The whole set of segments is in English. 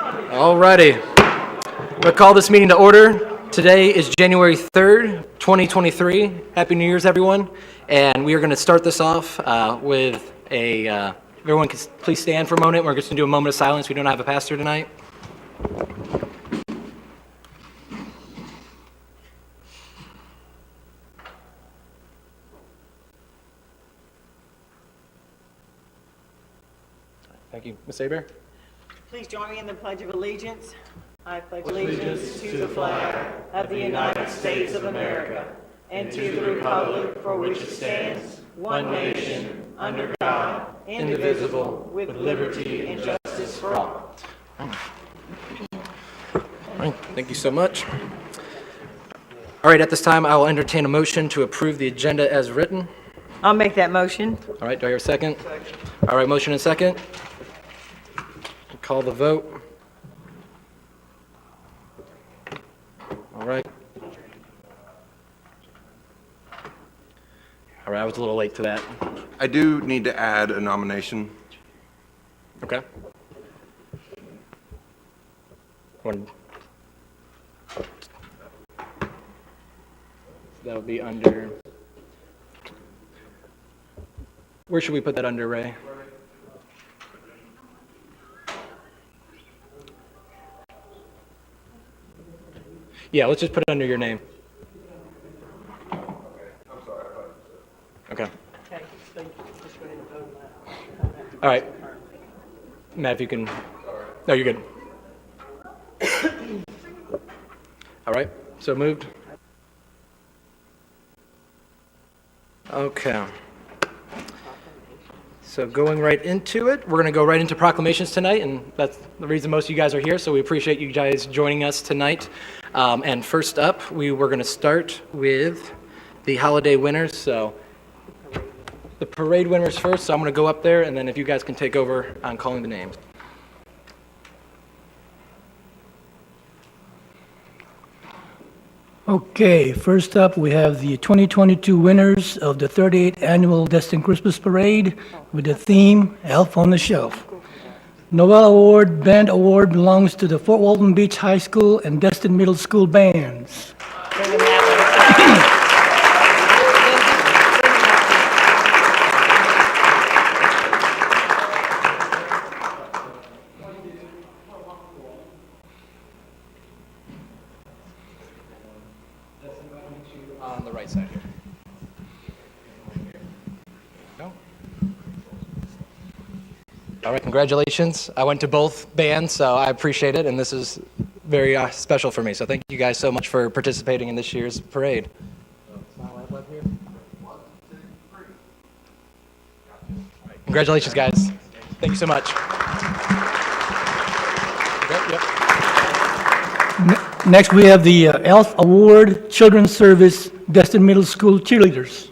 All righty. We'll call this meeting to order. Today is January 3rd, 2023. Happy New Year's, everyone. And we are going to start this off with everyone can please stand for a moment. We're just going to do a moment of silence. We don't have a pastor tonight. Thank you. Ms. Aber? Please join me in the Pledge of Allegiance. I pledge allegiance to the flag of the United States of America and to the republic for which it stands, one nation, under God, indivisible, with liberty and justice for all. All right, thank you so much. All right, at this time, I will entertain a motion to approve the agenda as written. I'll make that motion. All right, do I hear a second? All right, motion and second. Call the vote. All right. All right, I was a little late to that. I do need to add a nomination. Okay. That'll be under, where should we put that under, Ray? Yeah, let's just put it under your name. Okay. All right. Matt, if you can. No, you're good. All right. So moved. Okay. So going right into it, we're going to go right into proclamations tonight, and that's the reason most of you guys are here, so we appreciate you guys joining us tonight. And first up, we're going to start with the holiday winners. So the parade winners first, so I'm going to go up there, and then if you guys can take over on calling the names. Okay, first up, we have the 2022 winners of the 38th Annual Destin Christmas Parade with the theme Elf on the Shelf. Noel Award Band Award belongs to the Fort Walton Beach High School and Destin Middle School bands. On the right side here. No? All right, congratulations. I went to both bands, so I appreciate it, and this is very special for me. So thank you guys so much for participating in this year's parade. Congratulations, guys. Thank you so much. Yep. Next, we have the ELF Award Children's Service Destin Middle School cheerleaders.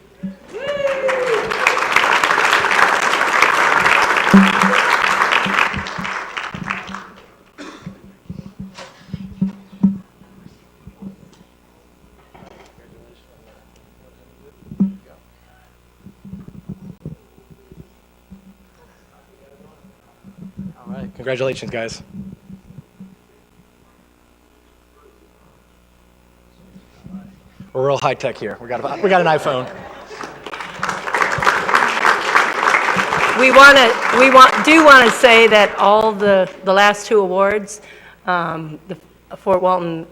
All right, congratulations, guys. We're real high tech here. We got an iPhone. Do want to say that all the last two awards, the Fort Walton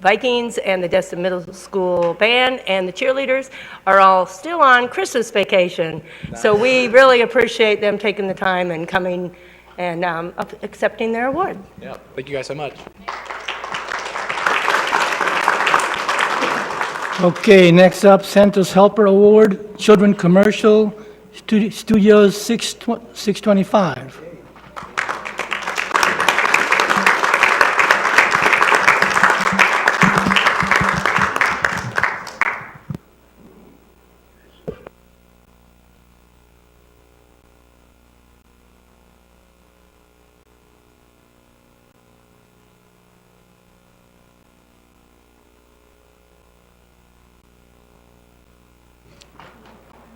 Vikings and the Destin Middle School Band and the cheerleaders are all still on Christmas vacation. Nice. So we really appreciate them taking the time and coming and accepting their award. Yeah, thank you guys so much. Okay, next up, Santa's Helper Award, Children Commercial, Studios 625.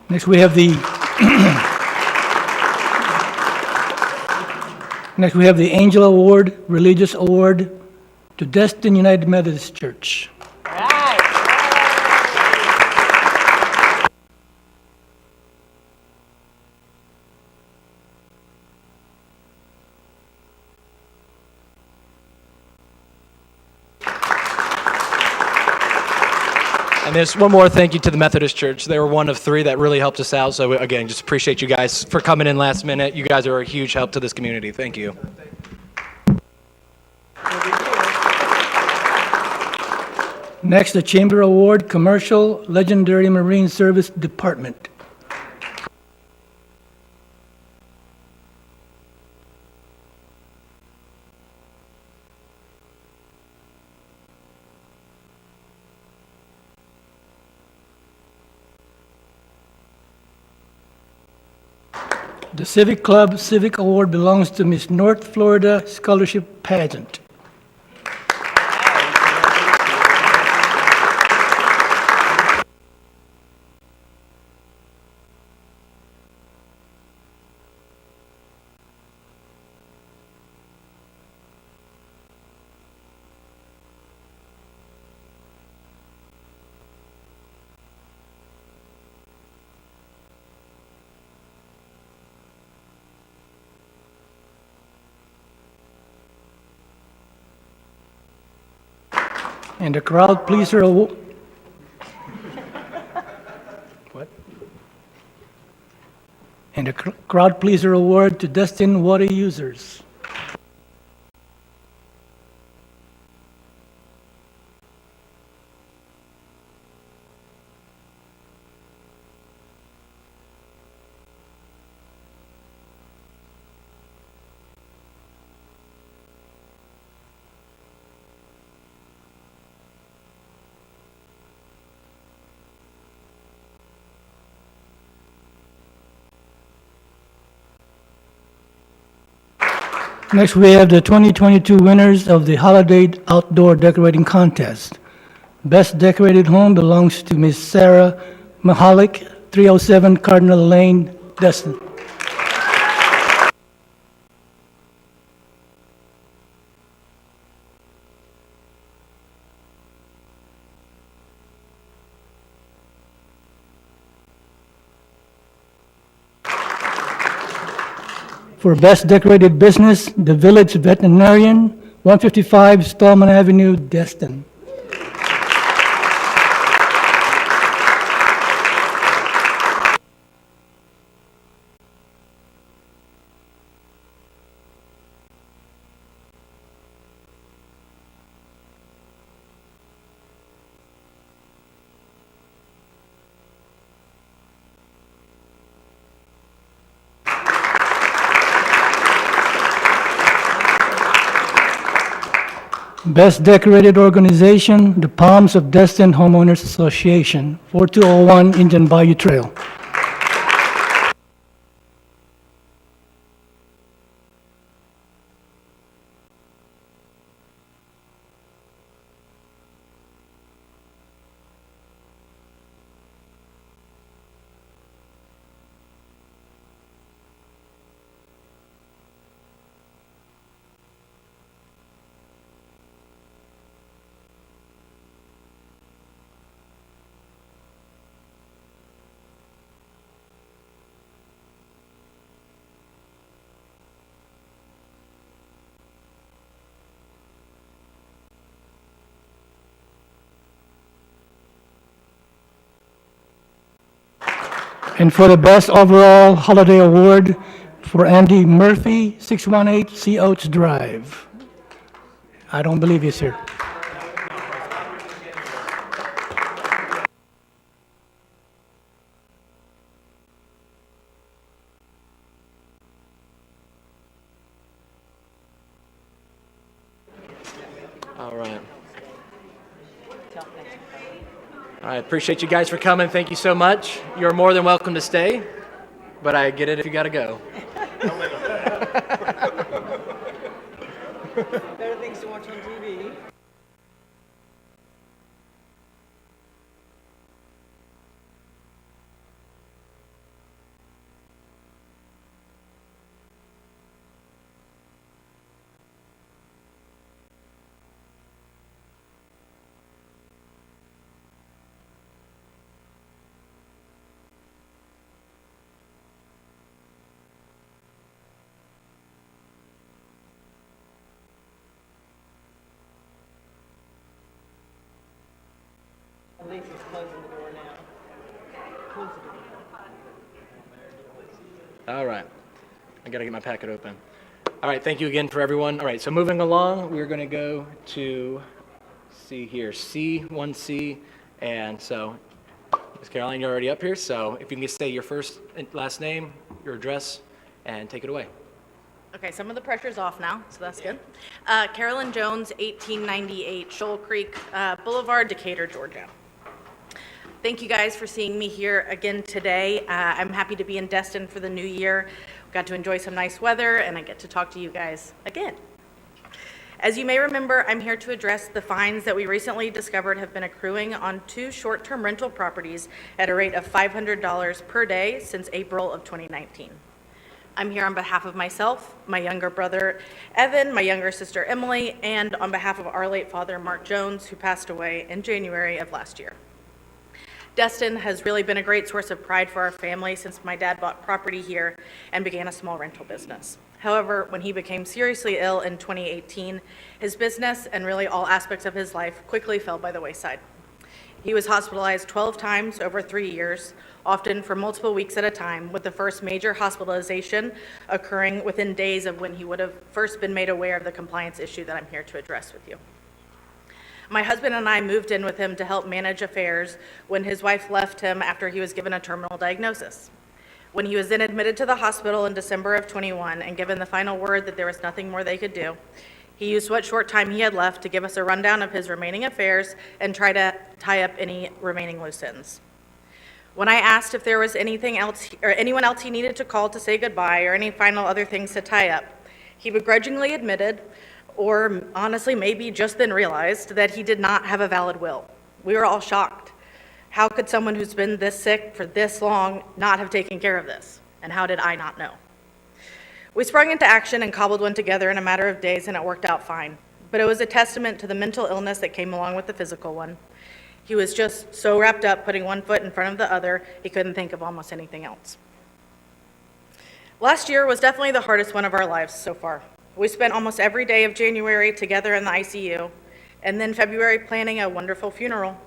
Next, we have the Next, we have the Angel Award, Religious Award to Destin United Methodist Church. And there's one more thank you to the Methodist Church. They were one of three that really helped us out. So again, just appreciate you guys for coming in last minute. You guys are a huge help to this community. Thank you. Next, the Chamber Award, Commercial Legendary Marine Service Department. The Civic Club Civic Award belongs to Miss North Florida Scholarship Pageant. And the Crowd Pleaser Award. What? And the Crowd Pleaser Award to Destin Water Users. Next, we have the 2022 winners of the Holiday Outdoor Decorating Contest. Best Decorated Home belongs to Miss Sarah Mahalik, 307 Cardinal Lane, Destin. For Best Decorated Business, The Village Veterinarian, 155 Stallman Avenue, Destin. Best Decorated Organization, the Palms of Destin Homeowners Association, 4201 Indian Bayou Trail. And for the Best Overall Holiday Award for Andy Murphy, 618 Sea Oats Drive. I don't believe he's here. All right. All right, appreciate you guys for coming. Thank you so much. You're more than welcome to stay, but I get it if you got to go. Better things to watch on TV. Lisa's closing the door now. Close the door. All right. I got to get my packet open. All right, thank you again for everyone. All right, so moving along, we're going to go to, see here, C1C. And so, Ms. Caroline, you're already up here, so if you can just say your first and last name, your address, and take it away. Okay, some of the pressure's off now, so that's good. Carolyn Jones, 1898 Shoal Creek Boulevard, Decatur, Georgia. Thank you guys for seeing me here again today. I'm happy to be in Destin for the new year. Got to enjoy some nice weather, and I get to talk to you guys again. As you may remember, I'm here to address the fines that we recently discovered have been accruing on 2 short-term rental properties at a rate of $500 per day since April of 2019. I'm here on behalf of myself, my younger brother Evan, my younger sister Emily, and on behalf of our late father Mark Jones, who passed away in January of last year. Destin has really been a great source of pride for our family since my dad bought property here and began a small rental business. However, when he became seriously ill in 2018, his business and really all aspects of his life quickly fell by the wayside. He was hospitalized 12 times over 3 years, often for multiple weeks at a time, with the first major hospitalization occurring within days of when he would have first been made aware of the compliance issue that I'm here to address with you. My husband and I moved in with him to help manage affairs when his wife left him after he was given a terminal diagnosis. When he was then admitted to the hospital in December of 21 and given the final word that there was nothing more they could do, he used what short time he had left to give us a rundown of his remaining affairs and try to tie up any remaining loose ends. When I asked if there was anything else or anyone else he needed to call to say goodbye or any final other things to tie up, he begrudgingly admitted, or honestly maybe just then realized, that he did not have a valid will. We were all shocked. How could someone who's been this sick for this long not have taken care of this? And how did I not know? We sprung into action and cobbled one together in a matter of days, and it worked out fine. But it was a testament to the mental illness that came along with the physical one. He was just so wrapped up putting one foot in front of the other, he couldn't think of almost anything else. Last year was definitely the hardest one of our lives so far. We spent almost every day of January together in the ICU, and then February planning a wonderful funeral.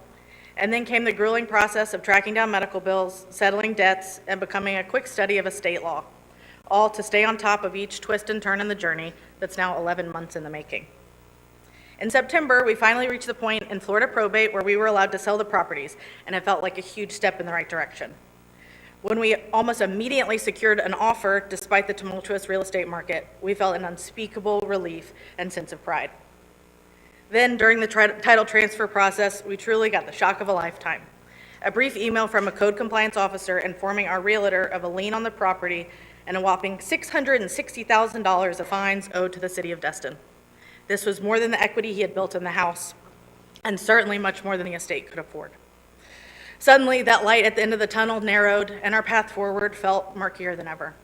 And then came the grueling process of tracking down medical bills, settling debts, and becoming a quick study of estate law, all to stay on top of each twist and turn in the journey that's now 11 months in the making. In September, we finally reached the point in Florida probate where we were allowed to sell the properties, and it felt like a huge step in the right direction. When we almost immediately secured an offer despite the tumultuous real estate market, we felt an unspeakable relief and sense of pride. Then, during the title transfer process, we truly got the shock of a lifetime. A brief email from a code compliance officer informing our realtor of a lien on the property and a whopping $660,000 of fines owed to the city of Destin. This was more than the equity he had built in the house, and certainly much more than the estate could afford. Suddenly, that light at the end of the tunnel narrowed, and our path forward felt murkier than ever.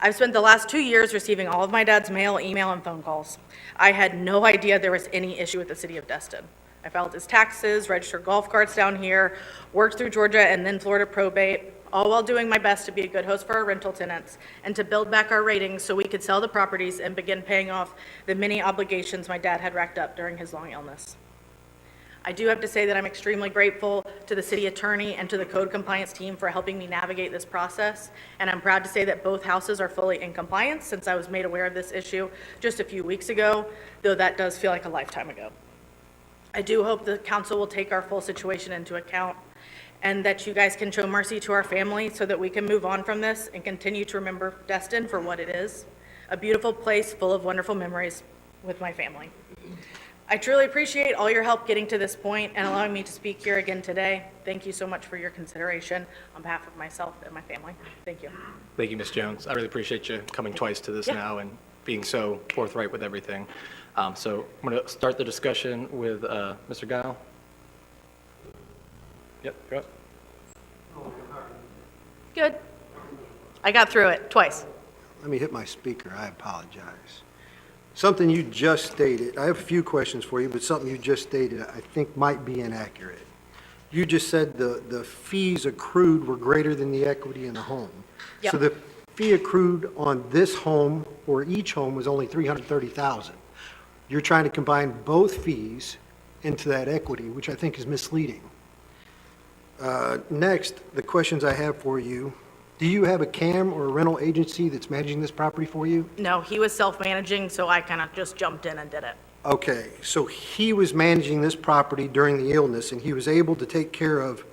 I've spent the last 2 years receiving all of my dad's mail, email, and phone calls. I had no idea there was any issue with the city of Destin. I filed his taxes, registered golf carts down here, worked through Georgia and then Florida probate, all while doing my best to be a good host for our rental tenants and to build back our ratings so we could sell the properties and begin paying off the many obligations my dad had racked up during his long illness. I do have to say that I'm extremely grateful to the city attorney and to the code compliance team for helping me navigate this process, and I'm proud to say that both houses are fully in compliance since I was made aware of this issue just a few weeks ago, though that does feel like a lifetime ago. I do hope the council will take our full situation into account and that you guys can show mercy to our family so that we can move on from this and continue to remember Destin for what it is, a beautiful place full of wonderful memories with my family. I truly appreciate all your help getting to this point and allowing me to speak here again today. Thank you so much for your consideration on behalf of myself and my family. Thank you. Thank you, Ms. Jones. I really appreciate you coming twice to this Yeah. now and being so forthright with everything. So I'm going to start the discussion with Mr. Guile. Yep, you're up. Good. I got through it twice. Let me hit my speaker, I apologize. Something you just stated, I have a few questions for you, but something you just stated I think might be inaccurate. You just said the fees accrued were greater than the equity in the home. Yep. So the fee accrued on this home or each home was only $330,000. You're trying to combine both fees into that equity, which I think is misleading. Next, the questions I have for you. Do you have a CAM or a rental agency that's managing this property for you? No, he was self-managing, so I kind of just jumped in and did it. Okay, so he was managing this property during the illness, and he was able to take care of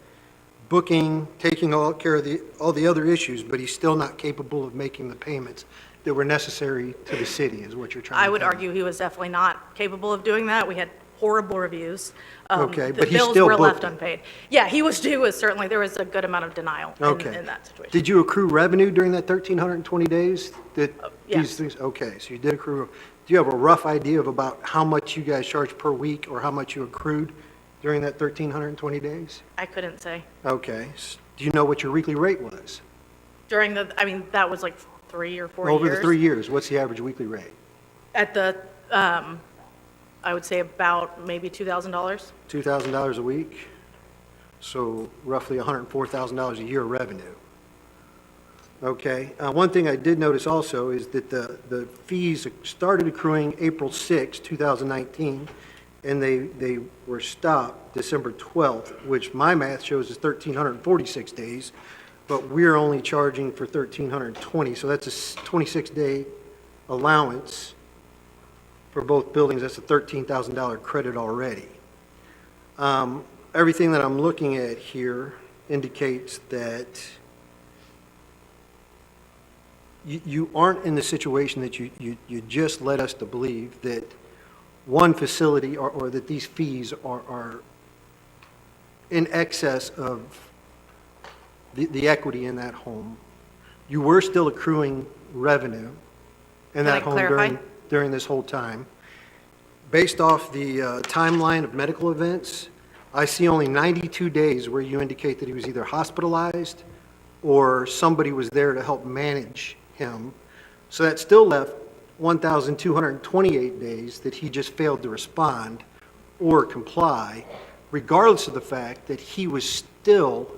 booking, taking all care of all the other issues, but he's still not capable of making the payments that were necessary to the city, is what you're trying to I would tell me. argue he was definitely not capable of doing that. We had horrible reviews. Okay, The but he bills still were left booked it. unpaid. Yeah, he was certainly, there was a good amount of denial Okay. in that situation. Did you accrue revenue during that 1,320 days? That yes. these things? Okay, so you did accrue. Do you have a rough idea of about how much you guys charge per week or how much you accrued during that 1,320 days? I couldn't say. Okay. Do you know what your weekly rate was? During that was like 3 or 4 years. Over the 3 years, what's the average weekly rate? At the, I would say about maybe $2,000. $2,000 a week? So roughly $104,000 a year of revenue. Okay. One thing I did notice also is that the fees started accruing April 6, 2019, and they were stopped December 12th, which my math shows is 1,346 days, but we're only charging for 1,320, so that's a 26-day allowance for both buildings. That's a $13,000 credit already. Everything that I'm looking at here indicates that you aren't in the situation that you just led us to believe, that one facility or that these fees are in excess of the equity in that home. You were still accruing revenue in that Can I home clarify? during this whole time. Based off the timeline of medical events, I see only 92 days where you indicate that he was either hospitalized or somebody was there to help manage him. So that still left 1,228 days that he just failed to respond or comply, regardless of the fact that he was still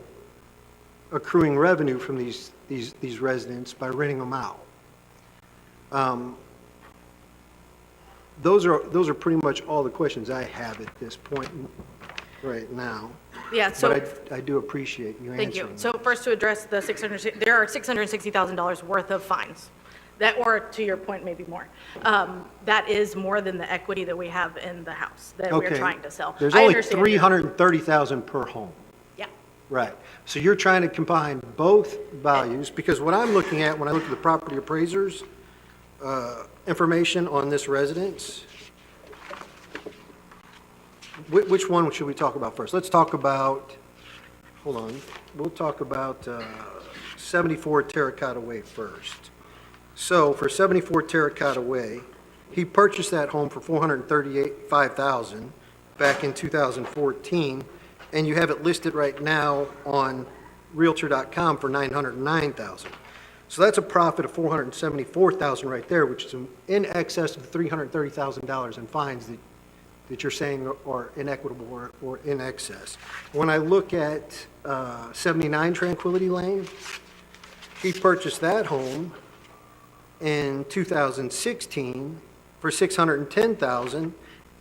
accruing revenue from these residents by renting them out. Those are pretty much all the questions I have at this point right now. Yeah, so. But I do appreciate you answering. Thank you. them. So first, to address the there are $660,000 worth of fines. That, or to your point, maybe more. That is more than the equity that we have in the house that we're Okay. trying to sell. There's I only understand your- 330,000 per home. Yeah, Right. So you're trying to combine both values, because what I'm looking at when I look at the property appraisers, information on this residence, which one should we talk about first? Let's talk about, hold on, we'll talk about 74 Terracotta Way first. So for 74 Terracotta Way, he purchased that home for $435,000 back in 2014, and you have it listed right now on Realtor.com for $909,000. So that's a profit of $474,000 right there, which is in excess of the $330,000 in fines that you're saying are inequitable or in excess. When I look at 79 Tranquility Lane, he purchased that home in 2016 for $610,000,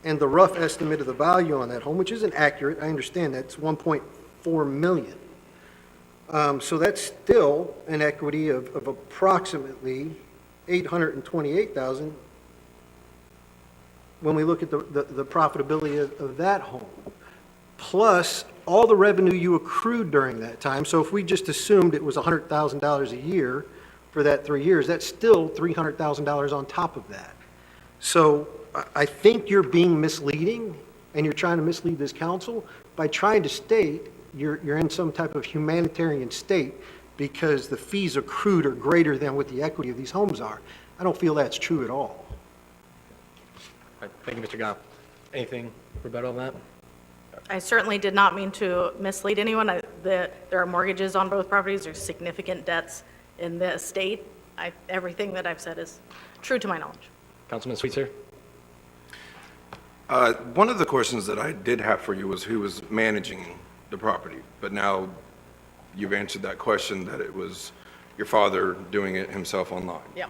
and the rough estimate of the value on that home, which isn't accurate, I understand that's $1.4 million. So that's still an equity of approximately $828,000 when we look at the profitability of that home, plus all the revenue you accrued during that time. So if we just assumed it was $100,000 a year for that 3 years, that's still $300,000 on top of that. So I think you're being misleading, and you're trying to mislead this council by trying to state you're in some type of humanitarian state because the fees accrued are greater than what the equity of these homes are. I don't feel that's true at all. All right, thank you, Mr. Goff. Anything rebuttal on that? I certainly did not mean to mislead anyone. There are mortgages on both properties. There's significant debts in the estate. Everything that I've said is true to my knowledge. Councilman Sweetser? One of the questions that I did have for you was who was managing the property, but now you've answered that question, that it was your father doing it himself online. Yeah.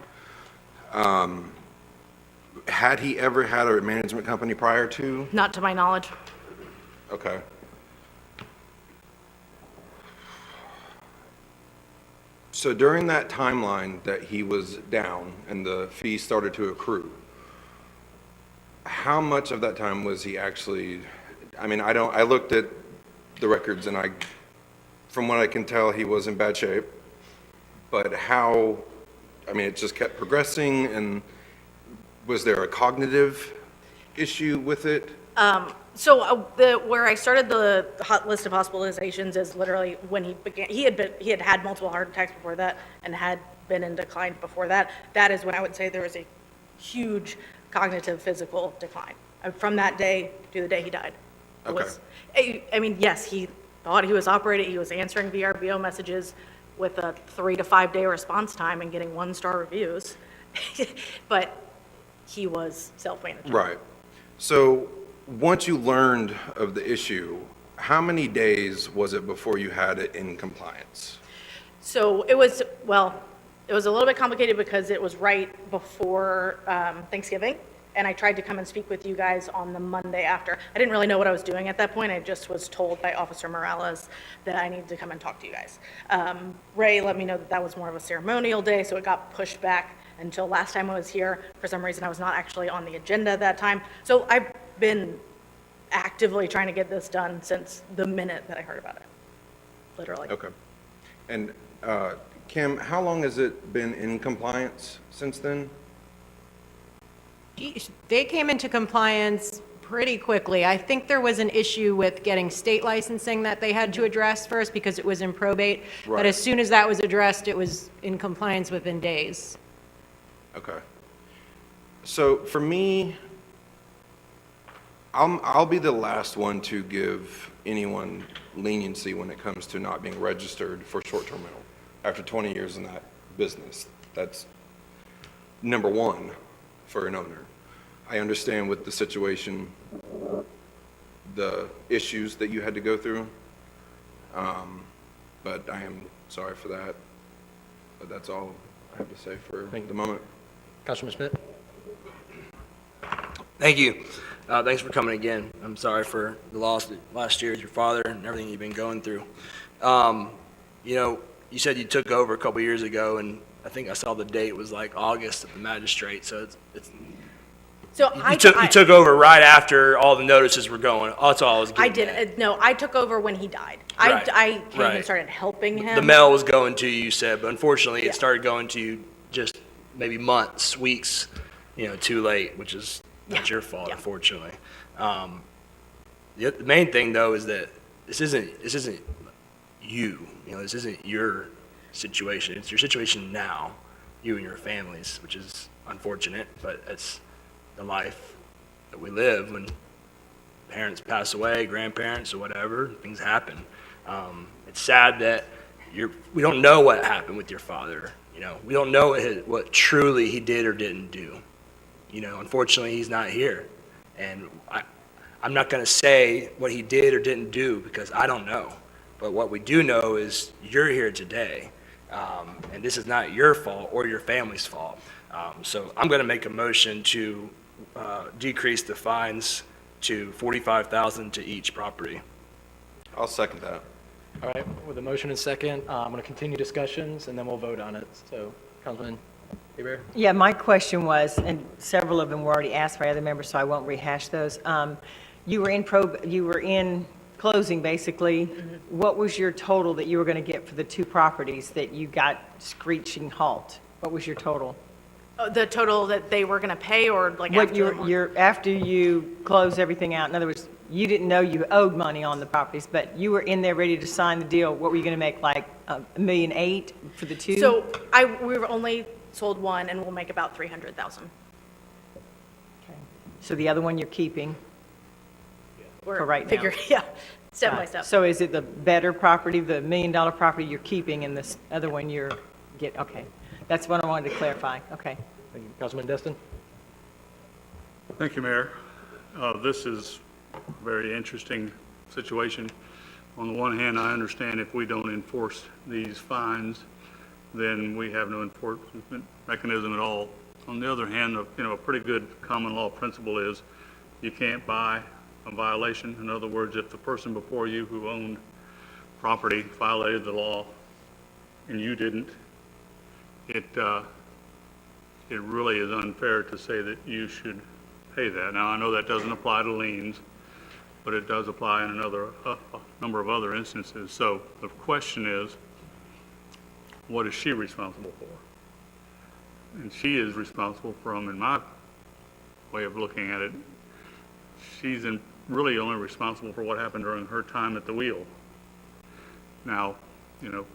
Had he ever had a management company prior to? Not to my knowledge. Okay. So during that timeline that he was down and the fees started to accrue, how much of that time was he actually, I mean, I looked at the records and from what I can tell, he was in bad shape. But how, I mean, it just kept progressing, and was there a cognitive issue with it? Where I started the hot list of hospitalizations is literally when he began, he had had multiple heart attacks before that and had been in decline before that. That is when I would say there was a huge cognitive, physical decline. From that day to the day he died. I mean, yes, he thought he was operating, he was answering VRBO messages with a 3 to 5 day response time and getting 1-star reviews, but he was self-managing. Right. So once you learned of the issue, how many days was it before you had it in compliance? So it was a little bit complicated because it was right before Thanksgiving, and I tried to come and speak with you guys on the Monday after. I didn't really know what I was doing at that point. I just was told by Officer Morales that I needed to come and talk to you guys. Ray let me know that that was more of a ceremonial day, so it got pushed back until last time I was here. For some reason, I was not actually on the agenda at that time. So I've been actively trying to get this done since the minute that I heard about it, literally. Okay. And Kim, how long has it been in compliance since then? They came into compliance pretty quickly. I think there was an issue with getting state licensing that they had to address first because it was in probate. Right. But as soon as that was addressed, it was in compliance within days. Okay. So for me, I'll be the last one to give anyone leniency when it comes to not being registered for short-term rental after 20 years in that business. That's number one for an owner. I understand with the situation, the issues that you had to go through, but I am sorry for that. But that's all I have to say for the moment. Councilman Schmidt? Thank you. Thanks for coming again. I'm sorry for the loss last year of your father and everything you've been going through. You said you took over a couple years ago, and I think I saw the date was like August at the magistrate, so So you took over right after all the notices were going. That's all I was I getting at. did, no, I took over when he died. Right, I came and right. started helping him. The mail was going to you, said, but unfortunately, Yeah. it started going to you just maybe months, weeks, too late, which is not your fault, Yeah. unfortunately. The main thing, though, is that this isn't you. This isn't your situation. It's your situation now, you and your families, which is unfortunate, but it's the life that we live when parents pass away, grandparents or whatever, things happen. It's sad that we don't know what happened with your father. We don't know what truly he did or didn't do. Unfortunately, he's not here. And I'm not going to say what he did or didn't do because I don't know. But what we do know is you're here today. And this is not your fault or your family's fault. So I'm going to make a motion to decrease the fines to $45,000 to each property. I'll second that. All right, with a motion and second, I'm going to continue discussions, and then we'll vote on it. So, Councilman Hebert? Yeah, my question was, and several of them were already asked by other members, so I won't rehash those. You were in closing, basically. What was your total that you were going to get for the two properties that you got screeching halt? What was your total? The total that they were going to pay, or like What after? after you close everything out, in other words, you didn't know you owed money on the properties, but you were in there ready to sign the deal. What were you going to make, like $1.8 million for the two? So we've only sold one, and we'll make about $300,000. Okay. So the other one you're keeping? We're For right now. figuring, yeah, step by step. So is it the better property, the $1 million property you're keeping, and this other one okay. That's what I wanted to clarify. Okay. Thank you. Councilman Destin? Thank you, Mayor. This is a very interesting situation. On the one hand, I understand if we don't enforce these fines, then we have no enforcement mechanism at all. On the other hand, a pretty good common law principle is you can't buy a violation. In other words, if the person before you who owned property violated the law and you didn't, it really is unfair to say that you should pay that. Now, I know that doesn't apply to liens, but it does apply in a number of other instances. So the question is, what is she responsible for? And she is responsible from, in my way of looking at it, she's really only responsible for what happened during her time at the wheel. Now, you know,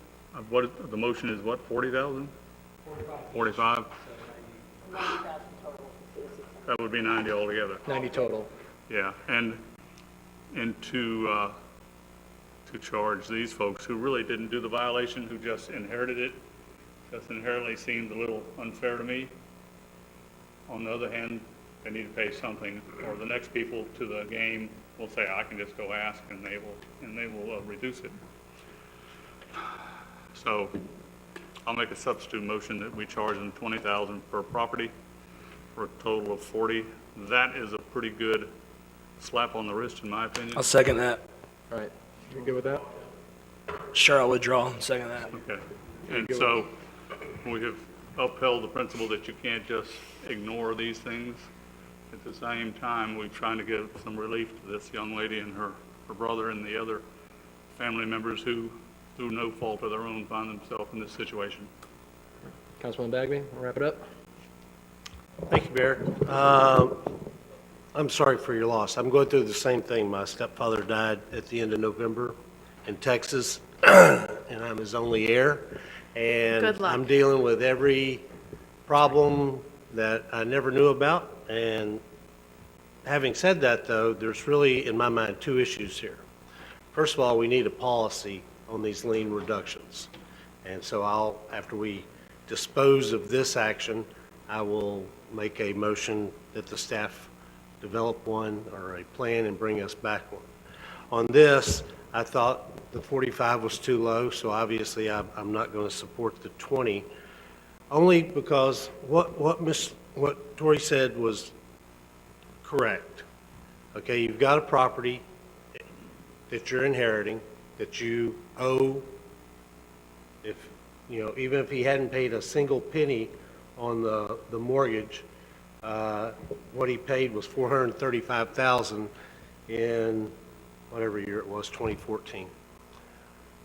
the motion is what, 40,000? 45. That would be 90 altogether. 90 total. Yeah, and to charge these folks who really didn't do the violation, who just inherited it, just inherently seemed a little unfair to me. On the other hand, they need to pay something, or the next people to the game will say, I can just go ask, and they will reduce it. So I'll make a substitute motion that we charge them $20,000 per property for a total of 40. That is a pretty good slap on the wrist, in my opinion. I'll second that. All right. You good with that? Sure, I'll withdraw. Second that. Okay. And so we have upheld the principle that you can't just ignore these things. At the same time, we're trying to give some relief to this young lady and her brother and the other family members who, through no fault of their own, find themselves in this situation. Councilman Bagby, we'll wrap it up. Thank you, Mayor. I'm sorry for your loss. I'm going through the same thing. My stepfather died at the end of November in Texas, and I'm his only heir. And Good luck. I'm dealing with every problem that I never knew about. And having said that, though, there's really, in my mind, two issues here. First of all, we need a policy on these lien reductions. And so after we dispose of this action, I will make a motion that the staff develop one or a plan and bring us back one. On this, I thought the 45 was too low, so obviously I'm not going to support the 20, only because what Tori said was correct. Okay, you've got a property that you're inheriting, that you owe, even if he hadn't paid a single penny on the mortgage, what he paid was $435,000 in whatever year it was, 2014.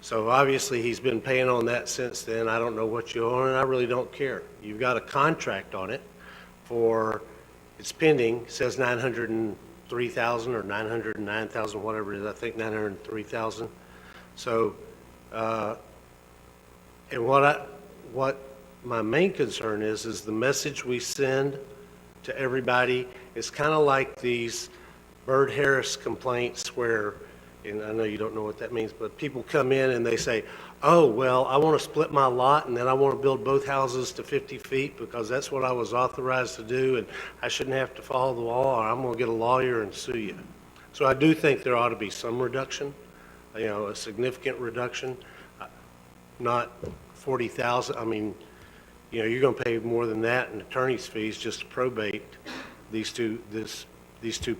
So obviously he's been paying on that since then. I don't know what you own, and I really don't care. You've got a contract on it it's pending, it says $903,000 or $909,000, whatever it is. I think $903,000. So, and what my main concern is the message we send to everybody. It's kind of like these Bird Harris complaints where, and I know you don't know what that means, but people come in and they say, oh, well, I want to split my lot and then I want to build both houses to 50 feet because that's what I was authorized to do and I shouldn't have to follow the law, or I'm going to get a lawyer and sue you. So I do think there ought to be some reduction, a significant reduction, not 40,000. I mean, you're going to pay more than that in attorney's fees just to probate these two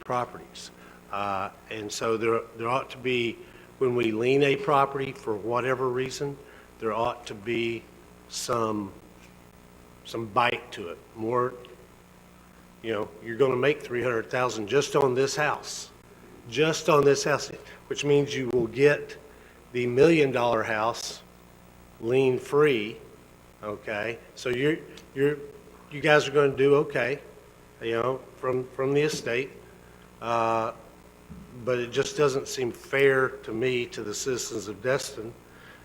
properties. And so there ought to be, when we lien a property for whatever reason, there ought to be some bite to it. More, you're going to make $300,000 just on this house, which means you will get the $1 million house lien free. Okay, so you guys are going to do okay, from the estate, but it just doesn't seem fair to me, to the citizens of Destin,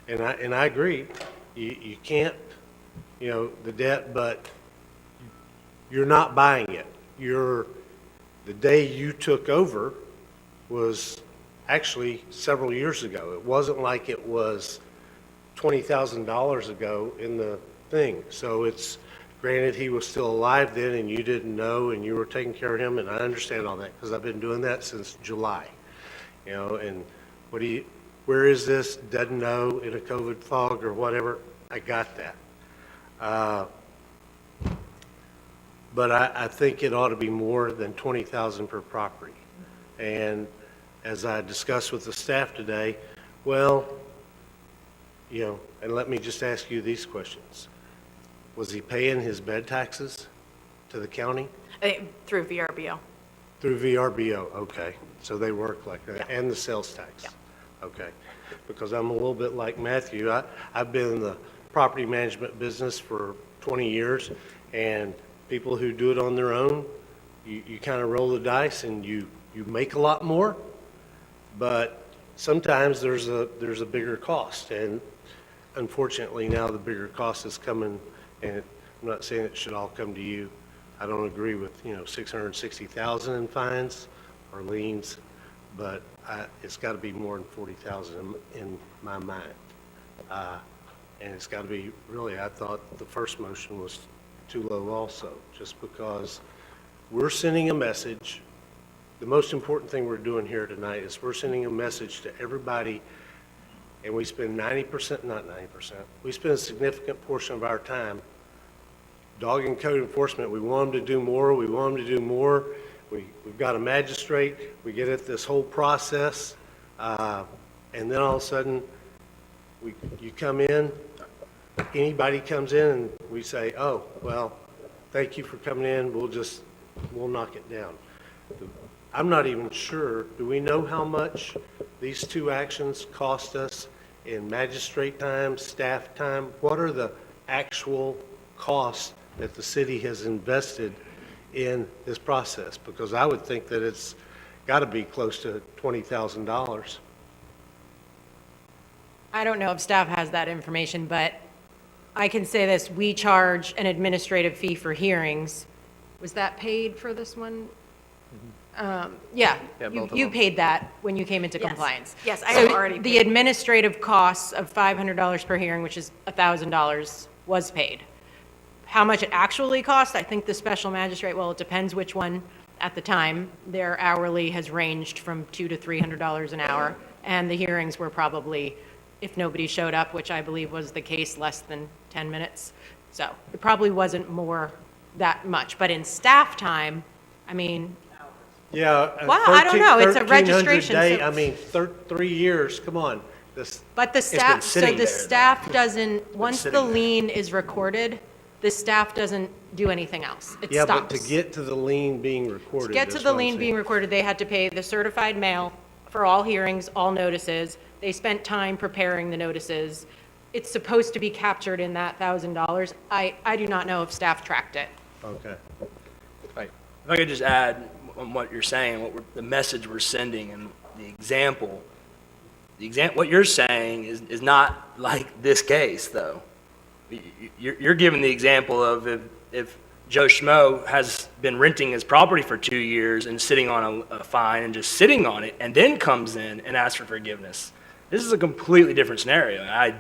and I agree, you can't, the debt, but you're not buying it. The day you took over was actually several years ago. It wasn't like it was $20,000 ago in the thing. So it's, granted, he was still alive then and you didn't know and you were taking care of him, and I understand all that because I've been doing that since July. And where is this? Doesn't know, in a COVID fog or whatever. I got that. But I think it ought to be more than $20,000 per property. And as I discussed with the staff today, well, and let me just ask you these questions. Was he paying his bed taxes to the county? Through VRBO. Through VRBO, okay. So they work like that, Yeah. and the sales tax? Yeah. Okay. Because I'm a little bit like Matthew. I've been in the property management business for 20 years, and people who do it on their own, you kind of roll the dice and you make a lot more, but sometimes there's a bigger cost, and unfortunately now the bigger cost is coming, and I'm not saying it should all come to you. I don't agree with, 660,000 in fines or liens, but it's got to be more than 40,000 in my mind. And it's got to be, really, I thought the first motion was too low also, just because we're sending a message. The most important thing we're doing here tonight is we're sending a message to everybody, and we spend 90%, not 90%, we spend a significant portion of our time dogging code enforcement. We want them to do more, we want them to do more. We've got a magistrate, we get at this whole process, and then all of a sudden, you come in, anybody comes in, and we say, oh, well, thank you for coming in, we'll knock it down. I'm not even sure, do we know how much these two actions cost us in magistrate time, staff time? What are the actual costs that the city has invested in this process? Because I would think that it's got to be close to $20,000. I don't know if staff has that information, but I can say this, we charge an administrative fee for hearings. Was that paid for this one? Yeah, you paid that when you came into Yes. compliance. Yes, I So have already the paid. administrative costs of $500 per hearing, which is $1,000, was paid. How much it actually cost, I think the special magistrate, well, it depends which one at the time. Their hourly has ranged from $200 to $300 an hour, and the hearings were probably, if nobody showed up, which I believe was the case, less than 10 minutes. So it probably wasn't more that much, but in staff time, I mean, Yeah. Wow, I don't know. It's a 1,300 registration, day, so- I mean, 3 years, come on. but the been staff, so sitting the there, though. staff doesn't, once the sitting there. lien is recorded, the staff doesn't do anything else. It Yeah, stops. but to get to the lien being recorded. To get to that's the what I'm lien saying. being recorded, they had to pay the certified mail for all hearings, all notices. They spent time preparing the notices. It's supposed to be captured in that $1,000. I do not know if staff tracked it. Okay. Right. If I could just add on what you're saying, the message we're sending and the example, what you're saying is not like this case, though. You're giving the example of if Joe Schmo has been renting his property for 2 years and sitting on a fine and just sitting on it and then comes in and asks for forgiveness. This is a completely different scenario. I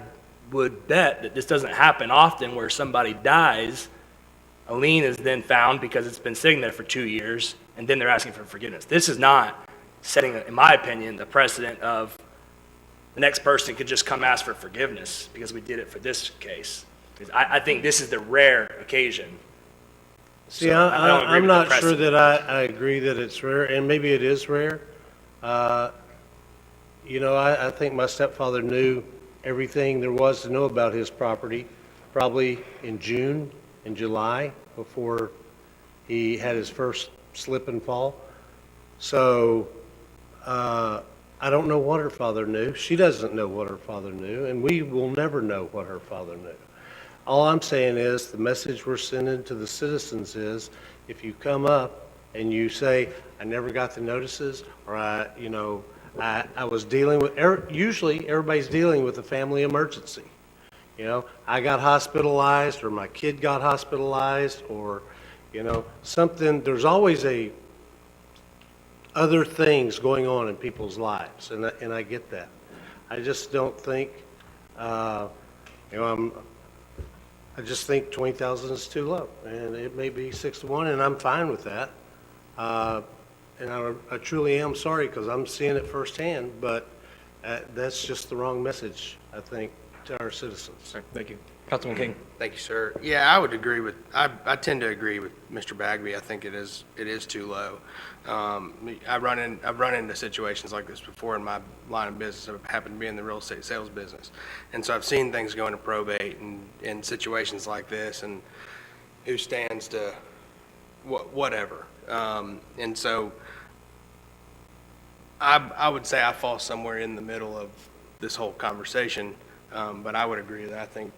would bet that this doesn't happen often where somebody dies, a lien is then found because it's been sitting there for 2 years, and then they're asking for forgiveness. This is not setting, in my opinion, the precedent of the next person could just come ask for forgiveness because we did it for this case. I think this is the rare occasion. See, So I don't agree I'm with the not sure precedent. that I agree that it's rare, and maybe it is rare. I think my stepfather knew everything there was to know about his property, probably in June and July, before he had his first slip and fall. So, I don't know what her father knew. She doesn't know what her father knew, and we will never know what her father knew. All I'm saying is, the message we're sending to the citizens is, if you come up and you say, I never got the notices, or I was dealing with, usually everybody's dealing with a family emergency. I got hospitalized, or my kid got hospitalized, or, something, there's always other things going on in people's lives, and I get that. I just don't think, I just think 20,000 is too low, and it may be 6 to 1, and I'm fine with that. And I truly am sorry, because I'm seeing it firsthand, but that's just the wrong message, I think, to our citizens. Thank you. Councilman King. Thank you, sir. Yeah, I would agree with, I tend to agree with Mr. Bagby. I think it is too low. I've run into situations like this before in my line of business. I happen to be in the real estate sales business. And so I've seen things go into probate and situations like this, and who stands to whatever. And so I would say I fall somewhere in the middle of this whole conversation, but I would agree that I think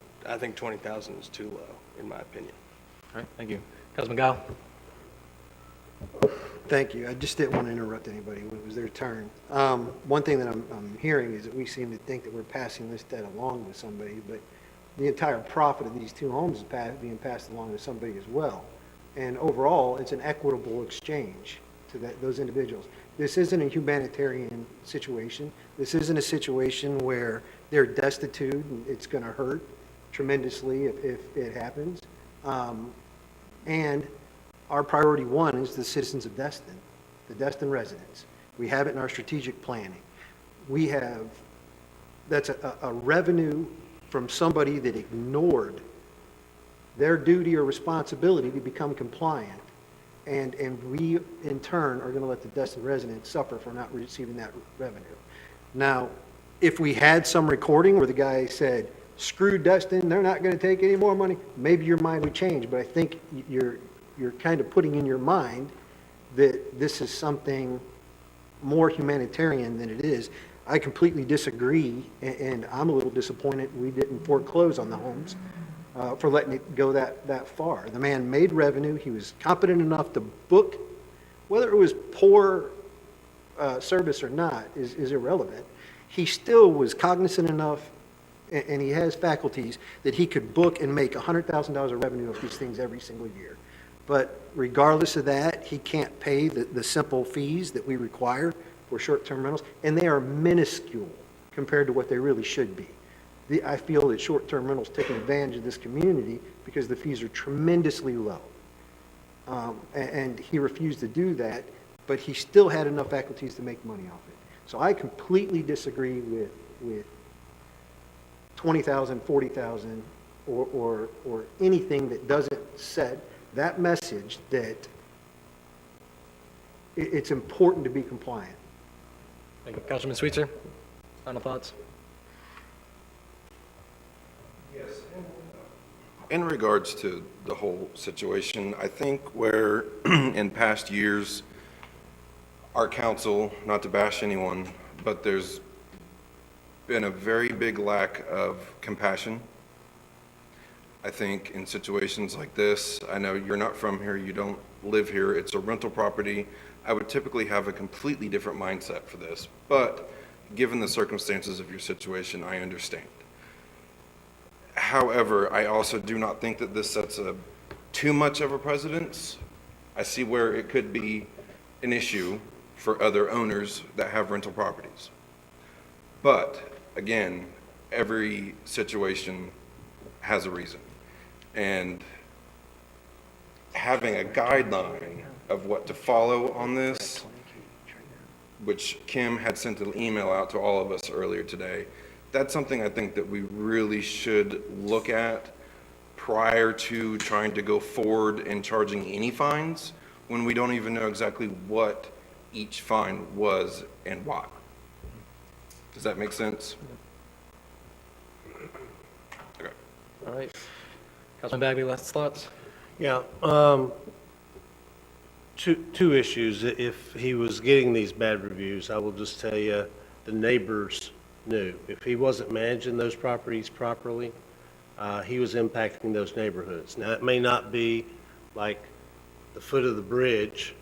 20,000 is too low, in my opinion. All right, thank you. Councilman Gao. Thank you. I just didn't want to interrupt anybody when it was their turn. One thing that I'm hearing is that we seem to think that we're passing this debt along to somebody, but the entire profit of these two homes is being passed along to somebody as well. And overall, it's an equitable exchange to those individuals. This isn't a humanitarian situation. This isn't a situation where they're destitute and it's going to hurt tremendously if it happens. And our priority one is the citizens of Destin, the Destin residents. We have it in our strategic planning. That's a revenue from somebody that ignored their duty or responsibility to become compliant. And we, in turn, are going to let the Destin residents suffer for not receiving that revenue. Now, if we had some recording where the guy said, screw Destin, they're not going to take any more money, maybe your mind would change. But I think you're kind of putting in your mind that this is something more humanitarian than it is. I completely disagree, and I'm a little disappointed we didn't foreclose on the homes for letting it go that far. The man made revenue. He was competent enough to book. Whether it was poor service or not is irrelevant. He still was cognizant enough, and he has faculties, that he could book and make $100,000 of revenue of these things every single year. But regardless of that, he can't pay the simple fees that we require for short-term rentals, and they are minuscule compared to what they really should be. I feel that short-term rentals taking advantage of this community because the fees are tremendously low. And he refused to do that, but he still had enough faculties to make money off it. So I completely disagree with 20,000, 40,000, or anything that doesn't set that message that it's important to be compliant. Thank you. Councilman Sweetser, final thoughts? In regards to the whole situation, I think where in past years, our council, not to bash anyone, but there's been a very big lack of compassion. I think in situations like this, I know you're not from here, you don't live here, it's a rental property. I would typically have a completely different mindset for this, but given the circumstances of your situation, I understand. However, I also do not think that this sets too much of a precedence. I see where it could be an issue for other owners that have rental properties. But again, every situation has a reason. And having a guideline of what to follow on this, which Kim had sent an email out to all of us earlier today, that's something I think that we really should look at prior to trying to go forward and charging any fines when we don't even know exactly what each fine was and why. Does that make sense? Okay. All right. Councilman Bagby, last thoughts? Yeah, two issues. If he was getting these bad reviews, I will just tell you, the neighbors knew. If he wasn't managing those properties properly, he was impacting those neighborhoods. Now, it may not be like the foot of the bridge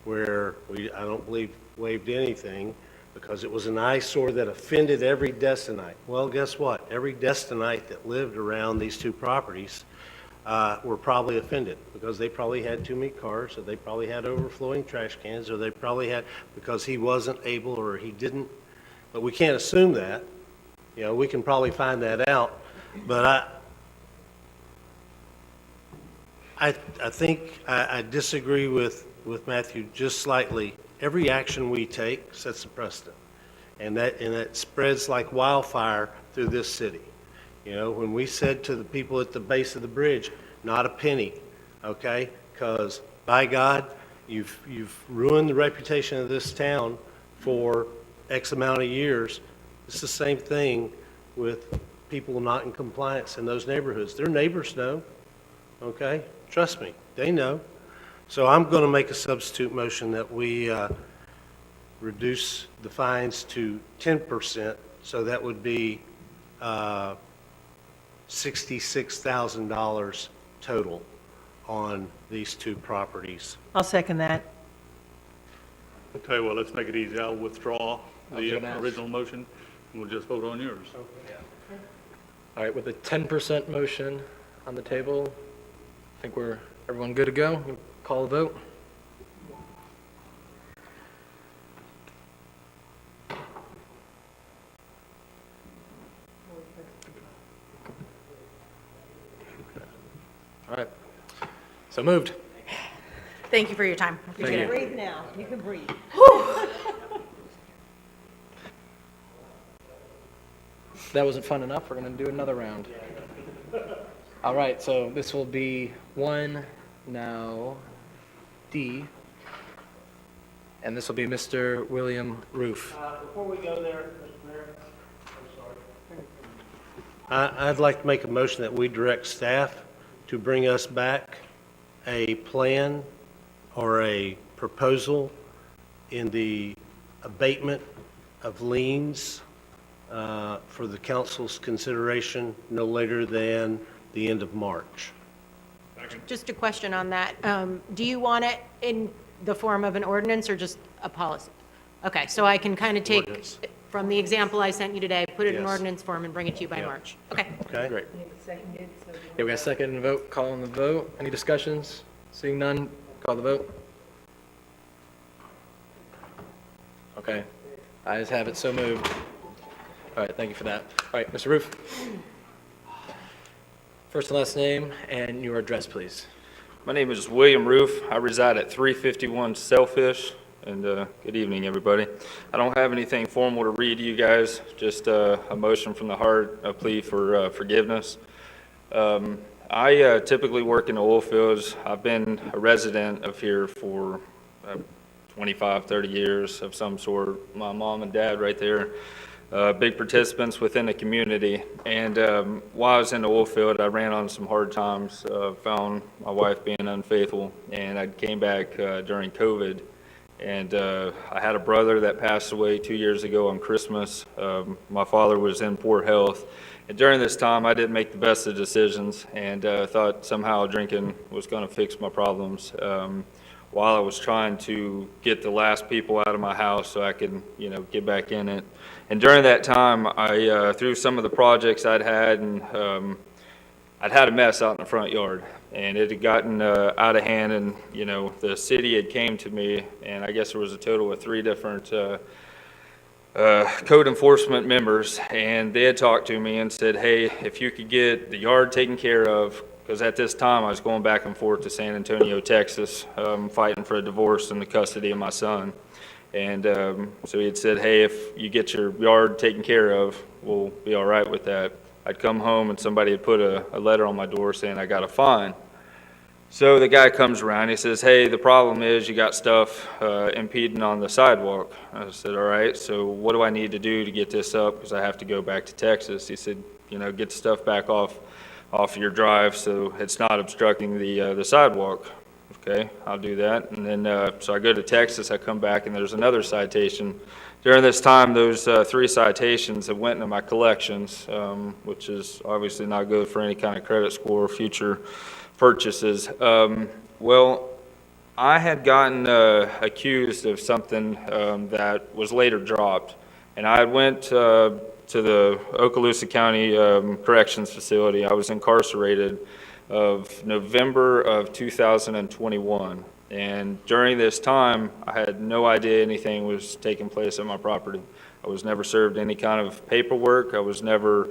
where I don't believe waived anything because it was an eyesore that offended every Destinite. Well, guess what? Every Destinite that lived around these two properties were probably offended because they probably had too many cars, or they probably had overflowing trash cans, or they probably had, because he wasn't able or he didn't. But we can't assume that. You know, we can probably find that out. But I think I disagree with Matthew just slightly. Every action we take sets a precedent, and that spreads like wildfire through this city. You know, when we said to the people at the base of the bridge, not a penny, okay? Because by God, you've ruined the reputation of this town for X amount of years. It's the same thing with people not in compliance in those neighborhoods. Their neighbors know, okay? Trust me, they know. So I'm going to make a substitute motion that we reduce the fines to 10%, so that would be $66,000 total on these two properties. I'll second that. Okay, well, let's make it easy. I'll withdraw Okay, the now. original motion, and we'll just vote on yours. All right, with a 10% motion on the table, I think everyone good to go? Call a vote? All right, so moved. Thank you for your time. I appreciate it. Breathe now, you can breathe. That wasn't fun enough, we're gonna do another round. All right, so this will be 1, now D, and this will be Mr. William Roof. Before we go there, Mr. Mayor, I'm sorry. I'd like to make a motion that we direct staff to bring us back a plan or a proposal in the abatement of liens for the council's consideration no later than the end of March. Just a question on that. Do you want it in the form of an ordinance or just a policy? Okay, so I can kind of take Ordinance. from the example I sent you today, put it in Yes. ordinance form and bring it to you by Yeah. March. Okay. Okay? Great. Yeah, we got a second and vote, call on the vote. Any discussions? Seeing none, call the vote. Okay, ayes have it, so moved. All right, thank you for that. All right, Mr. Roof. First and last name and your address, please. My name is William Roof. I reside at 351 Sailfish, and good evening, everybody. I don't have anything formal to read to you guys, just a motion from the heart, a plea for forgiveness. I typically work in the oil fields. I've been a resident of here for 25, 30 years of some sort. My mom and dad right there, big participants within the community. And while I was in the oil field, I ran on some hard times, found my wife being unfaithful, and I came back during COVID. And I had a brother that passed away 2 years ago on Christmas. My father was in poor health. And during this time, I didn't make the best of decisions, and thought somehow drinking was going to fix my problems. While I was trying to get the last people out of my house so I could, get back in it. And during that time, I through some of the projects I'd had, and I'd had a mess out in the front yard, and it had gotten out of hand. And the city had came to me, and I guess there was a total of 3 different code enforcement members, and they had talked to me and said, hey, if you could get the yard taken care of, because at this time I was going back and forth to San Antonio, Texas, fighting for a divorce and the custody of my son. And so he had said, hey, if you get your yard taken care of, we'll be all right with that. I'd come home and somebody had put a letter on my door saying I got a fine. So the guy comes around, he says, hey, the problem is you got stuff impeding on the sidewalk. I said, all right, so what do I need to do to get this up, because I have to go back to Texas? He said, get the stuff back off your drive so it's not obstructing the sidewalk. Okay, I'll do that. And then, so I go to Texas, I come back, and there's another citation. During this time, those 3 citations have went into my collections, which is obviously not good for any kind of credit score or future purchases. Well, I had gotten accused of something that was later dropped, and I went to the Okaloosa County Corrections Facility. I was incarcerated of November of 2021, and during this time, I had no idea anything was taking place at my property. I was never served any kind of paperwork. I was never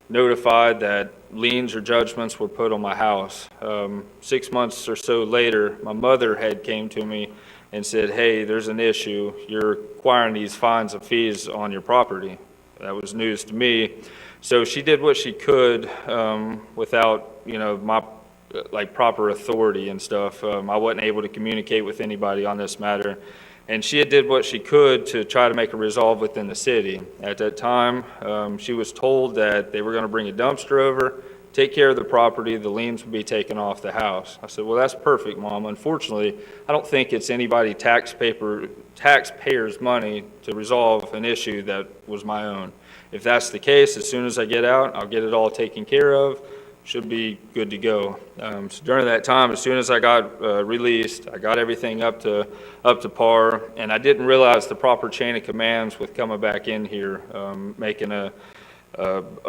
notified that liens or judgments were put on my house. 6 months or so later, my mother had came to me and said, hey, there's an issue. You're acquiring these fines and fees on your property. That was news to me. So she did what she could without, my like proper authority and stuff. I wasn't able to communicate with anybody on this matter. And she had did what she could to try to make a resolve within the city. At that time, she was told that they were going to bring a dumpster over, take care of the property, the liens would be taken off the house. I said, well, that's perfect, Mom. Unfortunately, I don't think it's anybody taxpayers' money to resolve an issue that was my own. If that's the case, as soon as I get out, I'll get it all taken care of. Should be good to go. So during that time, as soon as I got released, I got everything up to par, and I didn't realize the proper chain of commands with coming back in here, making a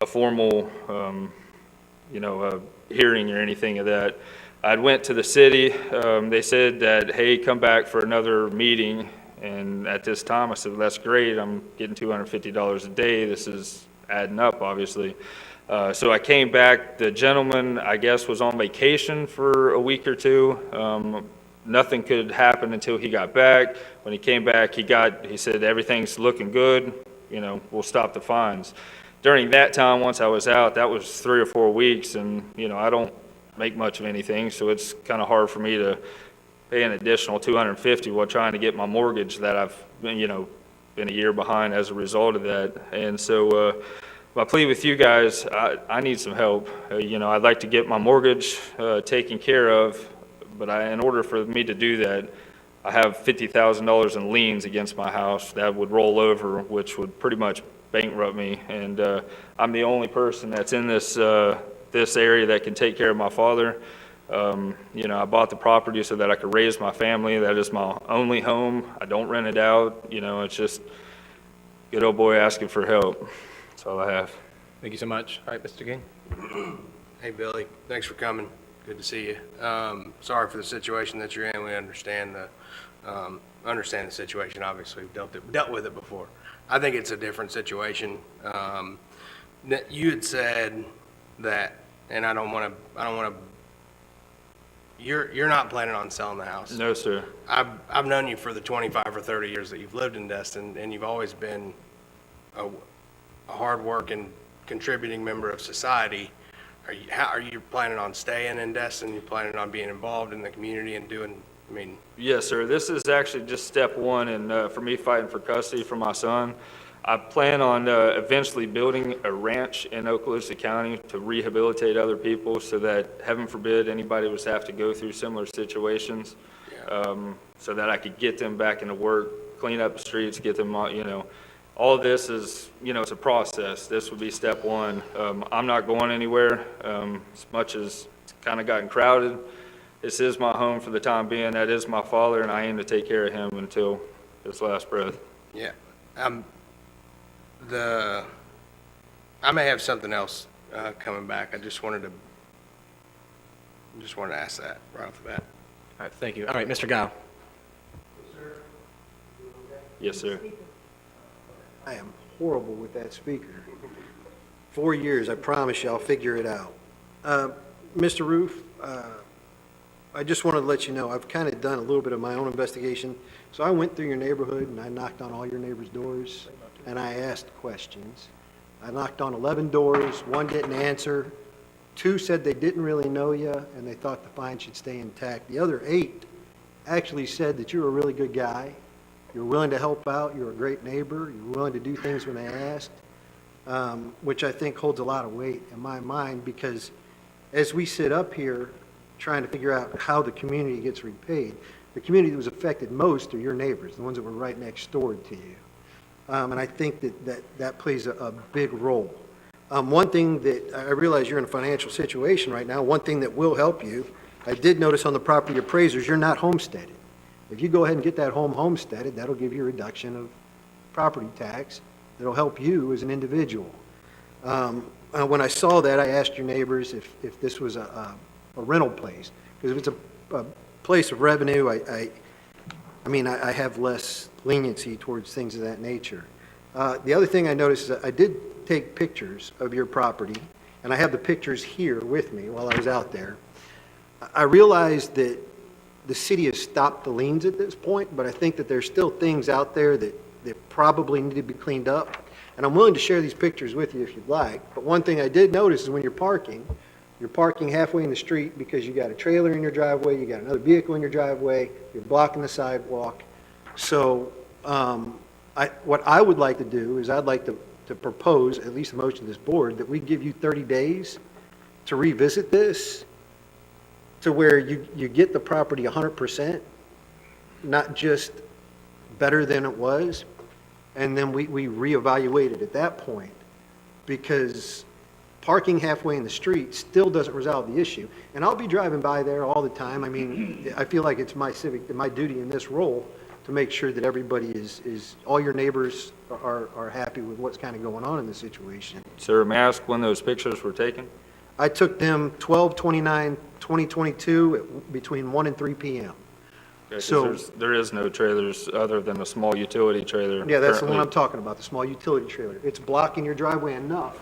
formal, a hearing or anything of that. I went to the city. They said that, hey, come back for another meeting. And at this time, I said, well, that's great. I'm getting $250 a day. This is adding up, obviously. So I came back. The gentleman, I guess, was on vacation for a week or two. Nothing could happen until he got back. When he came back, he said, everything's looking good. We'll stop the fines. During that time, once I was out, that was 3 or 4 weeks, and, I don't make much of anything, so it's kind of hard for me to pay an additional $250 while trying to get my mortgage that I've been a year behind as a result of that. And so my plea with you guys, I need some help. I'd like to get my mortgage taken care of, but in order for me to do that, I have $50,000 in liens against my house that would roll over, which would pretty much bankrupt me. And I'm the only person that's in this area that can take care of my father. I bought the property so that I could raise my family. That is my only home. I don't rent it out. It's just good old boy asking for help. That's all I have. Thank you so much. All right, Mr. King. Hey, Billy, thanks for coming. Good to see you. Sorry for the situation that you're in. We understand the situation. Obviously, we've dealt with it before. I think it's a different situation. You had said that, and I don't want to. You're not planning on selling the house. No, sir. I've known you for the 25 or 30 years that you've lived in Destin, and you've always been a hard-working, contributing member of society. Are you planning on staying in Destin? You planning on being involved in the community and doing? Yes, sir. This is actually just step one, and for me fighting for custody for my son. I plan on eventually building a ranch in Okaloosa County to rehabilitate other people so that, heaven forbid, anybody was to have to go through similar situations, so that I could get them back into work, clean up the streets, get them, all of this is, it's a process. This would be step one. I'm not going anywhere. As much as it's kind of gotten crowded, this is my home for the time being. That is my father, and I aim to take care of him until his last breath. Yeah. I may have something else coming back. I just wanted to ask that right off the bat. All right, thank you. All right, Mr. Gao. Yes, sir. I am horrible with that speaker. 4 years, I promise you, I'll figure it out. Mr. Roof, I just wanted to let you know, I've kind of done a little bit of my own investigation. So I went through your neighborhood and I knocked on all your neighbors' doors and I asked questions. I knocked on 11 doors, 1 didn't answer, 2 said they didn't really know you and they thought the fine should stay intact. The other 8 actually said that you're a really good guy, you're willing to help out, you're a great neighbor, you're willing to do things when they asked, which I think holds a lot of weight in my mind, because as we sit up here trying to figure out how the community gets repaid, the community that was affected most are your neighbors, the ones that were right next door to you. And I think that plays a big role. One thing that I realize you're in a financial situation right now, one thing that will help you, I did notice on the property appraisers, you're not homesteaded. If you go ahead and get that home homesteaded, that'll give you a reduction of property tax. That'll help you as an individual. When I saw that, I asked your neighbors if this was a rental place, because if it's a place of revenue, I have less leniency towards things of that nature. The other thing I noticed is I did take pictures of your property, and I have the pictures here with me while I was out there. I realized that the city has stopped the liens at this point, but I think that there's still things out there that probably need to be cleaned up. And I'm willing to share these pictures with you if you'd like, but one thing I did notice is when you're parking halfway in the street because you got a trailer in your driveway, you got another vehicle in your driveway, you're blocking the sidewalk. So what I would like to do is I'd like to propose, at least a motion to this board, that we give you 30 days to revisit this, to where you get the property 100%, not just better than it was, and then we reevaluate it at that point, because parking halfway in the street still doesn't resolve the issue. And I'll be driving by there all the time. I mean, I feel like it's my duty in this role to make sure that everybody all your neighbors are happy with what's kind of going on in the situation. Sir, may I ask when those pictures were taken? I took them 12/29/2022 between 1 and 3 p.m. Okay, 'cause So- there is no trailers other than a small utility trailer. Yeah, that's the one I'm currently. talking about, the small utility trailer. It's blocking your driveway enough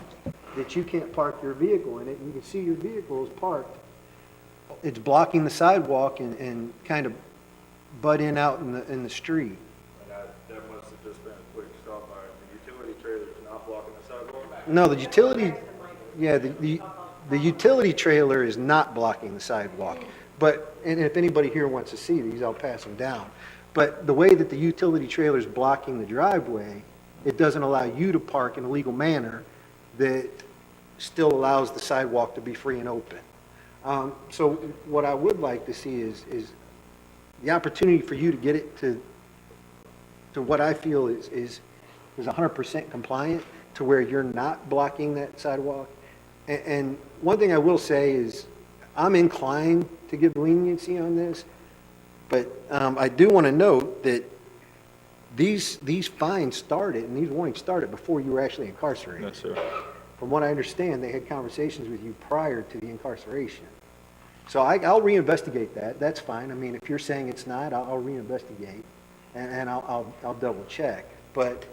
that you can't park your vehicle in it, and you can see your vehicle is parked. It's blocking the sidewalk and kind of butt in out in the street. That must have just been a quick stop by. The utility trailer is not blocking the sidewalk? No, the utility, yeah, the utility trailer is not blocking the sidewalk. But, and if anybody here wants to see these, I'll pass them down. But the way that the utility trailer is blocking the driveway, it doesn't allow you to park in a legal manner that still allows the sidewalk to be free and open. So what I would like to see is the opportunity for you to get it to what I feel is 100% compliant, to where you're not blocking that sidewalk. And one thing I will say is, I'm inclined to give leniency on this, but I do want to note that these fines started and these warnings started before you were actually incarcerated. Yes, sir. From what I understand, they had conversations with you prior to the incarceration. So I'll reinvestigate that. That's fine. I mean, if you're saying it's not, I'll reinvestigate and I'll double check. But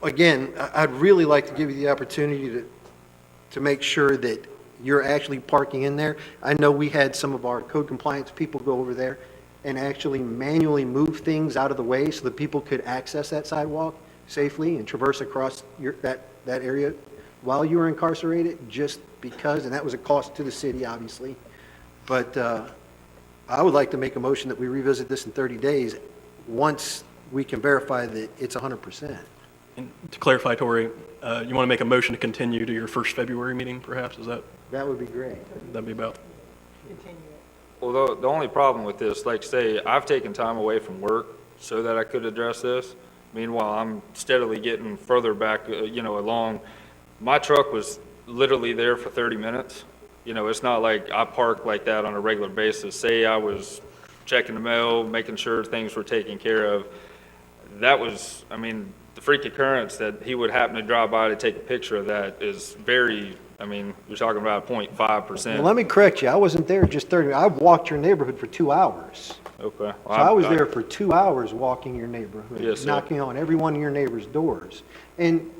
again, I'd really like to give you the opportunity to make sure that you're actually parking in there. I know we had some of our code compliance people go over there and actually manually move things out of the way so that people could access that sidewalk safely and traverse across that area while you were incarcerated, just because, and that was a cost to the city, obviously. But I would like to make a motion that we revisit this in 30 days once we can verify that it's 100%. And to clarify, Tori, you want to make a motion to continue to your first February meeting, perhaps? Is that, That would be great. that'd be about? Well, the only problem with this, like say, I've taken time away from work so that I could address this. Meanwhile, I'm steadily getting further back, along. My truck was literally there for 30 minutes. It's not like I park like that on a regular basis. Say I was checking the mail, making sure things were taken care of. That was, the freak occurrence that he would happen to drive by to take a picture of that is very, you're talking about 0.5%. Well, let me correct you. I wasn't there just 30 minutes. I walked your neighborhood for 2 hours. Okay. So I was there for 2 hours walking your neighborhood, Yes, sir. knocking on every one of your neighbors' doors. And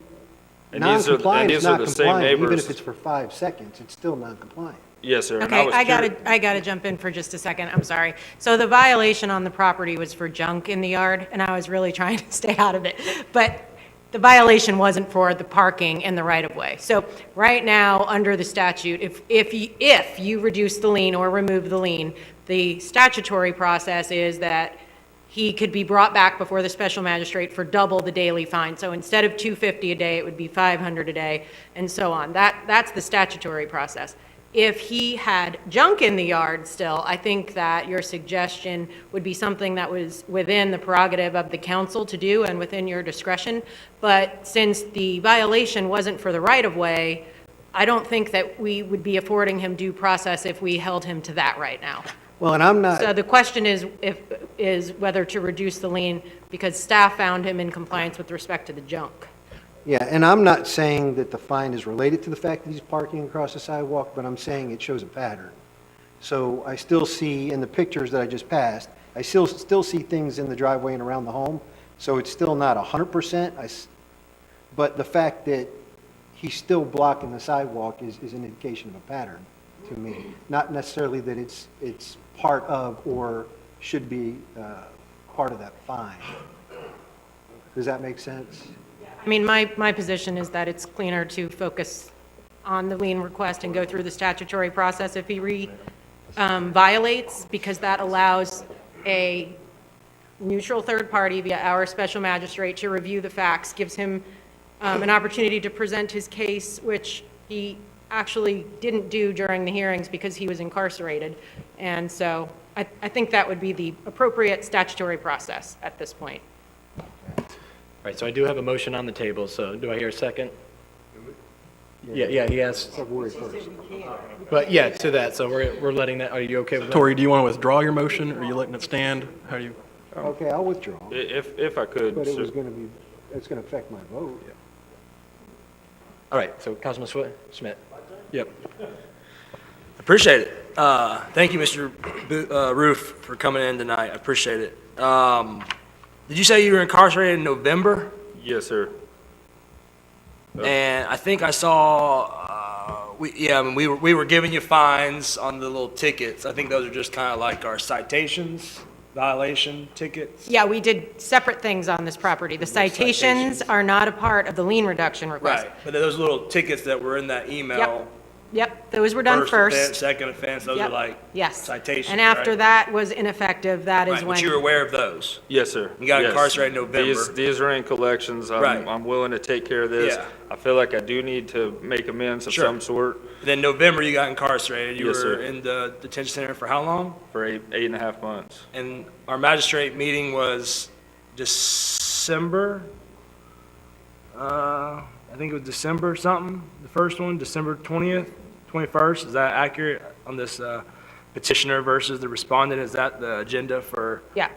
And these are- and non-compliant is these are not the same compliant, even neighbors- if it's for 5 seconds, it's still non-compliant. Yes, sir. and Okay, was I curious- gotta jump in for just a second, I'm sorry. So the violation on the property was for junk in the yard, and I was really trying to stay out of it. But the violation wasn't for the parking in the right-of-way. So right now, under the statute, if you reduce the lien or remove the lien, the statutory process is that he could be brought back before the special magistrate for double the daily fine. So instead of $250 a day, it would be $500 a day, and so on. That's the statutory process. If he had junk in the yard still, I think that your suggestion would be something that was within the prerogative of the council to do and within your discretion. But since the violation wasn't for the right-of-way, I don't think that we would be affording him due process if we held him to that right now. Well, and I'm not, So the question is whether to reduce the lien because staff found him in compliance with respect to the junk. yeah, and I'm not saying that the fine is related to the fact that he's parking across the sidewalk, but I'm saying it shows a pattern. So I still see in the pictures that I just passed, I still see things in the driveway and around the home, so it's still not 100%. But the fact that he's still blocking the sidewalk is an indication of a pattern to me. Not necessarily that it's part of or should be part of that fine. Does that make sense? I mean, my position is that it's cleaner to focus on the lien request and go through the statutory process if he violates, because that allows a neutral third party via our special magistrate to review the facts, gives him an opportunity to present his case, which he actually didn't do during the hearings because he was incarcerated. And so I think that would be the appropriate statutory process at this point. All right, so I do have a motion on the table, so do I hear a second? Yeah, he asked, but yeah, to that, so we're letting that, are you okay with that? Tori, do you want to withdraw your motion, or are you letting it stand? How do you? Okay, I'll withdraw, If I could, but sir. it's going to affect my vote. All right, so Councilman Schmidt. Yep. Appreciate it. Thank you, Mr. Roof, for coming in tonight. I appreciate it. Did you say you were incarcerated in November? Yes, sir. And I think I saw, we were giving you fines on the little tickets. I think those are just kind of like our citations, violation tickets. Yeah, we did separate things on this property. The citations are not a part of the lien reduction request. Right, but those little tickets that were in that email. Yep, those were done First offense, first. second offense, those are Yep. like Yes. citations, And after right? that was ineffective, that is Right, when. but you were aware of those. Yes, sir. You got Yes. incarcerated in November. These are in collections. Right. I'm willing to take care of this. Yeah. I feel like I do need to make amends of Sure. some sort Then November, you got incarcerated. You Yes, were sir. in the detention center for how long? for eight and a half months. And our magistrate meeting was December, I think it was December something, the first one, December 20th, 21st. Is that accurate on this petitioner versus the respondent? Is that the agenda for? Yeah,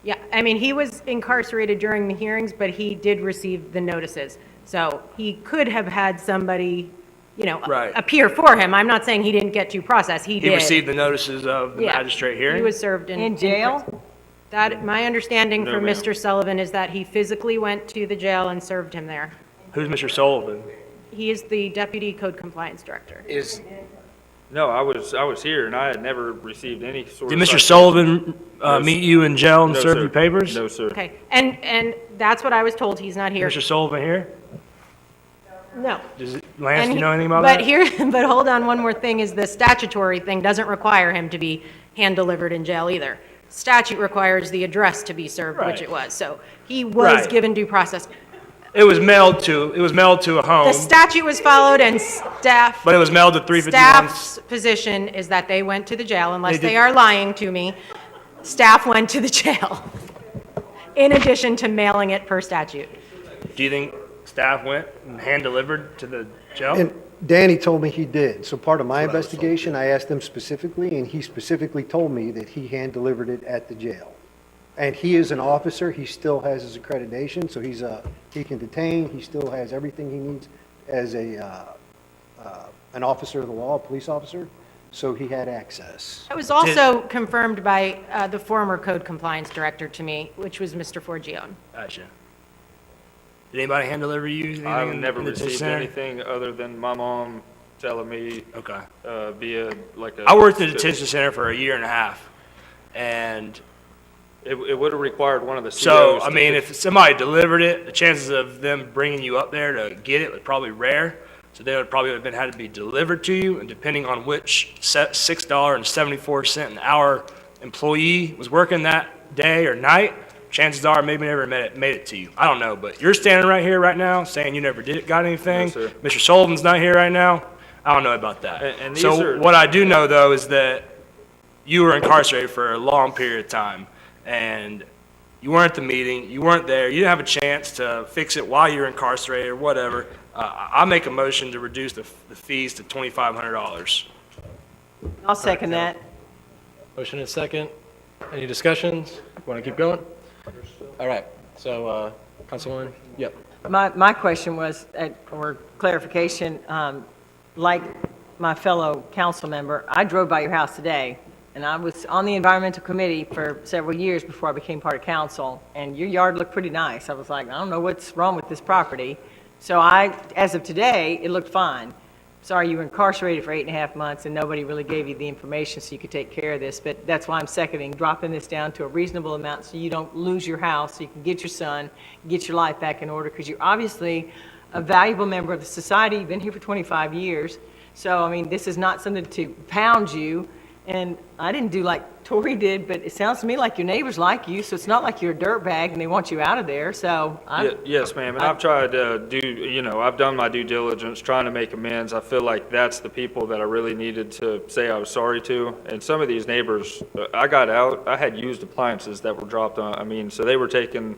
yeah. I mean, he was incarcerated during the hearings, but he did receive the notices. So he could have had somebody, Right. appear for him. I'm not saying he didn't get due process. He did. He received the notices of the Yeah. magistrate hearing? He was served In jail? prison. That, my understanding No, from ma'am. Mr. Sullivan is that he physically went to the jail and served him there. Who's Mr. Sullivan? He is the Deputy Code Compliance Director. No, I was here and I had never received any sort Did of. Mr. Sullivan meet you in jail and No, serve sir. you papers? No, sir. Okay, and that's what I was told. He's not here. Mr. Sullivan here? No. Lance, And do you know he- anything about but that? here, but hold on, one more thing is the statutory thing doesn't require him to be hand-delivered in jail either. Statute requires the address to be served, which Right. it was. So he was Right. given due process. It was mailed to a home. The statute was followed and staff. But it was mailed to 351. Staff's position is that they went to the jail, unless They they did- are lying to me. Staff went to the jail, in addition to mailing it per statute. Do you think staff went and hand-delivered to the jail? And Danny told me he did. So part of my investigation, I asked him specifically, and he specifically told me that he hand-delivered it at the jail. And he is an officer, he still has his accreditation, so he can detain, he still has everything he needs as an officer of the law, a police officer, so he had access. It was also confirmed by the former Code Compliance Director to me, which was Mr. Forgione. Gotcha. Did anybody hand-deliver you anything I've in never the detention received center? anything other than my mom telling me Okay. via like a. I worked in the detention center for a year and a half, and It would have required one of the COs. so, I to- mean, if somebody delivered it, the chances of them bringing you up there to get it was probably rare. So they would probably have been had to be delivered to you, and depending on which $6.74 an hour employee was working that day or night, chances are maybe never made it to you. I don't know, but you're standing right here right now saying you never got anything. No, sir. Mr. Sullivan's not here right now. I don't know about that. And these So are- what I do know though is that you were incarcerated for a long period of time, and you weren't at the meeting, you weren't there, you didn't have a chance to fix it while you were incarcerated or whatever. I make a motion to reduce the fees to $2,500. I'll second that. Motion and second. Any discussions? Want to keep going? All right, so, Councilwoman, yep. My question was, or clarification, like my fellow council member, I drove by your house today, and I was on the environmental committee for several years before I became part of council, and your yard looked pretty nice. I was like, I don't know what's wrong with this property. So as of today, it looked fine. sorry you were incarcerated for 8.5 months and nobody really gave you the information so you could take care of this, but that's why I'm seconding dropping this down to a reasonable amount so you don't lose your house, so you can get your son, get your life back in order, because you're obviously a valuable member of the society. You've been here for 25 years. So, I mean, this is not something to pound you. And I didn't do like Tori did, but it sounds to me like your neighbors like you, so it's not like you're a dirtbag and they want you out of there, so. Yes, ma'am, and I've tried to I've done my due diligence, trying to make amends. I feel like that's the people that I really needed to say I was sorry to. And some of these neighbors, I got out, I had used appliances that were dropped on, so they were taking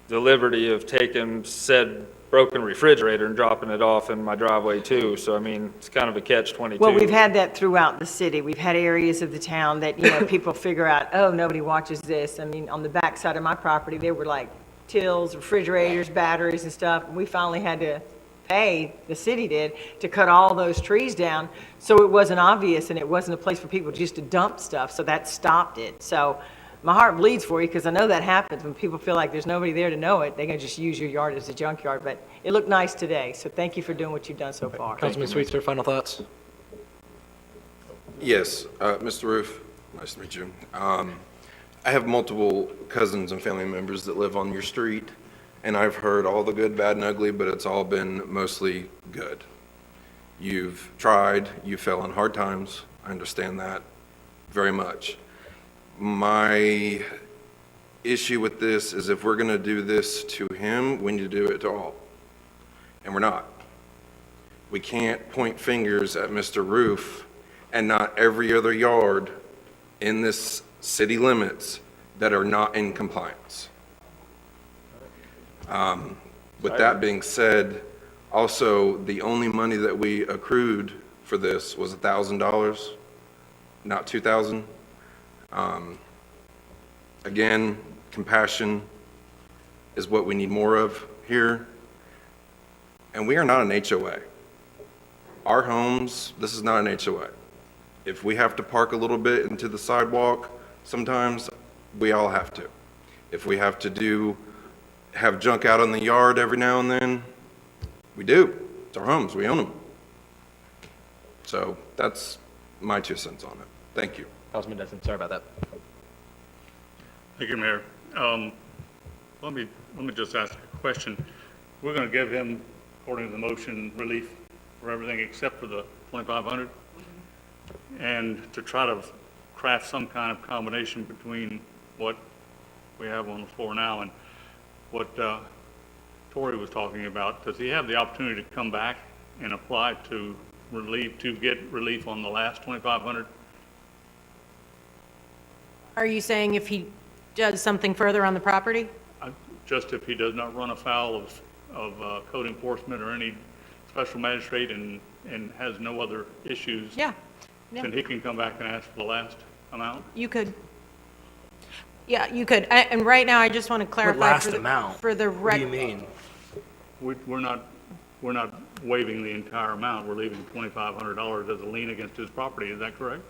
the liberty of taking said broken refrigerator and dropping it off in my driveway too. So, it's kind of a catch-22. Well, we've had that throughout the city. We've had areas of the town that, people figure out, oh, nobody watches this. On the back side of my property, there were like tills, refrigerators, batteries and stuff. And we finally had to pay, the city did, to cut all those trees down. So it wasn't obvious and it wasn't a place for people just to dump stuff. So that stopped it. So my heart bleeds for you because I know that happens when people feel like there's nobody there to know it. They're going to just use your yard as a junkyard. But it looked nice today. So thank you for doing what you've done so far. Councilman Sweetser, final thoughts? Yes, Mr. Roof, nice to meet you. I have multiple cousins and family members that live on your street, and I've heard all the good, bad, and ugly, but it's all been mostly good. You've tried, you fell in hard times. I understand that very much. My issue with this is if we're going to do this to him, we need to do it to all. And we're not. We can't point fingers at Mr. Roof and not every other yard in this city limits that are not in compliance. With that being said, also, the only money that we accrued for this was $1,000, not $2,000. Again, compassion is what we need more of here. And we are not an HOA. Our homes, this is not an HOA. If we have to park a little bit into the sidewalk, sometimes we all have to. If we have to have junk out in the yard every now and then, we do. It's our homes, we own them. So that's my 2 cents on it. Thank you. Councilman Denson, sorry about that. Thank you, Mayor. Let me just ask a question. We're going to give him, according to the motion, relief for everything except for the $2,500, and to try to craft some kind of combination between what we have on the floor now and what Tori was talking about. Does he have the opportunity to come back and apply to get relief on the last $2,500? Are you saying if he does something further on the property? Just if he does not run afoul of code enforcement or any special magistrate and has no other issues, Yeah. then he can come back and ask for the last amount? You could. Yeah, you could. And right now, I just want to clarify. last for the- amount? For the What do you rec, mean? We're not waiving the entire amount. We're leaving $2,500 as a lien against his property. Is that correct?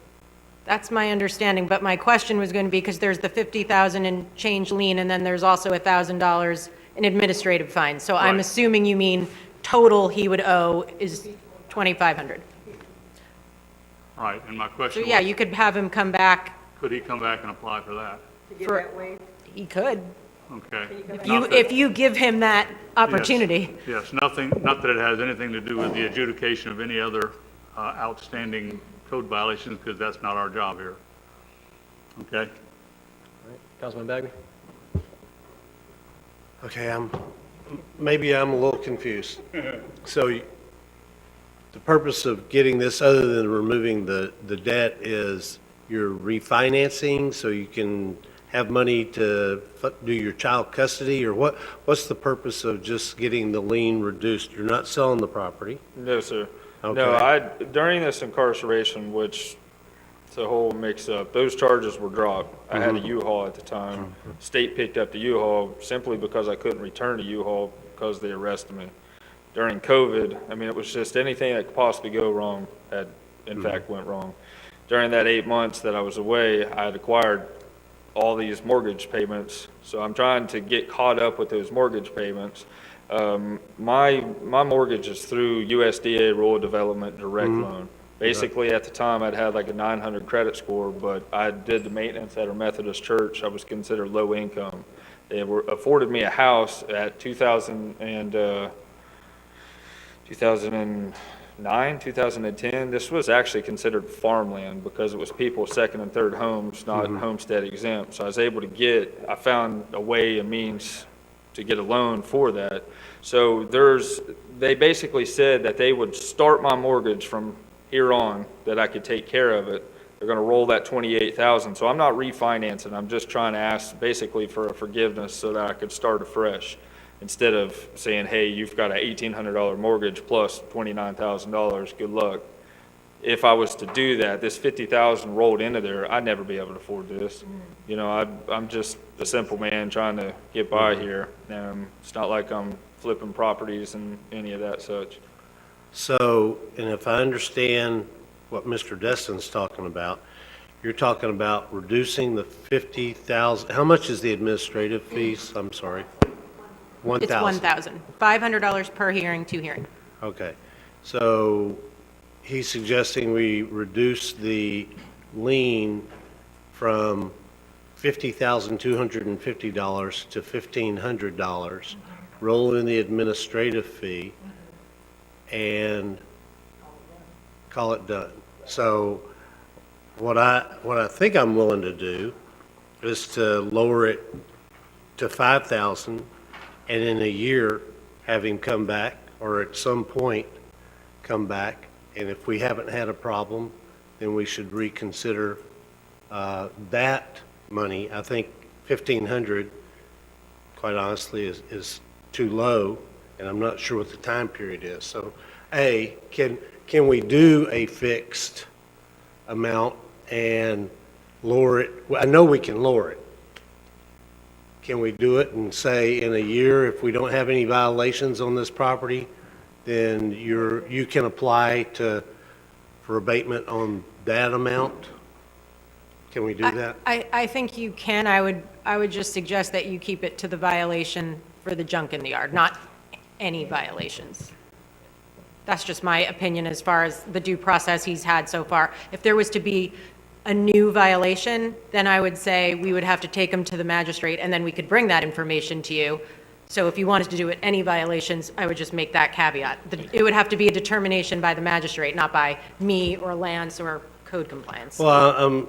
that's my understanding, but my question was going to be, because there's the 50,000 in change lien, and then there's also $1,000 in administrative fines. So I'm Right. assuming you mean total he would owe is 2,500. All right, and my So question yeah, was, you could have him come back could he come back and apply for that? for, he could, Okay. if you give him that opportunity. Yes, nothing, not that it has anything to do with the adjudication of any other outstanding code violations, because that's not our job here. Okay? Councilman Bagby? Okay, maybe I'm a little confused. So the purpose of getting this, other than removing the debt, is you're refinancing so you can have money to do your child custody, or what's the purpose of just getting the lien reduced? You're not selling the property? No, sir. Okay. No, during this incarceration, which it's a whole mix-up, those charges were dropped. I had a U-Haul at the time. State picked up the U-Haul simply because I couldn't return the U-Haul because they arrested me. During COVID, I mean, it was just anything that could possibly go wrong had, in fact, went wrong. During that 8 months that I was away, I had acquired all these mortgage payments, so I'm trying to get caught up with those mortgage payments. My mortgage is through USDA Rural Development Direct Loan. Basically, at the time, I'd had like a 900 credit score, but I did the maintenance at our Methodist church. I was considered low income. They afforded me a house at 2009, 2010. This was actually considered farmland because it was people's second and third homes, not homestead exempt. So I was able to I found a means to get a loan for that. So they basically said that they would start my mortgage from here on, that I could take care of it. They're going to roll that $28,000. So I'm not refinancing. I'm just trying to ask basically for a forgiveness so that I could start afresh instead of saying, hey, you've got an $1,800 mortgage plus $29,000. Good luck. If I was to do that, this $50,000 rolled into there, I'd never be able to afford this. You know, I'm just a simple man trying to get by here. It's not like I'm flipping properties and any of that such. So, and if I understand what Mr. Destin's talking about, you're talking about reducing the 50,000, how much is the administrative fees? I'm sorry. 1,000. It's 1,000. $500 per hearing, 2 hearings. Okay. So he's suggesting we reduce the lien from $50,250 to $1,500, roll in the administrative fee, and call it done. So what I think I'm willing to do is to lower it to 5,000, and in a year have him come back, or at some point come back, and if we haven't had a problem, then we should reconsider that money. I think 1,500, quite honestly, is too low, and I'm not sure what the time period is. So, can we do a fixed amount and lower it? Well, I know we can lower it. Can we do it and say in a year, if we don't have any violations on this property, then you can apply for abatement on that amount? Can we do that? I think you can. I would just suggest that you keep it to the violation for the junk in the yard, not any violations. That's just my opinion as far as the due process he's had so far. If there was to be a new violation, then I would say we would have to take him to the magistrate, and then we could bring that information to you. So if you wanted to do it, any violations, I would just make that caveat. It would have to be a determination by the magistrate, not by me or Lance or code compliance. Well,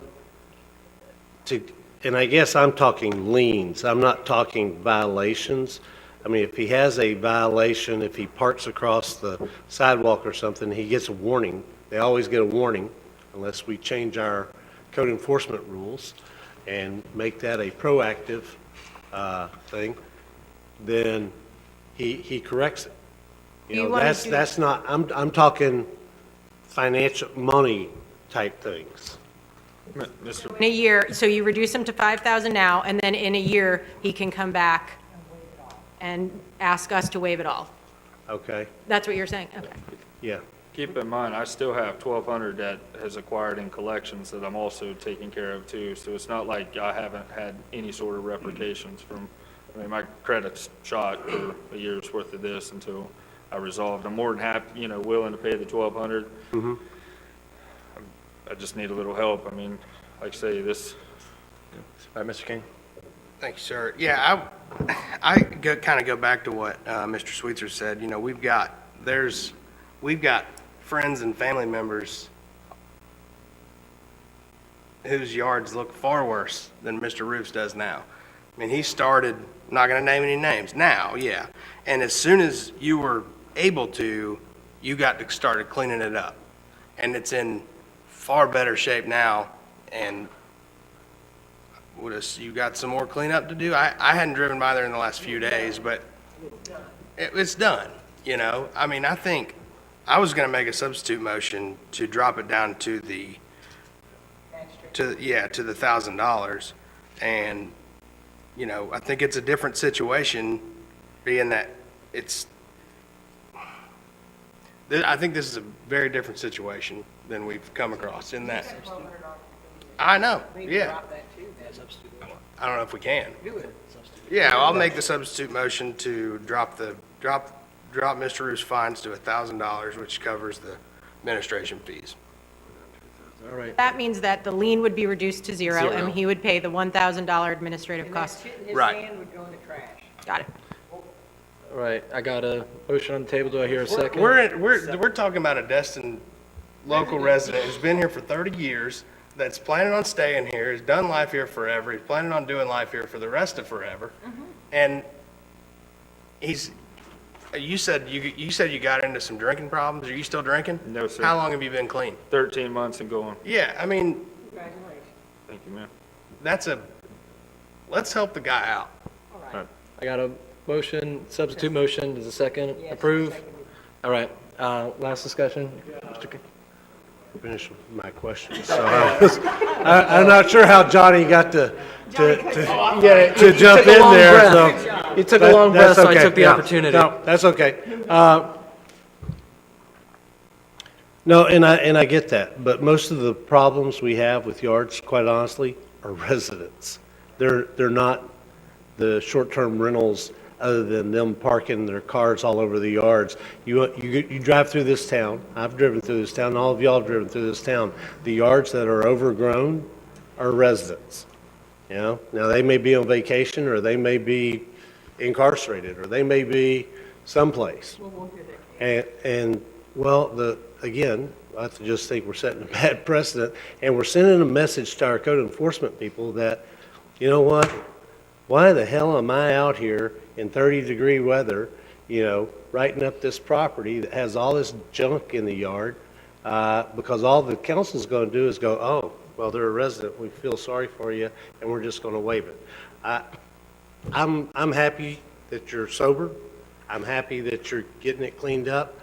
and I guess I'm talking liens. I'm not talking violations. I mean, if he has a violation, if he parks across the sidewalk or something, he gets a warning. They always get a warning unless we change our code enforcement rules and make that a proactive thing, then he corrects it. You know, that's not, I'm talking financial, money type things. In a year, so you reduce him to 5,000 now, and then in a year, he can come back and ask us to waive it all. Okay, That's what you're saying? Okay. yeah. Keep in mind, I still have 1,200 that has acquired in collections that I'm also taking care of too. So it's not like I haven't had any sort of repercussions from, I mean, my credit's shot for a year's worth of this until I resolved. I'm more than happy, willing to pay the 1,200. I just need a little help. I mean, like I say, this. All right, Mr. King? Thank you, sir. Yeah, I kind of go back to what Mr. Sweetser said. You know, we've got friends and family members whose yards look far worse than Mr. Roof's does now. I mean, he started, not going to name any names, now, yeah. And as soon as you were able to, you got to started cleaning it up. And it's in far better shape now, and you got some more cleanup to do? I hadn't driven by there in the last few days, but it's done, I mean, I think I was going to make a substitute motion to drop it down to the $1,000. And, I think it's a different situation being that I think this is a very different situation than we've come across in that. I know, yeah. I don't know if we can. Yeah, I'll make the substitute motion to drop Mr. Roof's fines to $1,000, which covers the administration fees. All right. That means that the lien would be reduced to zero, Zero. and he would pay the $1,000 administrative cost. His Right. hand would go in the trash. Got it. All right, I got a motion on the table. Do I hear a second? We're talking about a Destin local resident who's been here for 30 years, that's planning on staying here, has done life here forever, he's planning on doing life here for the rest of forever. And you said you got into some drinking problems. Are you still drinking? No, sir. How long have you been clean? 13 months and going. Yeah, I mean, Thank you, man. let's help the guy out. I got a motion, substitute motion. Does a second approve? All right, last discussion. Mr. King? Finish my question. So I'm not sure how Johnny got to jump in there. So He took a long breath, so I took the Yeah. opportunity. No, that's okay. No, and I get that, but most of the problems we have with yards, quite honestly, are residents. They're not the short-term rentals, other than them parking their cars all over the yards. You drive through this town, I've driven through this town, all of y'all have driven through this town. The yards that are overgrown are residents, you know? Now, they may be on vacation, or they may be incarcerated, or they may be someplace. And well, again, I just think we're setting a bad precedent, and we're sending a message to our code enforcement people that, you know what? Why the hell am I out here in 30-degree weather, you know, writing up this property that has all this junk in the yard? Because all the council's going to do is go, oh, well, they're a resident, we feel sorry for you, and we're just going to waive it. I'm happy that you're sober. I'm happy that you're getting it cleaned up.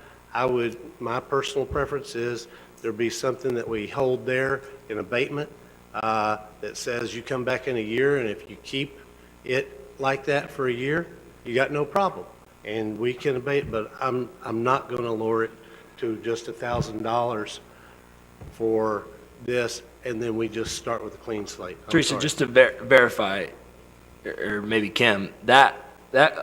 My personal preference is there be something that we hold there in abatement that says you come back in a year, and if you keep it like that for a year, you got no problem, and we can abate. But I'm not going to lower it to just $1,000 for this, and then we just start with a clean slate. I'm Teresa, sorry. just to verify, or maybe Kim, that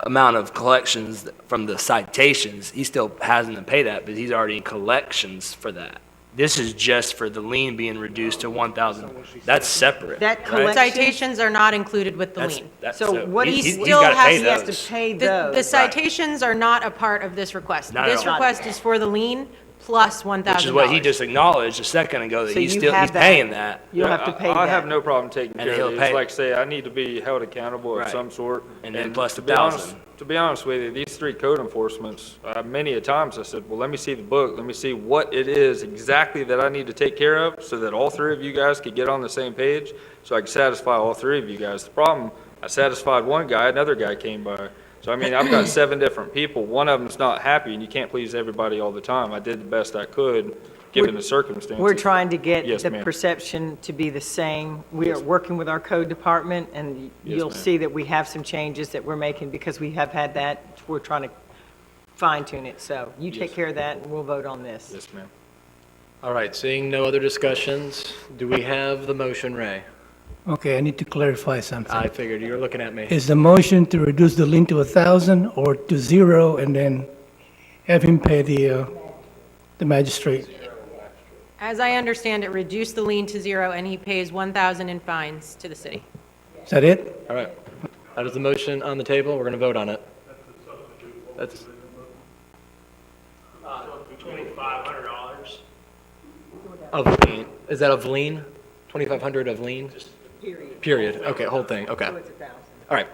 amount of collections from the citations, he still hasn't paid that, but he's already in collections for that. This is just for the lien being reduced to 1,000. That's separate. That right? collection- Citations are not included with the lien. So what he's he's still gotta has- pay He has those. to pay The those. citations are not a part of this request. Not at This all. request is for the lien plus $1,000. Which is what he just acknowledged a second ago, that So he's you have that. paying that. You'll have to pay I have that. no problem taking And care he'll of it. pay It's it. like, say, I need to be held accountable of Right. some sort. And then plus to the be honest- 1,000. To be honest with you, these three code enforcements, many a times I said, well, let me see the book, let me see what it is exactly that I need to take care of, so that all three of you guys could get on the same page, so I can satisfy all three of you guys. The problem, I satisfied one guy, another guy came by. So, I mean, I've got 7 different people, one of them's not happy, and you can't please everybody all the time. I did the best I could, given the circumstances. We're trying to get Yes, the ma'am. perception to be the same. We are working with our code department, and Yes, you'll ma'am. see that we have some changes that we're making because we have had that. We're trying to fine tune it. So you take Yes. care of that, and we'll vote on this. Yes, ma'am. All right, seeing no other discussions, do we have the motion, Ray? Okay, I need to clarify something. I figured you were looking at me. Is the motion to reduce the lien to 1,000 or to 0 and then have him pay the magistrate? As I understand it, reduce the lien to 0, and he pays $1,000 in fines to the city. Is that it? All right, that is the motion on the table. We're going to vote on it. That's $2,500. of lien. Is that of lien? 2,500 of lien? Period. Okay, whole thing. Okay. So it's 1,000. All right.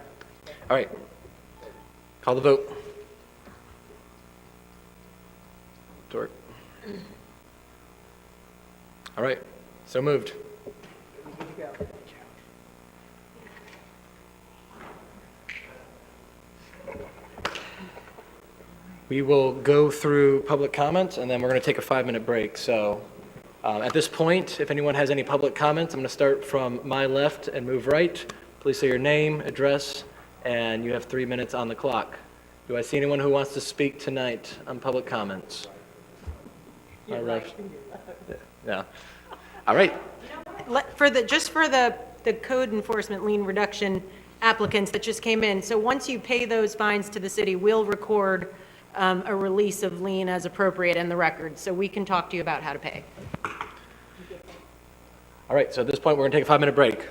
All right. Call the vote. Dork. All right. So moved. We will go through public comments, and then we're going to take a 5-minute break. So at this point, if anyone has any public comments, I'm going to start from my left and move right. Please say your name, address, and you have 3 minutes on the clock. Do I see anyone who wants to speak tonight on public comments? My left. Yeah. All right. Just for the code enforcement lien reduction, applicants that just came in. So once you pay those fines to the city, we'll record a release of lien as appropriate in the record, so we can talk to you about how to pay. All right, so at this point, we're going to take a 5-minute break.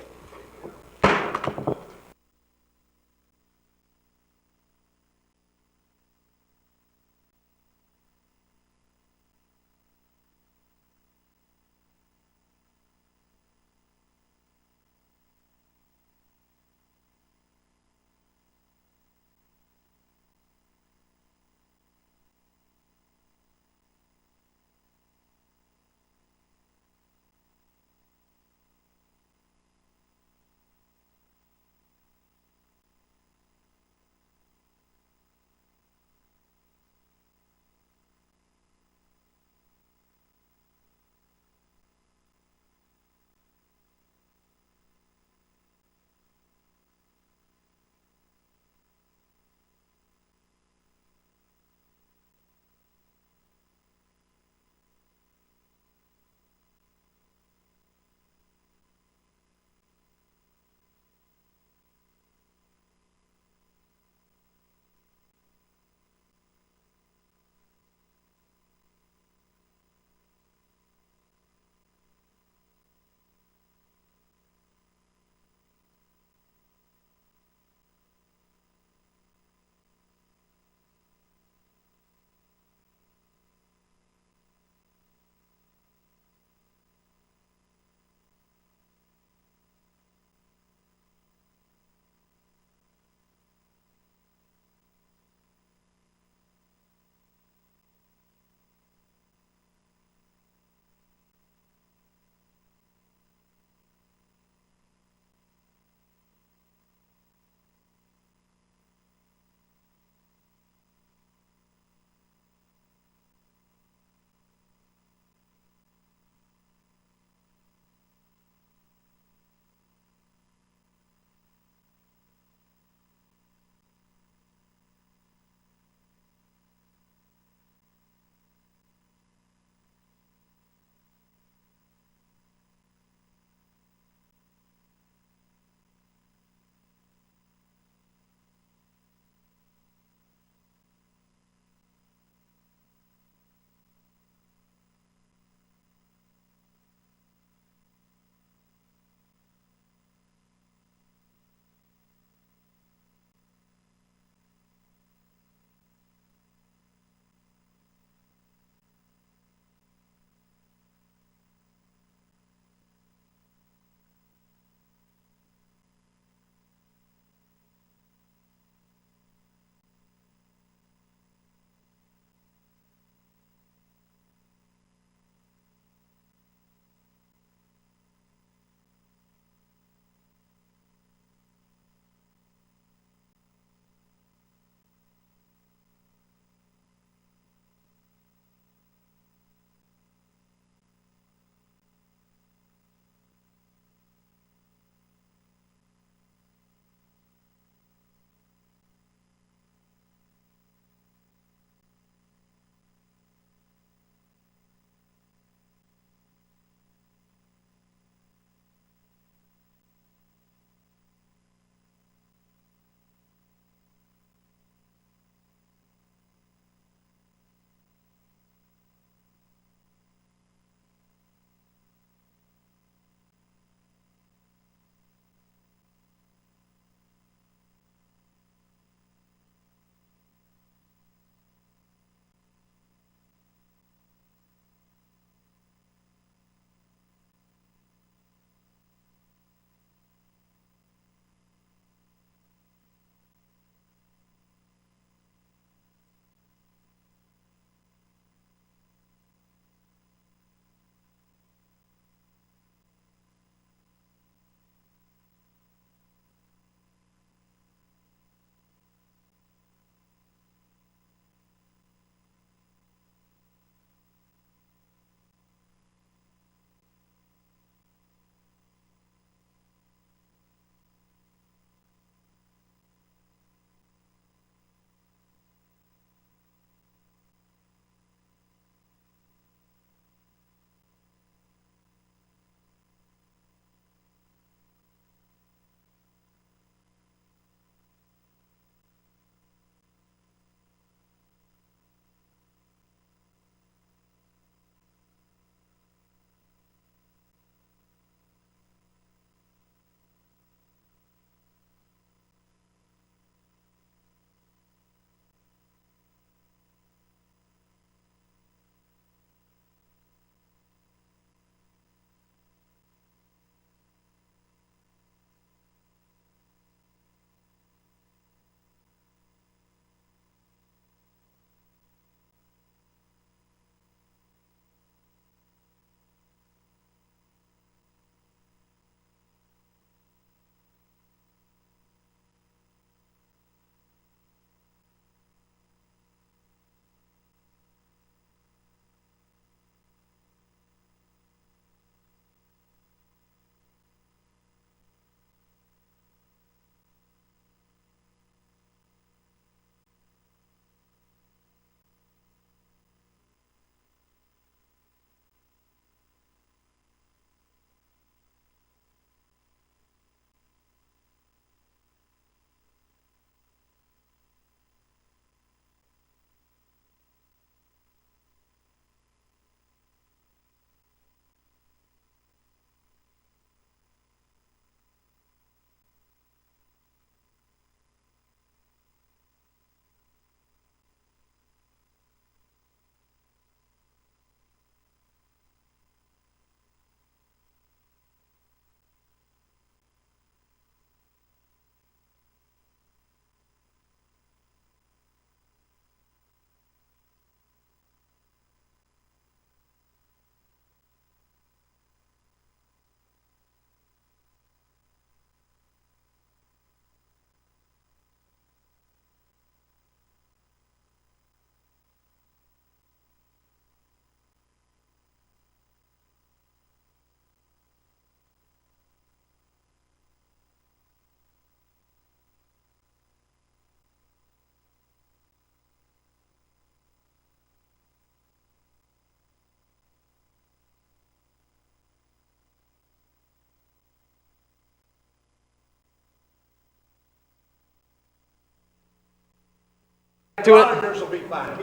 To it. Auditors will be fine.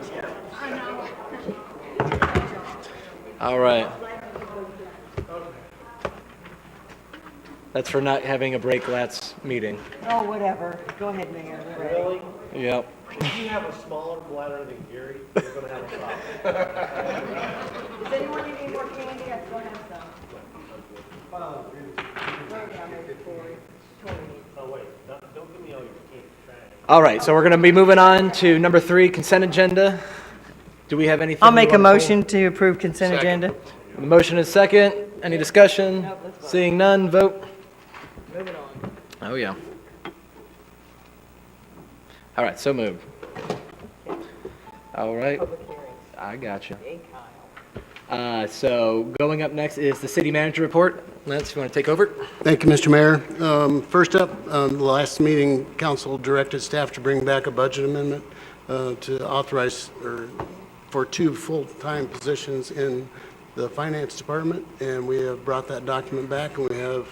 All right. That's for not having a break last meeting. Oh, whatever. Go ahead, Mayor. We're ready. Really? Yep. If you have a smaller bladder than Gary, you're going to have a problem. Does anyone need any more candy? I still have some. Oh, wait, don't give me all your candy trash. All right, so we're going to be moving on to number 3, consent agenda. Do we have anything? I'll we make a wanna pull? motion to approve consent Second. agenda. The motion is second. Any discussion? Seeing none, vote. Moving on. Oh, yeah. All right, so moved. All right, I got you. So going up next is the city manager report. Lance, you want to take over? Thank you, Mr. Mayor. First up, the last meeting, council directed staff to bring back a budget amendment to authorize for 2 full-time positions in the finance department, and we have brought that document back, and we have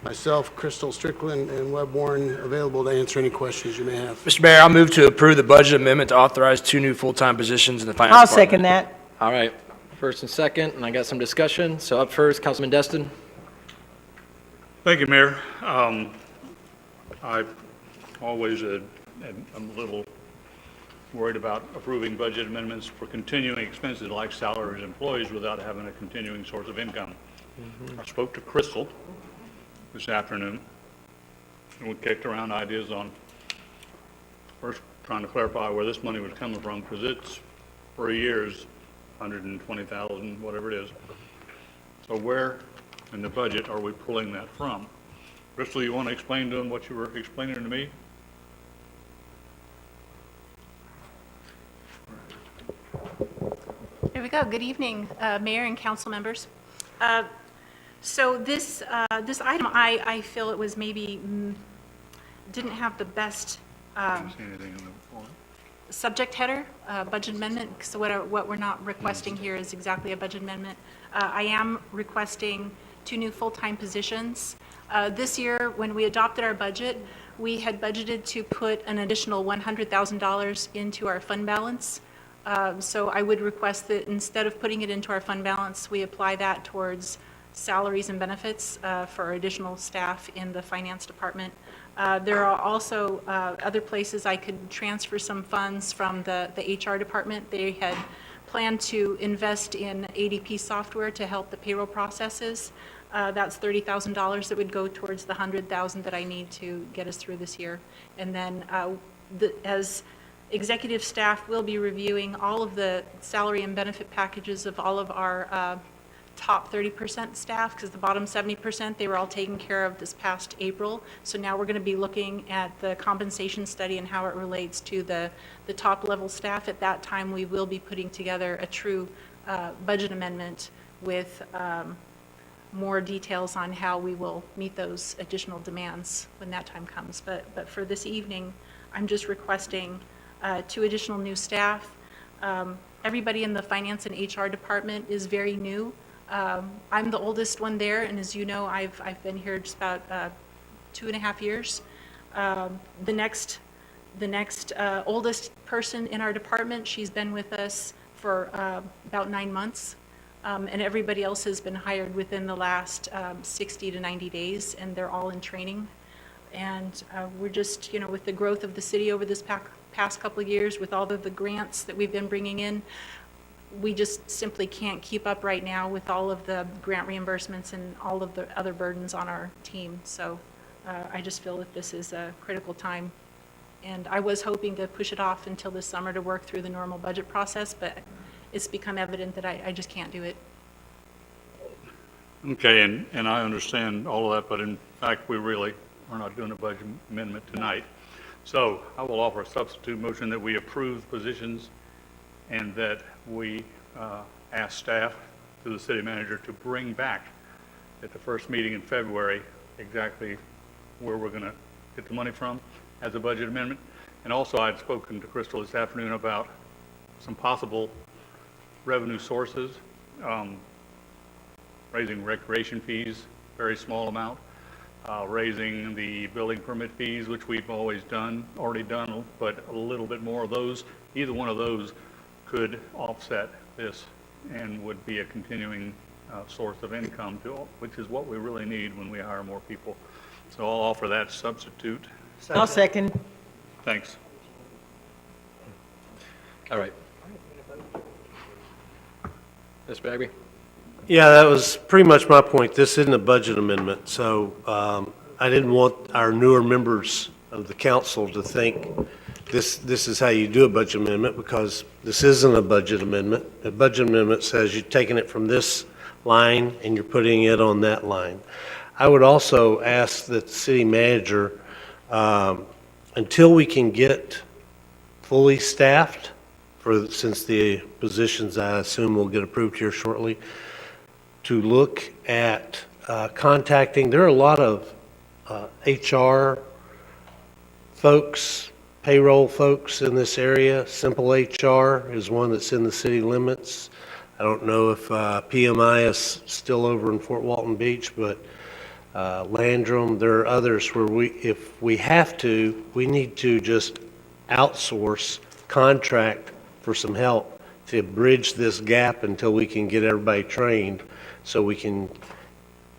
myself, Crystal Strickland, and Webb Warren available to answer any questions you may have. Mr. Mayor, I'll move to approve the budget amendment to authorize 2 new full-time positions in the finance I'll department. second that. All right, first and second, and I got some discussion. So up first, Councilman Destin. Thank you, Mayor. I always am a little worried about approving budget amendments for continuing expenses like salaries of employees without having a continuing source of income. I spoke to Crystal this afternoon, and we kicked around ideas on first trying to clarify where this money was coming from, because it's, for a year's, 120,000, whatever it is. So where in the budget are we pulling that from? Crystal, you want to explain to them what you were explaining to me? There we go. Good evening, Mayor and council members. So this item, I feel it was maybe didn't have the best I didn't see anything in the warrant. subject header, budget amendment. So what we're not requesting here is exactly a budget amendment. I am requesting 2 new full-time positions. This year, when we adopted our budget, we had budgeted to put an additional $100,000 into our fund balance. So I would request that instead of putting it into our fund balance, we apply that towards salaries and benefits for additional staff in the finance department. There are also other places I could transfer some funds from the HR department. They had planned to invest in ADP software to help the payroll processes. That's $30,000 that would go towards the $100,000 that I need to get us through this year. And then as executive staff will be reviewing all of the salary and benefit packages of all of our top 30% staff, because the bottom 70%, they were all taken care of this past April. So now we're going to be looking at the compensation study and how it relates to the top level staff. At that time, we will be putting together a true budget amendment with more details on how we will meet those additional demands when that time comes. But for this evening, I'm just requesting 2 additional new staff. Everybody in the finance and HR department is very new. I'm the oldest one there, and as you know, I've been here just about 2.5 years. The next oldest person in our department, she's been with us for about 9 months, and everybody else has been hired within the last 60 to 90 days, and they're all in training. And we're just, with the growth of the city over this past couple of years, with all of the grants that we've been bringing in, we just simply can't keep up right now with all of the grant reimbursements and all of the other burdens on our team. So I just feel that this is a critical time. And I was hoping to push it off until this summer to work through the normal budget process, but it's become evident that I just can't do it. Okay, and I understand all of that, but in fact, we really are not doing a budget amendment tonight. So I will offer a substitute motion that we approve positions and that we ask staff through the city manager to bring back at the first meeting in February exactly where we're going to get the money from as a budget amendment. And also, I'd spoken to Crystal this afternoon about some possible revenue sources, raising recreation fees, very small amount, raising the building permit fees, which we've already done, but a little bit more of those. Either one of those could offset this and would be a continuing source of income, which is what we really need when we hire more people. So I'll offer that substitute. I'll second. Thanks. All right. Mr. Bagby? Yeah, that was pretty much my point. This isn't a budget amendment, so I didn't want our newer members of the council to think this is how you do a budget amendment, because this isn't a budget amendment. A budget amendment says you're taking it from this line and you're putting it on that line. I would also ask that the city manager, until we can get fully staffed, since the positions I assume will get approved here shortly, to look at contacting, there are a lot of HR folks, payroll folks in this area. Simple HR is one that's in the city limits. I don't know if PMI is still over in Fort Walton Beach, but Landrum, there are others where if we have to, we need to just outsource, contract for some help to bridge this gap until we can get everybody trained, so we can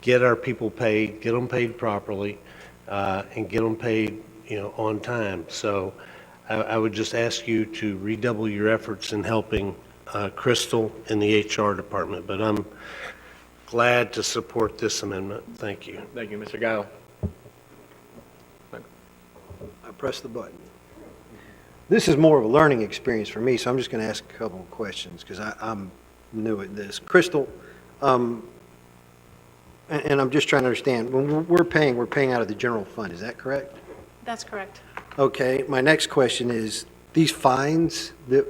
get our people paid, get them paid properly, and get them paid, on time. So I would just ask you to redouble your efforts in helping Crystal in the HR department. But I'm glad to support this amendment. Thank you. Thank you, Mr. Guile. I pressed the button. This is more of a learning experience for me, so I'm just going to ask a couple of questions because I'm new at this. Crystal, and I'm just trying to understand, when we're paying out of the general fund, is that correct? That's correct. Okay, my next question is, these fines that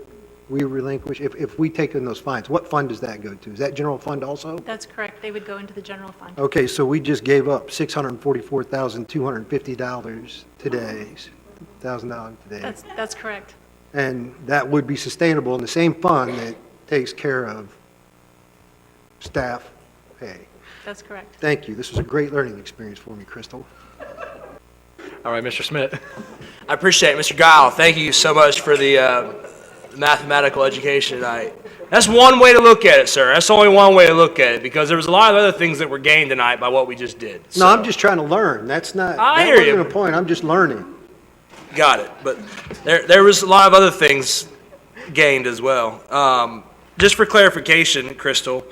we relinquish, if we take in those fines, what fund does that go to? Is that general fund also? That's correct. They would go into the general fund. Okay, so we just gave up $644,250 today, $1,000 today. That's correct. And that would be sustainable in the same fund that takes care of staff pay. That's correct. Thank you. This was a great learning experience for me, Crystal. All right, Mr. Schmidt. I appreciate it, Mr. Guile. Thank you so much for the mathematical education tonight. That's one way to look at it, sir. That's only one way to look at it, because there was a lot of other things that were gained tonight by what we just did. No, I'm just trying to learn. That I hear you. wasn't a point. I'm just learning. Got it. But there was a lot of other things gained as well. Just for clarification, Crystal,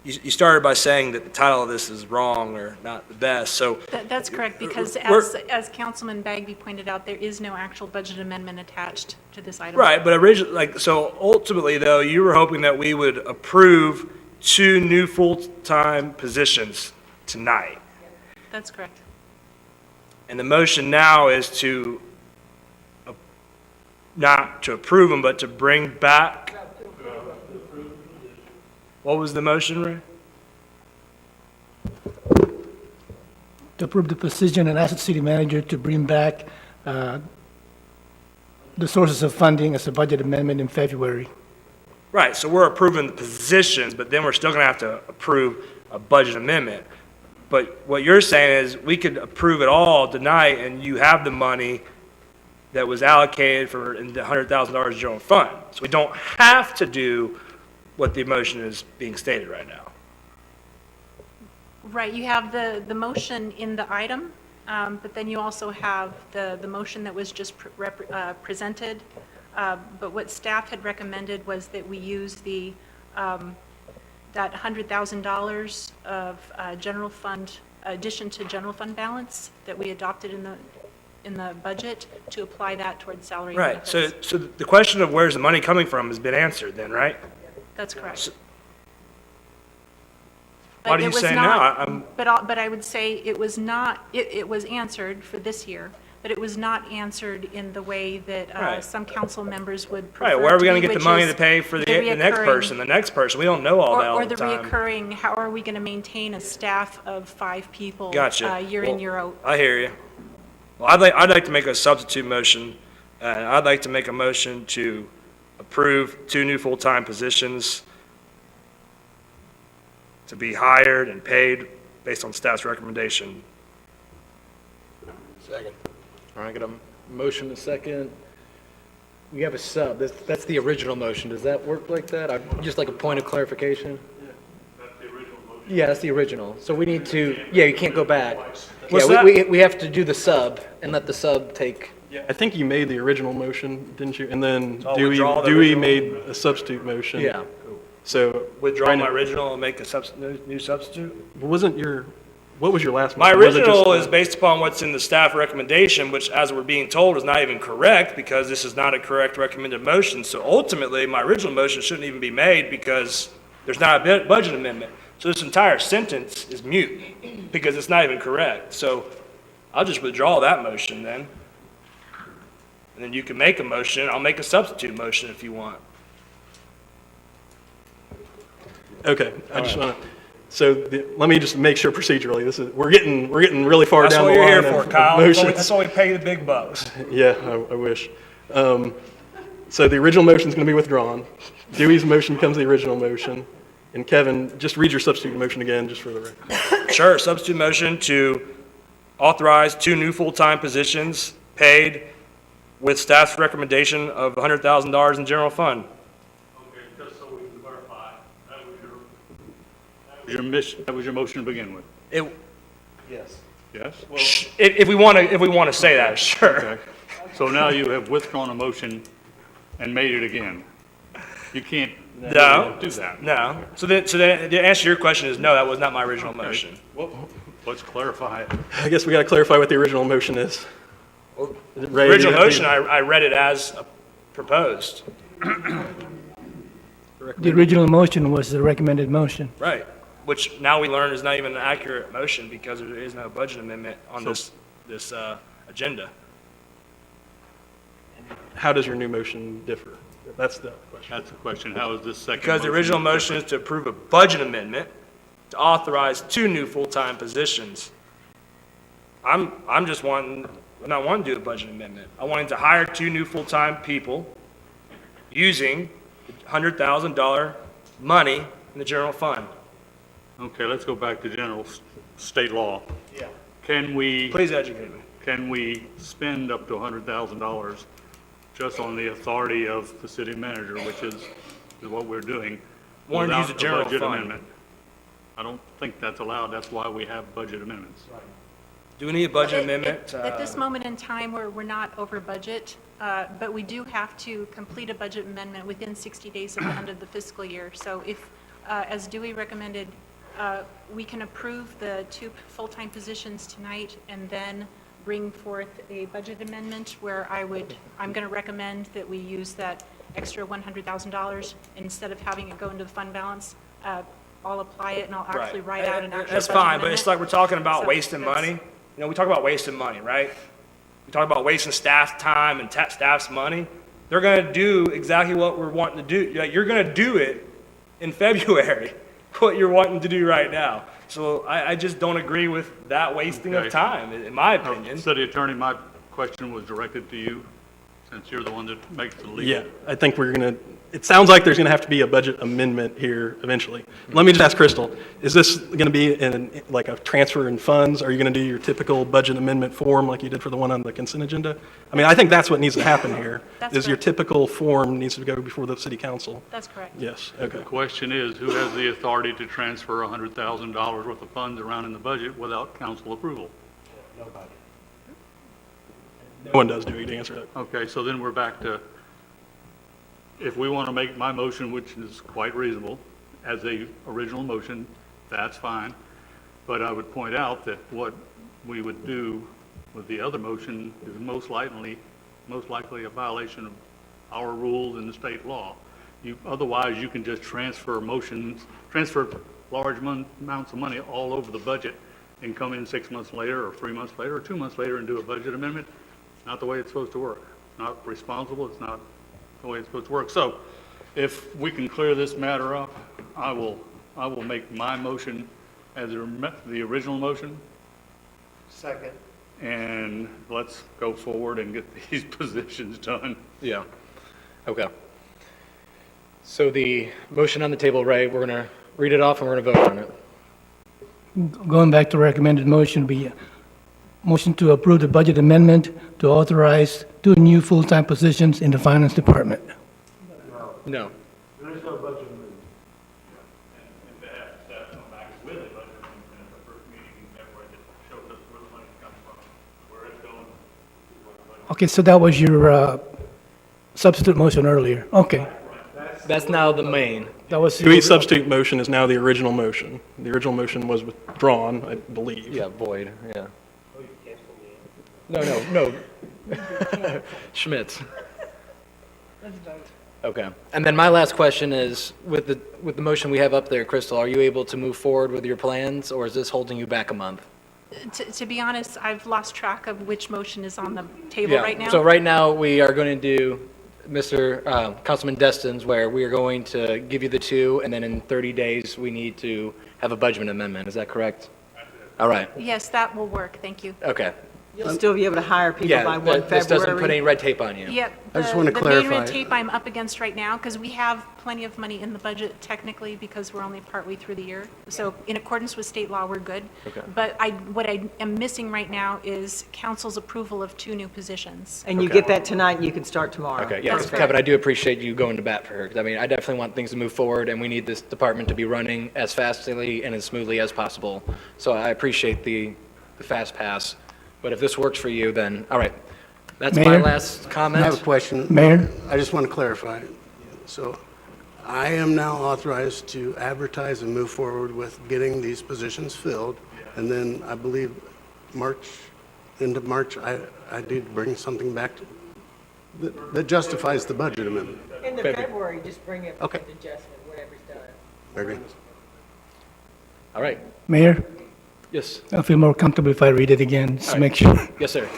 you started by saying that the title of this is wrong or not the best. So That's correct, because as Councilman Bagby pointed out, there is no actual budget amendment attached to this item. right, but originally, so ultimately though, you were hoping that we would approve 2 new full-time positions tonight. That's correct. And the motion now is to, not to approve them, but to bring back. What was the motion, Ray? To approve the position and ask the city manager to bring back the sources of funding as a budget amendment in February. Right, so we're approving the positions, but then we're still going to have to approve a budget amendment. But what you're saying is we could approve it all tonight, and you have the money that was allocated for in the $100,000 general fund. So we don't have to do what the motion is being stated right now. Right, you have the motion in the item, but then you also have the motion that was just presented. But what staff had recommended was that we use that $100,000 of general fund, addition to general fund balance that we adopted in the budget, to apply that towards salary and Right, benefits. so the question of where's the money coming from has been answered then, right? That's correct. Why But do you it was say not- no? But I would say it was not, it was answered for this year, but it was not answered in the way that Right. some council members would prefer. Right, where are we to going be, to get the which money is to pay for the next reoccurring- person, We don't know all that all Or the the time. reoccurring, how are we going to maintain a staff of 5 people? Gotcha. Year in, year out? I hear you. Well, I'd like to make a substitute motion, and I'd like to make a motion to approve 2 new full-time positions to be hired and paid based on staff's recommendation. Second. All right, got a motion, a second. We have a sub. That's the original motion. Does that work like that? Just like a point of clarification? Yeah, that's the original. So we need to, yeah, you can't go back. What's Yeah, that? we have to do the sub and let the sub take, I think you made the original motion, didn't you? And then So I'll Dewey withdraw the Dewey original? made a substitute motion. yeah. So. Withdraw right my now- original and make a new substitute? What was your last My motion? Was it just original the- is based upon what's in the staff recommendation, which, as we're being told, is not even correct because this is not a correct recommended motion. So ultimately, my original motion shouldn't even be made because there's not a budget amendment. So this entire sentence is mute because it's not even correct. So I'll just withdraw that motion then. And then you can make a motion. I'll make a substitute motion if you want. Okay, I just want to, let me just make sure procedurally, we're getting really far That's down what the you're line here for, of Kyle. motions. That's why we pay the big bucks. Yeah, I wish. So the original motion is going to be withdrawn. Dewey's motion becomes the original motion. And Kevin, just read your substitute motion again, just for the record. Sure, substitute motion to authorize 2 new full-time positions paid with staff's recommendation of $100,000 in general fund. Okay, just so we can clarify, that was your motion to begin with, Yes. yes? If we want to say that, sure. Okay. So now you have withdrawn a motion and made it again. You can't No, do that. no. So the answer to your question is no, that was not my original motion. Let's clarify it. I guess we got to clarify what the original motion is. The Ray, do original you have motion, I read it as proposed. The original motion was the recommended motion. Right. Which now we learn is not even an accurate motion because there is no budget amendment on this agenda. How does your new motion differ? That's the question. That's the question. How is this second? Because the original motion is to approve a budget amendment to authorize 2 new full-time positions. I'm not wanting to do a budget amendment. I wanted to hire 2 new full-time people using $100,000 money in the general fund. Okay, let's go back to general state law. Yeah. Can we, Please educate me. can we spend up to $100,000 just on the authority of the city manager, which is what we're doing? Wanted to use without a general budget fund. amendment? I don't think that's allowed. That's why we have budget amendments. Do we need a budget amendment? At this moment in time, we're not over budget, but we do have to complete a budget amendment within 60 days of the end of the fiscal year. So if, as Dewey recommended, we can approve the 2 full-time positions tonight and then bring forth a budget amendment where I'm going to recommend that we use that extra $100,000 instead of having it go into the fund balance. I'll apply it and I'll actually write out an actual budget That's fine, but it's amendment. like we're talking about So wasting that's- money. You know, we talk about wasting money, right? We talk about wasting staff time and staff's money. They're going to do exactly what we're wanting to do. You're going to do it in February, what you're wanting to do right now. So I just don't agree with that wasting of Okay. time, in my opinion. City Attorney, my question was directed to you, since you're the one that makes the legal. Yeah, I think it sounds like there's going to have to be a budget amendment here eventually. Let me just ask Crystal, is this going to be like a transfer in funds? Are you going to do your typical budget amendment form like you did for the one on the consent agenda? I mean, I think that's what needs to happen here, That's is your correct. typical form needs to go before the city council. That's correct. Yes, The okay. question is, who has the authority to transfer $100,000 worth of funds around in the budget without council approval? No one does, do we, to answer that? Okay, so then we're back to, if we want to make my motion, which is quite reasonable, as a original motion, that's fine. But I would point out that what we would do with the other motion is most likely a violation of our rules in the state law. Otherwise, you can just transfer large amounts of money all over the budget and come in 6 months later, or 3 months later, or 2 months later and do a budget amendment. Not the way it's supposed to work. Not responsible, it's not the way it's supposed to work. So if we can clear this matter up, I will make my motion as the original motion. Second. And let's go forward and get these positions done. Yeah. Okay. So the motion on the table, Ray, we're going to read it off and we're going to vote on it. Going back to recommended motion, would be motion to approve the budget amendment to authorize 2 new full-time positions in the finance department. No. There is no budget amendment. And to have staff come back with a budget amendment at the first meeting in February that shows us where the money comes from, where it's going. Okay, so that was your substitute motion earlier. Okay. That's now the main. That was. The substitute motion is now the original motion. The original motion was withdrawn, I believe. Yeah, void, yeah. No. Schmitz. Okay. And then my last question is, with the motion we have up there, Crystal, are you able to move forward with your plans, or is this holding you back a month? To be honest, I've lost track of which motion is on the table right now. So right now, we are going to do Councilman Destin's, where we are going to give you the 2, and then in 30 days, we need to have a budget amendment. Is that correct? All right. Yes, that will work, thank you. Okay. You'll still be able to hire people by 1 February? This doesn't put any red tape on you. Yep. I just want to The main clarify. red tape I'm up against right now, because we have plenty of money in the budget technically, because we're only partway through the year. So in accordance with state law, we're good. Okay. But what I am missing right now is council's approval of 2 new positions. And you get that tonight, and you can start tomorrow? Okay, yeah, Kevin, I do appreciate you going to bat for her, 'cause I mean, I definitely want things to move forward, and we need this department to be running as fastly and as smoothly as possible. So I appreciate the fast pass, but if this works for you, then, all right. That's my Mayor? last I comment. have a question. Mayor? I just want to clarify. So I am now authorized to advertise and move forward with getting these positions filled. And then I believe end of March, I did bring something back that justifies the budget amendment. In the February, just bring it Okay. with adjustment, whatever's done. Very good. All right, Mayor, yes, I'll feel more comfortable if I read it again, just to make sure. yes, sir.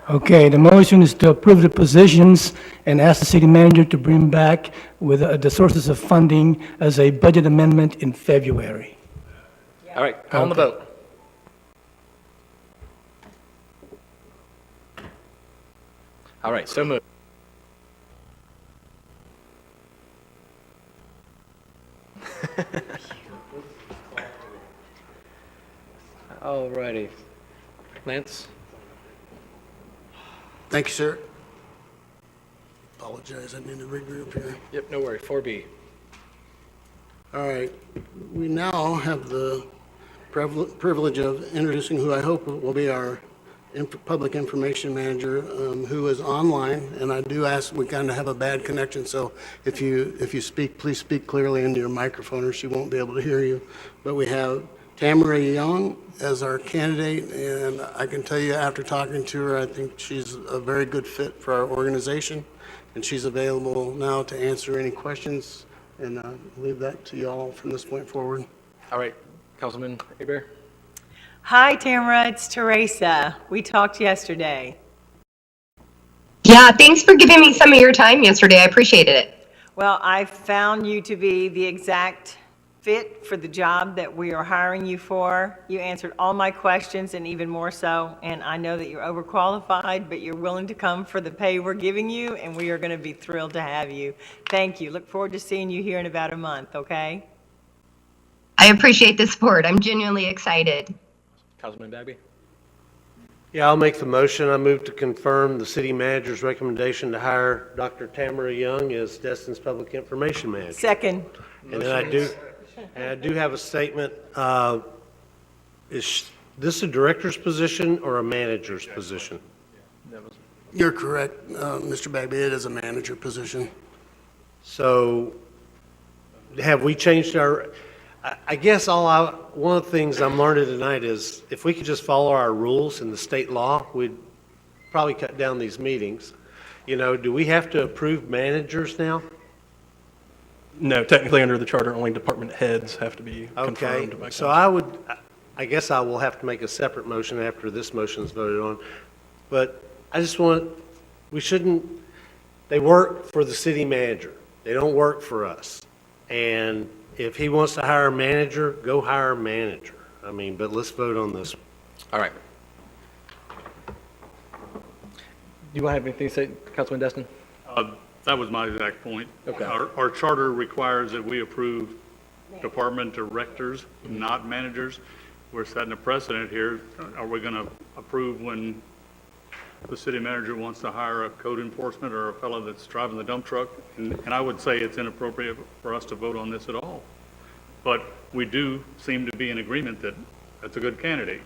Okay, the motion is to approve the positions and ask the city manager to bring back with the sources of funding as a budget amendment in February. All right, call on the vote. All right, so moved. All righty. Lance? Thank you, sir. Apologize, I need to regroup here. Yep, no worry, 4B. All right, we now have the privilege of introducing who I hope will be our public information manager, who is online, and I do ask, we kind of have a bad connection, so if you speak, please speak clearly into your microphone or she won't be able to hear you. But we have Tamara Young as our candidate, and I can tell you after talking to her, I think she's a very good fit for our organization, and she's available now to answer any questions, and I'll leave that to you all from this point forward. All right, Councilman Hebert? Hi, Tamara, it's Teresa. We talked yesterday. Yeah, thanks for giving me some of your time yesterday. I appreciated it. Well, I found you to be the exact fit for the job that we are hiring you for. You answered all my questions and even more so, and I know that you're overqualified, but you're willing to come for the pay we're giving you, and we are going to be thrilled to have you. Thank you. Look forward to seeing you here in about a month, okay? I appreciate the support. I'm genuinely excited. Councilman Bagby? Yeah, I'll make the motion. I move to confirm the city manager's recommendation to hire Dr. Tamara Young as Destin's Public Information Manager. Second. And then I do have a statement. Is this a director's position or a manager's position? You're correct, Mr. Bagby, it is a manager position. So have we changed I guess one of the things I'm learning tonight is if we could just follow our rules and the state law, we'd probably cut down these meetings. You know, do we have to approve managers now? No, technically under the charter, only department heads have to be Okay, confirmed by so council. I guess I will have to make a separate motion after this motion is voted on. But I just they work for the city manager. They don't work for us. And if he wants to hire a manager, go hire a manager. I mean, but let's vote on this. All right. Do you want to have anything to say, Councilman Destin? That was my exact point. Okay. Our charter requires that we approve department directors, not managers. We're setting a precedent here. Are we going to approve when the city manager wants to hire a code enforcement or a fellow that's driving the dump truck? And I would say it's inappropriate for us to vote on this at all. But we do seem to be in agreement that that's a good candidate.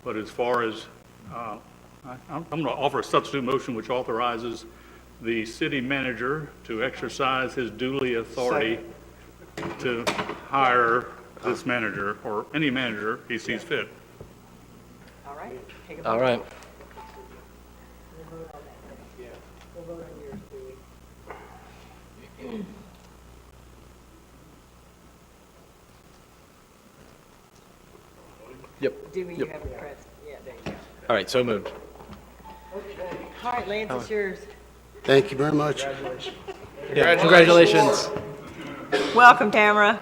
But as far as, I'm going to offer a substitute motion which authorizes the city manager to exercise his duly authority to hire this manager or any manager he sees fit. All right. Take a vote. All right. We'll vote on yours, do we? Yep. Do we, you have a press? Yeah, there you go. All right, so moved. All right, Lance, it's yours. Thank you very much. Congratulations. Welcome, Tamara.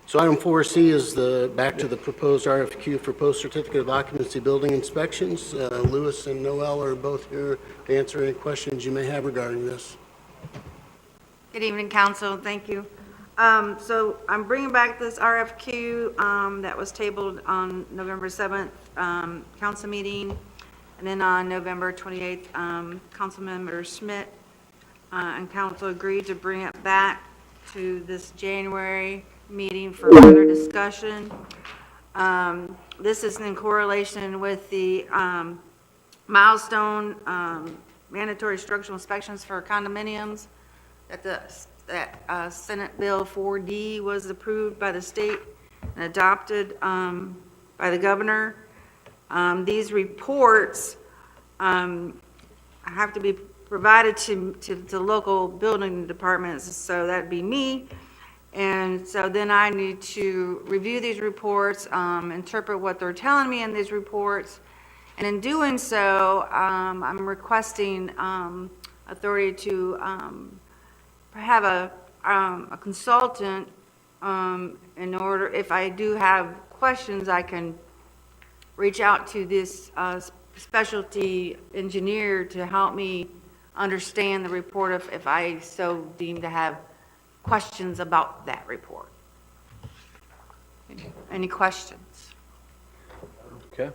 So item 4C is back to the proposed RFQ for post-certificate of occupancy building inspections. Lewis and Noel are both here to answer any questions you may have regarding this. Good evening, council. Thank you. So I'm bringing back this RFQ that was tabled on November 7th council meeting, and then on November 28th, Councilmember Schmidt and council agreed to bring it back to this January meeting for further discussion. This is in correlation with the milestone mandatory structural inspections for condominiums that Senate Bill 4D was approved by the state and adopted by the governor. These reports have to be provided to local building departments, so that'd be me. And so then I need to review these reports, interpret what they're telling me in these reports. And in doing so, I'm requesting authority to have a consultant in order, if I do have questions, I can reach out to this specialty engineer to help me understand the report if I so deem to have questions about that report. Any questions? Okay.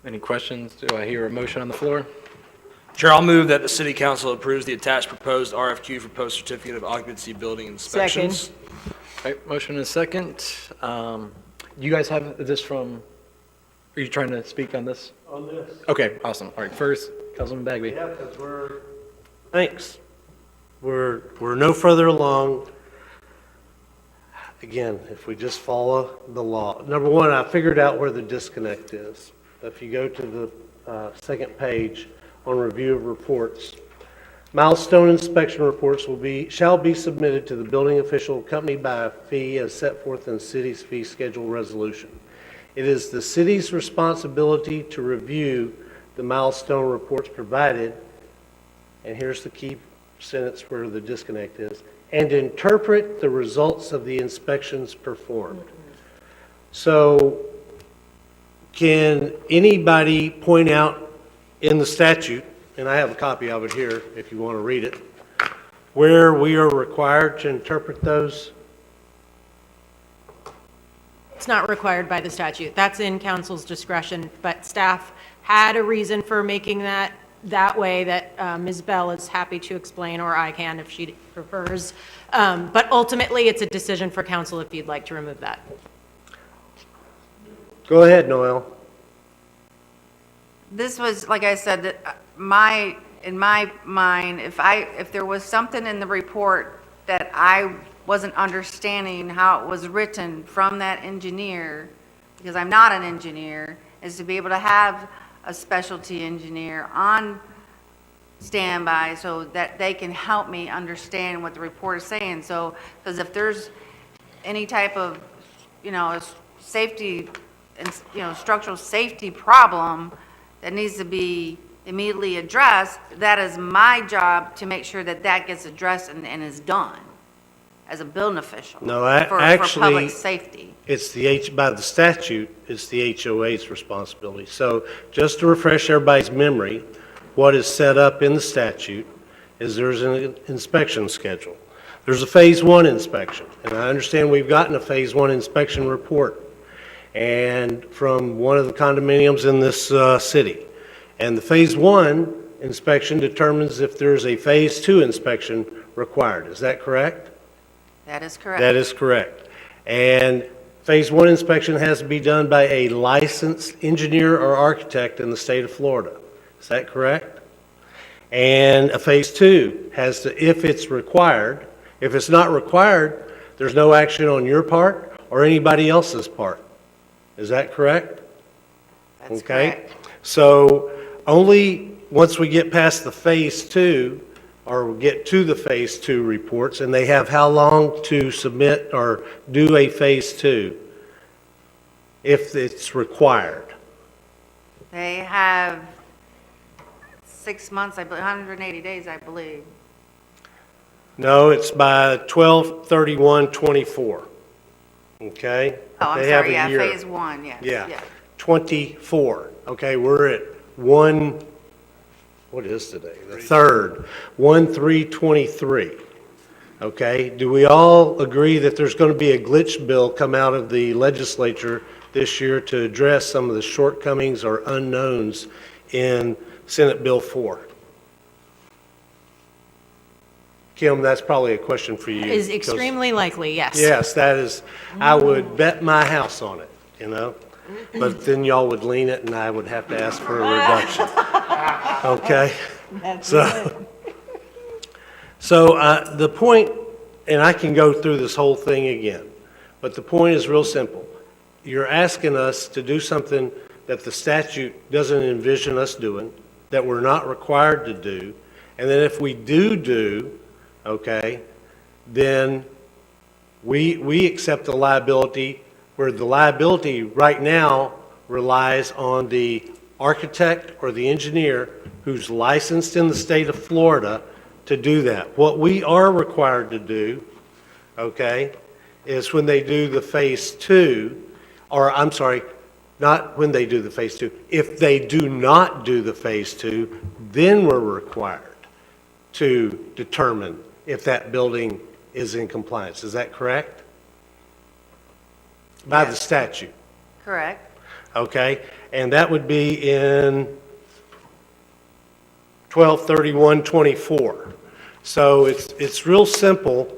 Any questions? Do I hear a motion on the floor? Chair, I'll move that the city council approves the attached proposed RFQ for post-certificate of occupancy building inspections. All right, motion and a second. You guys have this from, are you trying to speak on this? On this. Okay, awesome. All right, first, Councilman Bagby. Yeah, because thanks. We're no further along. Again, if we just follow the law. Number one, I figured out where the disconnect is. If you go to the second page on review of reports, milestone inspection reports shall be submitted to the building official accompanied by a fee as set forth in the city's fee schedule resolution. It is the city's responsibility to review the milestone reports provided, and here's the key sentence where the disconnect is, and interpret the results of the inspections performed. So can anybody point out in the statute, and I have a copy of it here if you want to read it, where we are required to interpret those? It's not required by the statute. That's in council's discretion, but staff had a reason for making that way that Ms. Bell is happy to explain, or I can if she prefers. But ultimately, it's a decision for council if you'd like to remove that. Go ahead, Noel. This was, like I said, in my mind, if there was something in the report that I wasn't understanding how it was written from that engineer, because I'm not an engineer, is to be able to have a specialty engineer on standby so that they can help me understand what the report is saying. So, because if there's any type of, safety, structural safety problem that needs to be immediately addressed, that is my job to make sure that that gets addressed and is done as a building official. No, for actually, public safety. It's by the statute, it's the HOA's responsibility. So just to refresh everybody's memory, what is set up in the statute is there's an inspection schedule. There's a Phase 1 inspection, and I understand we've gotten a Phase 1 inspection report, and from one of the condominiums in this city. And the Phase 1 inspection determines if there's a Phase 2 inspection required. Is that correct? That is correct. That is correct. And Phase 1 inspection has to be done by a licensed engineer or architect in the state of Florida. Is that correct? And a Phase 2 has to, if it's required, if it's not required, there's no action on your part or anybody else's part. Is that correct? That's Okay. correct. So only once we get past the Phase 2, or get to the Phase 2 reports, and they have how long to submit or do a Phase 2 if it's required? They have 6 months, 180 days, I believe. No, it's by 12/31/24. Okay? Oh, I'm They have sorry, a yeah, year. Phase 1, yes. Yeah, 24. Okay, we're at what is today? The 3rd, 1/3/23. Okay, do we all agree that there's going to be a glitch bill come out of the legislature this year to address some of the shortcomings or unknowns in Senate Bill 4? Kim, that's probably a question for you. Is 'cause- extremely likely, yes. Yes, that is, I would bet my house on it, you know? But then y'all would lean it and I would have to ask for a reduction. Okay? So the point, and I can go through this whole thing again, but the point is real simple. You're asking us to do something that the statute doesn't envision us doing, that we're not required to do, and then if we do, okay, then we accept the liability, where the liability right now relies on the architect or the engineer who's licensed in the state of Florida to do that. What we are required to do, okay, is when they do the Phase 2, or I'm sorry, not when they do the Phase 2, if they do not do the Phase 2, then we're required to determine if that building is in compliance. Is that correct? By the statute, Correct. okay? And that would be in 12/31/24. So it's real simple.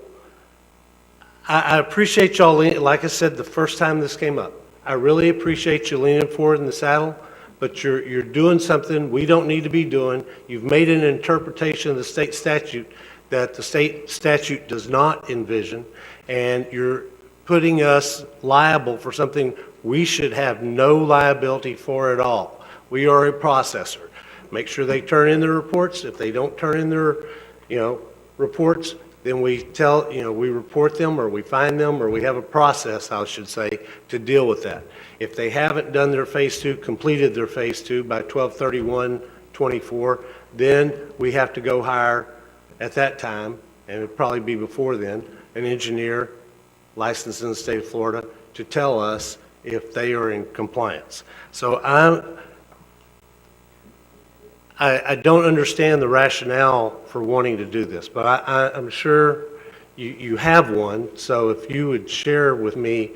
I appreciate y'all, like I said, the first time this came up, I really appreciate you leaning forward in the saddle, but you're doing something we don't need to be doing. You've made an interpretation of the state statute that the state statute does not envision, and you're putting us liable for something we should have no liability for at all. We are a processor. Make sure they turn in their reports. If they don't turn in their, reports, then we we report them, or we find them, or we have a process, I should say, to deal with that. If they haven't done their Phase 2, completed their Phase 2 by 12/31/24, then we have to go hire, at that time, and it'd probably be before then, an engineer licensed in the state of Florida to tell us if they are in compliance. So I don't understand the rationale for wanting to do this, but I'm sure you have one. So if you would share with me,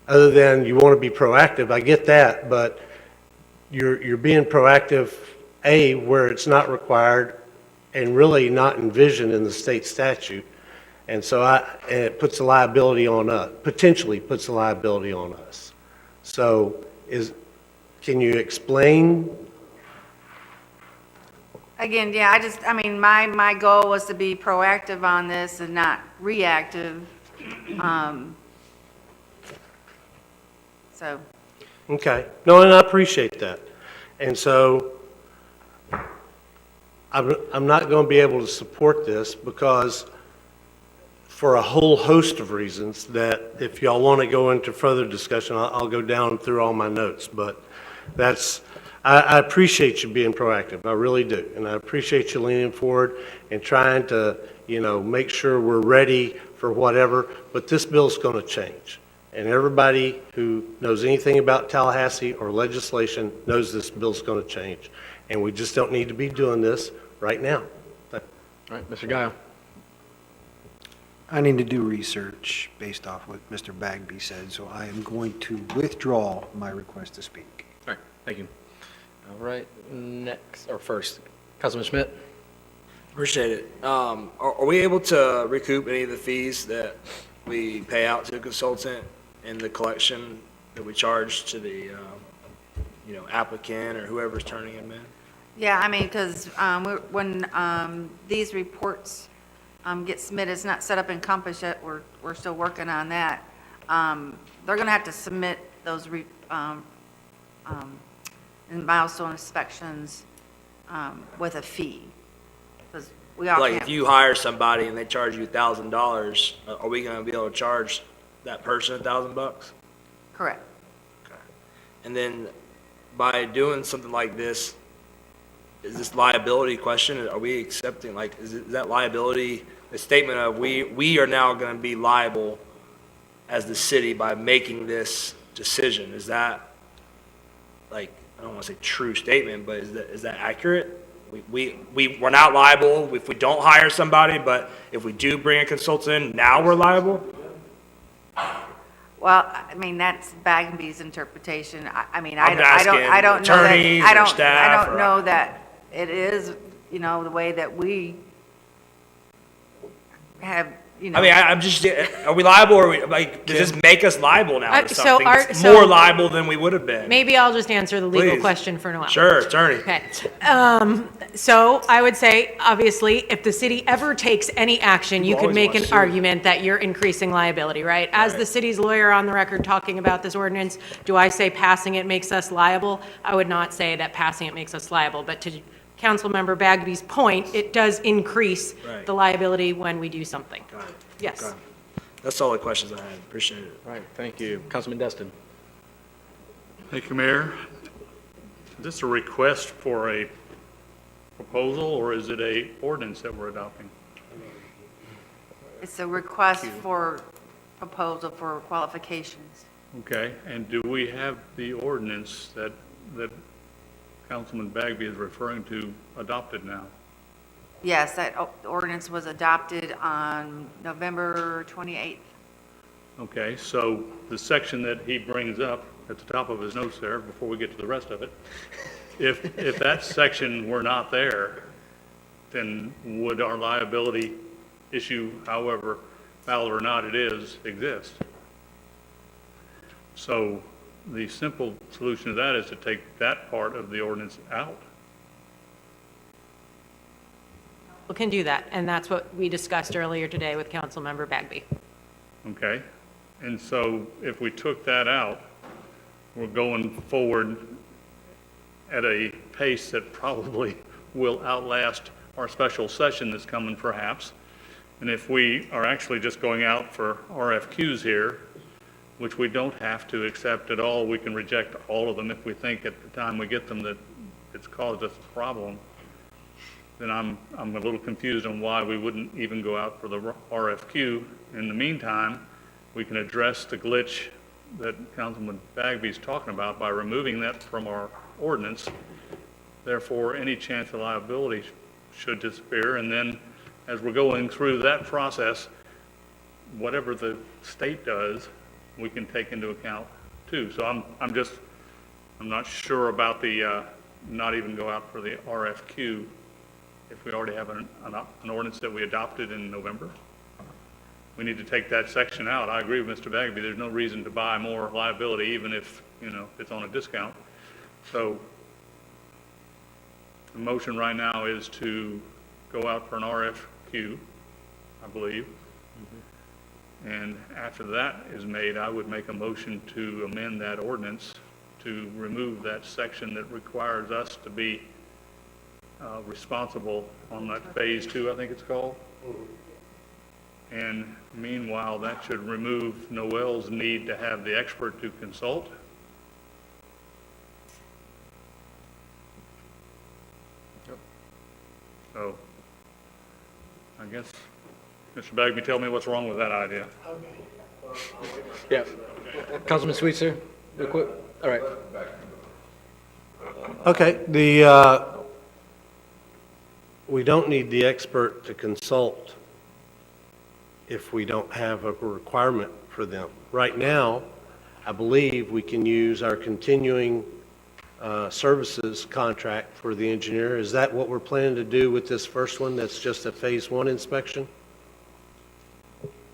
other than you want to be proactive, I get that, but you're being proactive, A, where it's not required and really not envisioned in the state statute. And so it puts a liability on us, potentially puts a liability on us. So can you explain? Again, yeah, my goal was to be proactive on this and not reactive. So, Okay. No, and I appreciate that. And so I'm not going to be able to support this because for a whole host of reasons that if y'all want to go into further discussion, I'll go down through all my notes. But I appreciate you being proactive. I really do. And I appreciate you leaning forward and trying to, make sure we're ready for whatever. But this bill's going to change. And everybody who knows anything about Tallahassee or legislation knows this bill's going to change. And we just don't need to be doing this right now. All right, Mr. Guile. I need to do research based off what Mr. Bagby said, so I am going to withdraw my request to speak. All right, thank you. All right, next, or first, Councilman Schmidt? Appreciate it. Are we able to recoup any of the fees that we pay out to the consultant in the collection that we charge to the, applicant or whoever's turning them in? Yeah, I mean, because when these reports get submitted, it's not set up in Compass yet, we're still working on that. They're going to have to submit those in milestone inspections with a fee. Because we all Like, can't. if you hire somebody and they charge you $1,000, are we gonna be able to charge that person $1,000? Correct. And then by doing something like this, is this liability question, are we accepting, like, is that liability, the statement of we are now gonna be liable as the city by making this decision? Is that, like, I don't wanna say true statement, but is that accurate? We're not liable if we don't hire somebody, but if we do bring a consultant in, now we're liable? Well, I mean, that's Bagby's interpretation. I mean, I'm I asking don't know that, attorneys or staff I don't or- know that it is, the way that we have, I mean, I'm just, are we liable, or does this make us liable now to So something? are- It's so- more liable than we would have been. Maybe I'll just answer the legal Please. question for Noel. Sure, attorney. Okay. So I would say, obviously, if the city ever takes any action, you could always make want an to sue. argument that you're increasing liability, right? As the city's lawyer on the record talking about this ordinance, do I say passing it makes us liable? I would not say that passing it makes us liable, but to Councilmember Bagby's point, it does increase Right. the liability when we do something. Got it. Yes. Okay. That's all the questions I had. Appreciate it. All right, thank you. Councilman Destin? Thank you, Mayor. Is this a request for a proposal, or is it a ordinance that we're adopting? it's a request for proposal for qualifications. Okay, and do we have the ordinance that Councilman Bagby is referring to adopted now? Yes, that ordinance was adopted on November 28th. Okay, so the section that he brings up at the top of his notes there, before we get to the rest of it, if that section were not there, then would our liability issue, however valid or not it is, exist? So the simple solution to that is to take that part of the ordinance out. We can do that, and that's what we discussed earlier today with Councilmember Bagby. Okay? And so if we took that out, we're going forward at a pace that probably will outlast our special session that's coming perhaps. And if we are actually just going out for RFQs here, which we don't have to accept at all, we can reject all of them if we think at the time we get them that it's caused us a problem, then I'm a little confused on why we wouldn't even go out for the RFQ. In the meantime, we can address the glitch that Councilman Bagby's talking about by removing that from our ordinance. Therefore, any chance of liability should disappear. And then, as we're going through that process, whatever the state does, we can take into account too. So I'm not sure about the not even go out for the RFQ if we already have an ordinance that we adopted in November. We need to take that section out. I agree with Mr. Bagby. There's no reason to buy more liability, even if, it's on a discount. So the motion right now is to go out for an RFQ, I believe. And after that is made, I would make a motion to amend that ordinance to remove that section that requires us to be responsible on that phase 2, I think it's called. And meanwhile, that should remove Noel's need to have the expert to consult. So, I guess, Mr. Bagby, tell me what's wrong with that idea. Yeah. Councilman Sweetser, real quick. All right. Okay, we don't need the expert to consult if we don't have a requirement for them. Right now, I believe we can use our continuing services contract for the engineer. Is that what we're planning to do with this first one that's just a phase one inspection?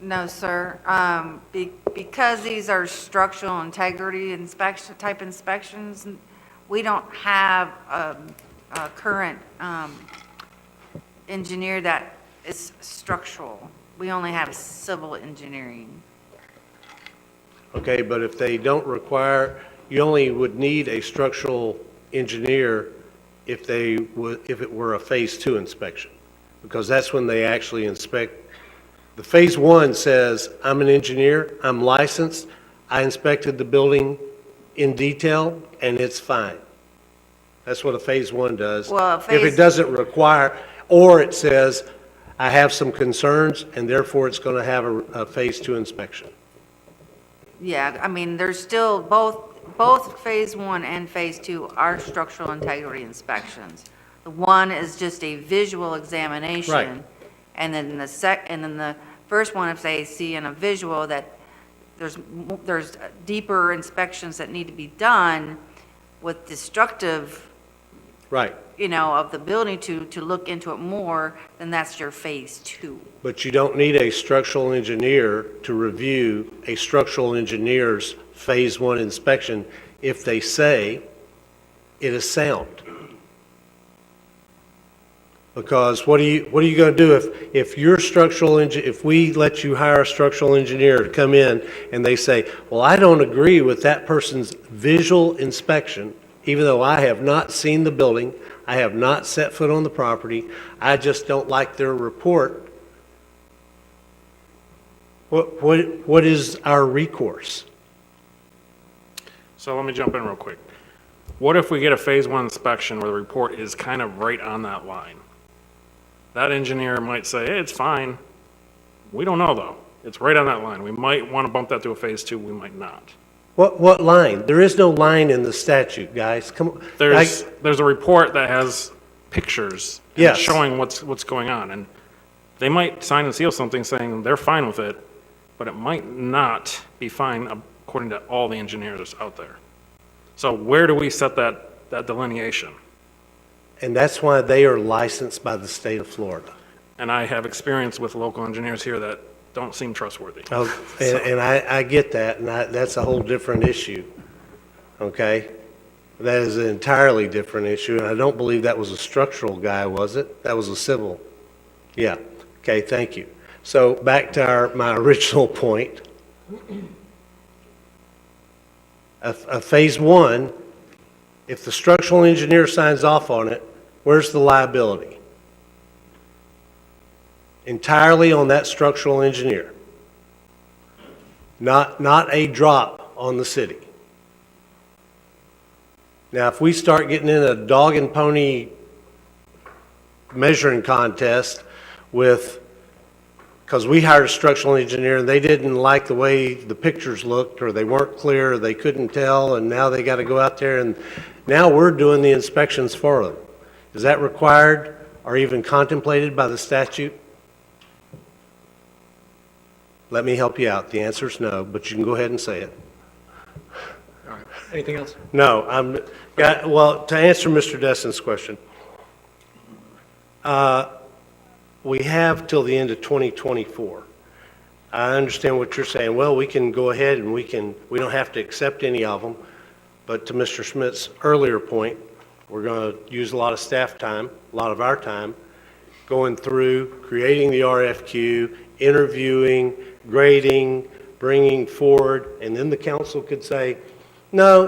No, sir. Because these are structural integrity inspection, type inspections, we don't have a current engineer that is structural. We only have civil engineering. Okay, but if they don't require, you only would need a structural engineer if if it were a phase two inspection, because that's when they actually inspect. The phase one says, I'm an engineer, I'm licensed, I inspected the building in detail, and it's fine. That's what a phase one does. Well, If it doesn't require, or it says, I have some concerns, and therefore it's going to have a phase two inspection. Yeah, I mean, there's still both phase one and phase two are structural integrity inspections. The one is just a visual examination. Right. And then the first one, if they see in a visual that there's deeper inspections that need to be done with destructive, Right. of the building to look into it more, then that's your phase two. But you don't need a structural engineer to review a structural engineer's phase one inspection if they say it is sound. Because what are you going to do if your if we let you hire a structural engineer to come in and they say, well, I don't agree with that person's visual inspection, even though I have not seen the building, I have not set foot on the property, I just don't like their report. What is our recourse? So let me jump in real quick. What if we get a phase one inspection where the report is kind of right on that line? That engineer might say, hey, it's fine. We don't know, though. It's right on that line. We might want to bump that to a phase two, we might not. What line? There is no line in the statute, guys. Come on. There's a report that has pictures and Yes. showing what's going on, and they might sign and seal something saying they're fine with it, but it might not be fine according to all the engineers out there. So where do we set that delineation? And that's why they are licensed by the state of Florida. And I have experience with local engineers here that don't seem trustworthy. Oh, and I get that, and that's a whole different issue, okay? That is an entirely different issue, and I don't believe that was a structural guy, was it? That was a civil. Yeah, okay, thank you. So back to my original point. A phase one, if the structural engineer signs off on it, where's the liability? Entirely on that structural engineer. Not a drop on the city. Now, if we start getting in a dog and pony measuring contest because we hired a structural engineer and they didn't like the way the pictures looked, or they weren't clear, or they couldn't tell, and now they got to go out there and now we're doing the inspections for them. Is that required or even contemplated by the statute? Let me help you out. The answer is no, but you can go ahead and say it. All right. Anything else? No, well, to answer Mr. Destin's question, we have till the end of 2024. I understand what you're saying. Well, we can go ahead and we don't have to accept any of them. But to Mr. Schmidt's earlier point, we're going to use a lot of staff time, a lot of our time, going through, creating the RFQ, interviewing, grading, bringing forward, and then the council could say, no,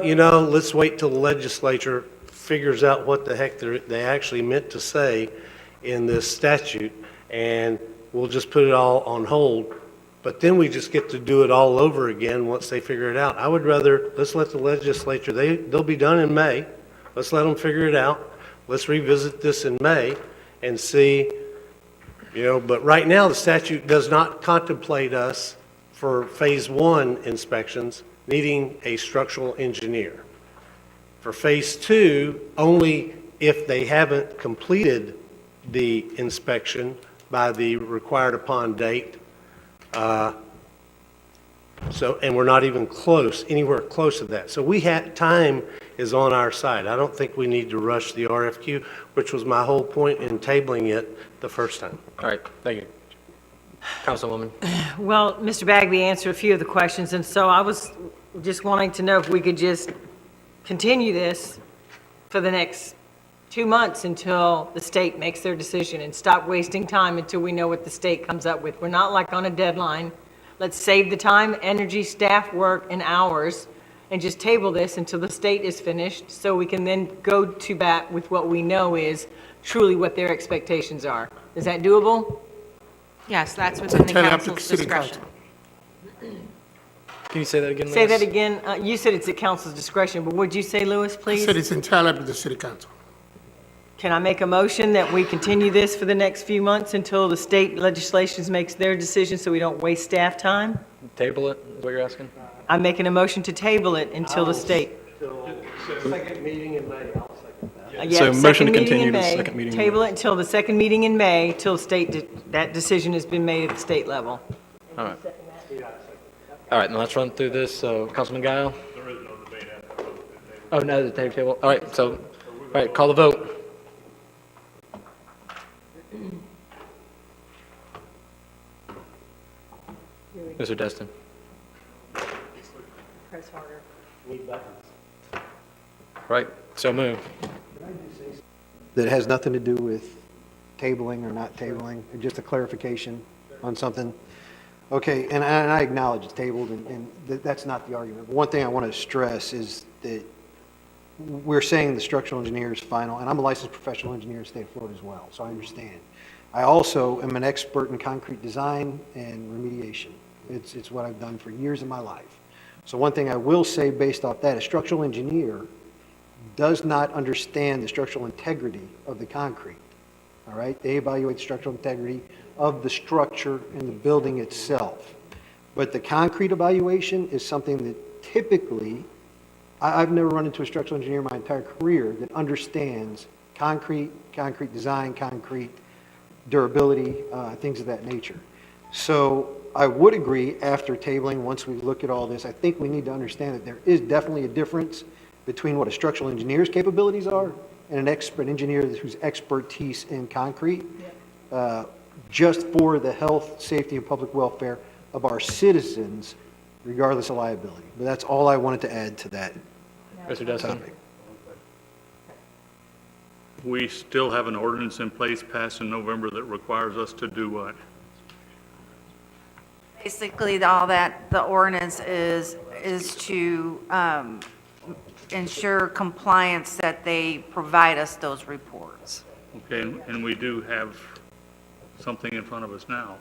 let's wait till the legislature figures out what the heck they actually meant to say in this statute, and we'll just put it all on hold. But then we just get to do it all over again once they figure it out. I would rather, let's let the legislature, they'll be done in May. Let's let them figure it out. Let's revisit this in May and see, but right now the statute does not contemplate us for phase one inspections needing a structural engineer. For phase two, only if they haven't completed the inspection by the required upon date So, and we're not even close, anywhere close to that. So time is on our side. I don't think we need to rush the RFQ, which was my whole point in tabling it the first time. All right, thank you. Councilwoman. Well, Mr. Bagby answered a few of the questions, and so I was just wanting to know if we could just continue this for the next 2 months until the state makes their decision and stop wasting time until we know what the state comes up with. We're not like on a deadline. Let's save the time, energy, staff work, and hours, and just table this until the state is finished so we can then go to bat with what we know is truly what their expectations are. Is that doable? Yes, that's within the entirely up to council's city discretion. Can you say that again, Lewis? Say that again. You said it's at council's discretion, but would you say, Lewis, I please? said it's entirely up to the city council. Can I make a motion that we continue this for the next few months until the state legislation makes their decision so we don't waste staff time? Table it, is what you're asking? I'm making a motion to table it until the state. Second meeting in May, I'll second that. Yeah, So motion second to meeting continue in to May. second meeting in Table it until the second meeting in May, till that decision has been made at the state level. All right. All right, now let's run through this. So, Councilman Guile? There is no debate after. Oh, no, the table. All right, so, all right, call the vote. Mr. Destin? Press harder. Right, so move. That has nothing to do with tabling or not tabling, just a clarification on something. Okay, and I acknowledge it's tabled, and that's not the argument. But one thing I want to stress is that we're saying the structural engineer is final, and I'm a licensed professional engineer in the state of Florida as well, so I understand. I also am an expert in concrete design and remediation. It's what I've done for years of my life. So one thing I will say based off that, a structural engineer does not understand the structural integrity of the concrete, all right? They evaluate the structural integrity of the structure and the building itself. But the concrete evaluation is something that typically, I've never run into a structural engineer my entire career that understands concrete design, concrete durability, things of that nature. So I would agree after tabling, once we look at all this, I think we need to understand that there is definitely a difference between what a structural engineer's capabilities are and an expert engineer whose expertise in concrete, just for the health, safety, and public welfare of our citizens, regardless of liability. But that's all I wanted to add to that Mr. Destin? topic. We still have an ordinance in place passed in November that requires us to do what? Basically, all that, the ordinance is to ensure compliance that they provide us those reports. Okay, and we do have something in front of us now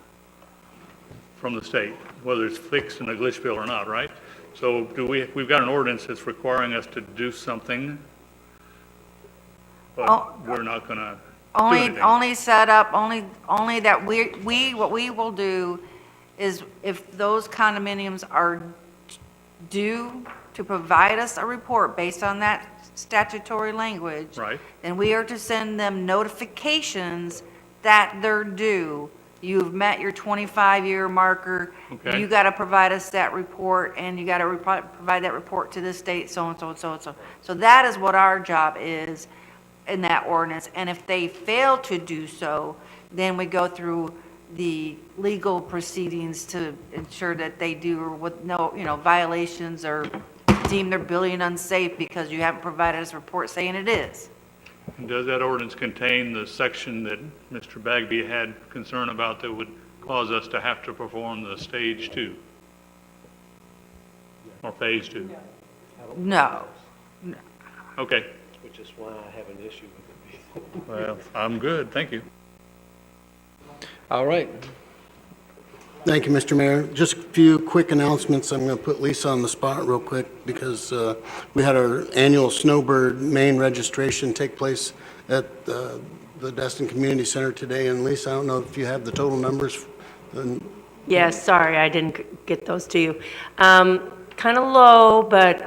from the state, whether it's fixed in a glitch bill or not, right? So we've got an ordinance that's requiring us to do something, but we're not going to do anything. Only set up, only that what we will do is if those condominiums are due to provide us a report based on that statutory language. Right. Then we are to send them notifications that they're due. You've met your 25-year marker. Okay. You got to provide us that report, and you got to provide that report to the state, so and so and so and so. So that is what our job is in that ordinance. And if they fail to do so, then we go through the legal proceedings to ensure that they do with no, violations or deem their building unsafe because you haven't provided us a report saying it is. Does that ordinance contain the section that Mr. Bagby had concern about that would cause us to have to perform the stage 2? Or phase 2? No. Okay. Which is why I have an issue with it. Well, I'm good, thank you. All right. Thank you, Mr. Mayor. Just a few quick announcements. I'm going to put Lisa on the spot real quick because we had our annual Snowbird Maine registration take place at the Destin Community Center today. And Lisa, I don't know if you have the total numbers. Yes, sorry, I didn't get those to you. Kind of low, but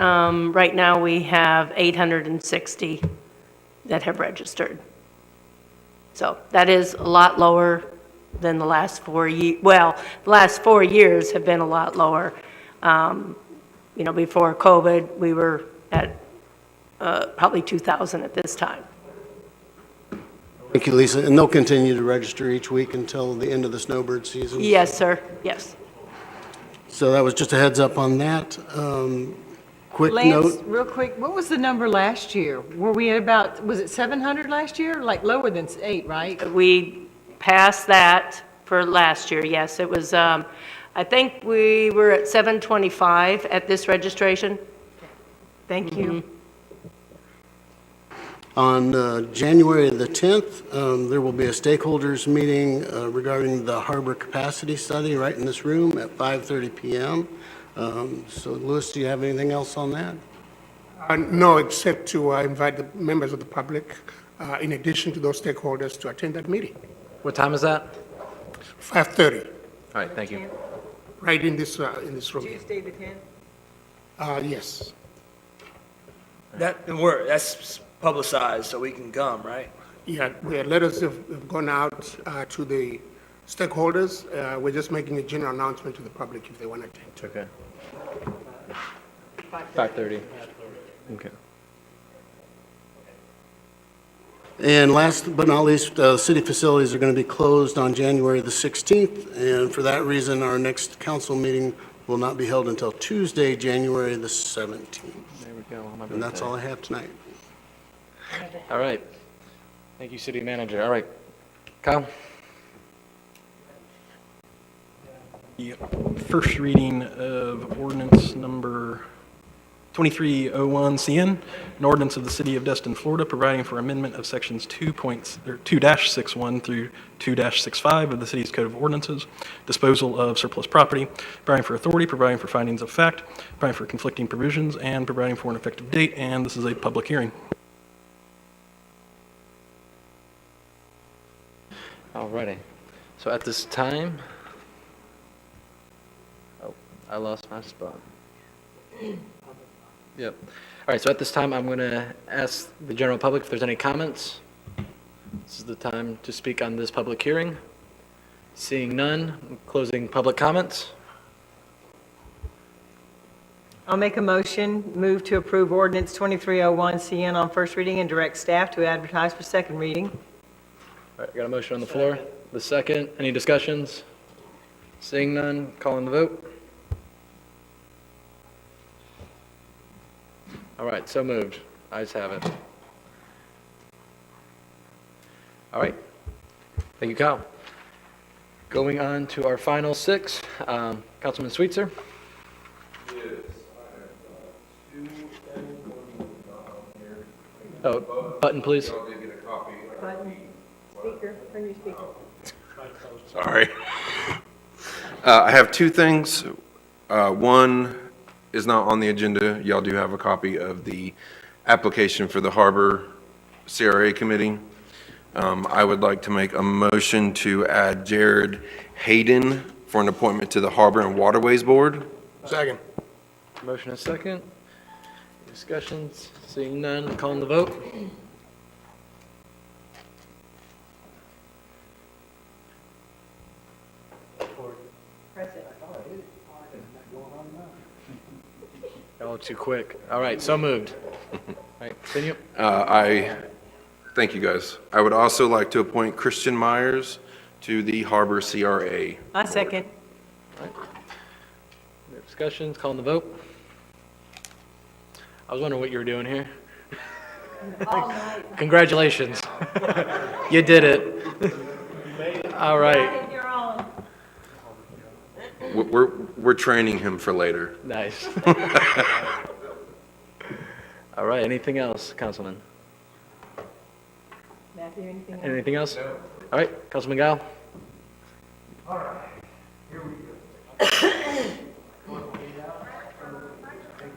right now we have 860 that have registered. So that is a lot lower than the last 4 well, the last 4 years have been a lot lower. Before COVID, we were at probably 2,000 at this time. Thank you, Lisa. And they'll continue to register each week until the end of the snowbird season? Yes, sir, yes. So that was just a heads up on that. Quick Lance, note, real quick, what was the number last year? Were we at about, was it 700 last year? Like lower than 8, right? We passed that for last year, yes. It was, I think we were at 725 at this registration. Thank you. on January the 10th, there will be a stakeholders meeting regarding the harbor capacity study right in this room at 5:30 PM. So Louis, do you have anything else on that? No, except to invite the members of the public, in addition to those stakeholders, to attend that meeting. What time is that? 5:30, All right, thank you. right in this room. Tuesday the 10th? Yes. That's publicized, so we can come, right? Yeah, the letters have gone out to the stakeholders. We're just making a general announcement to the public if they want to attend. Okay. 5:30. Okay. And last but not least, city facilities are going to be closed on January the 16th, and for that reason, our next council meeting will not be held until Tuesday, January the 17th. There we go. on my And that's birthday. all I have tonight. All right. Thank you, city manager. All right. Kyle? The first reading of ordinance number 2301 CN, an ordinance of the city of Destin, Florida, providing for amendment of sections 2.2-61 through 2-65 of the city's code of ordinances, disposal of surplus property, providing for authority, providing for findings of fact, providing for conflicting provisions, and providing for an effective date. And this is a public hearing. All righty. So at this time, oh, I lost my spot. Yep. All right, so at this time, I'm going to ask the general public if there's any comments. This is the time to speak on this public hearing. Seeing none, I'm closing public comments. I'll make a motion, move to approve ordinance 2301 CN on first reading and direct staff to advertise for second reading. All right, I got a motion on the floor. The second, any discussions? Seeing none, calling the vote. All right, so moved. Ayes have it. All right. Thank you, Kyle. Going on to our final six. Councilman Sweetser? Oh, button, please. Speaker, turn your speaker. Sorry. I have two things. One is not on the agenda. Y'all do have a copy of the application for the Harbor CRA Committee. I would like to make a motion to add Jared Hayden for an appointment to the Harbor and Waterways Board. Second. Motion is second. Discussions? Seeing none, calling the vote. Oh, too quick. All right, so moved. All right, continue. Thank you, guys. I would also like to appoint Christian Myers to the Harbor CRA. I second. Discussions, calling the vote. I was wondering what you were doing here. Congratulations. You did it. All right. We're training him for later. Nice. All right, anything else, Councilman? Matthew, anything else? Anything else? No. All right, Councilman Gile? All right, here we go.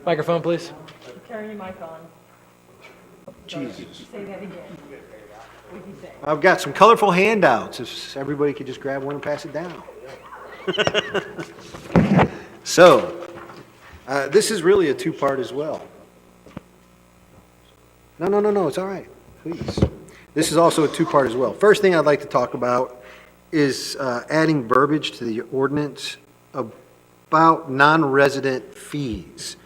Microphone, please. Turn your mic on. Jesus. Say that again. What did you say? I've got some colorful handouts, if everybody could just grab one and pass it down. So, this is really a two-part as well. No, it's all right, please. This is also a two-part as well. First thing I'd like to talk about is adding verbiage to the ordinance about non-resident fees.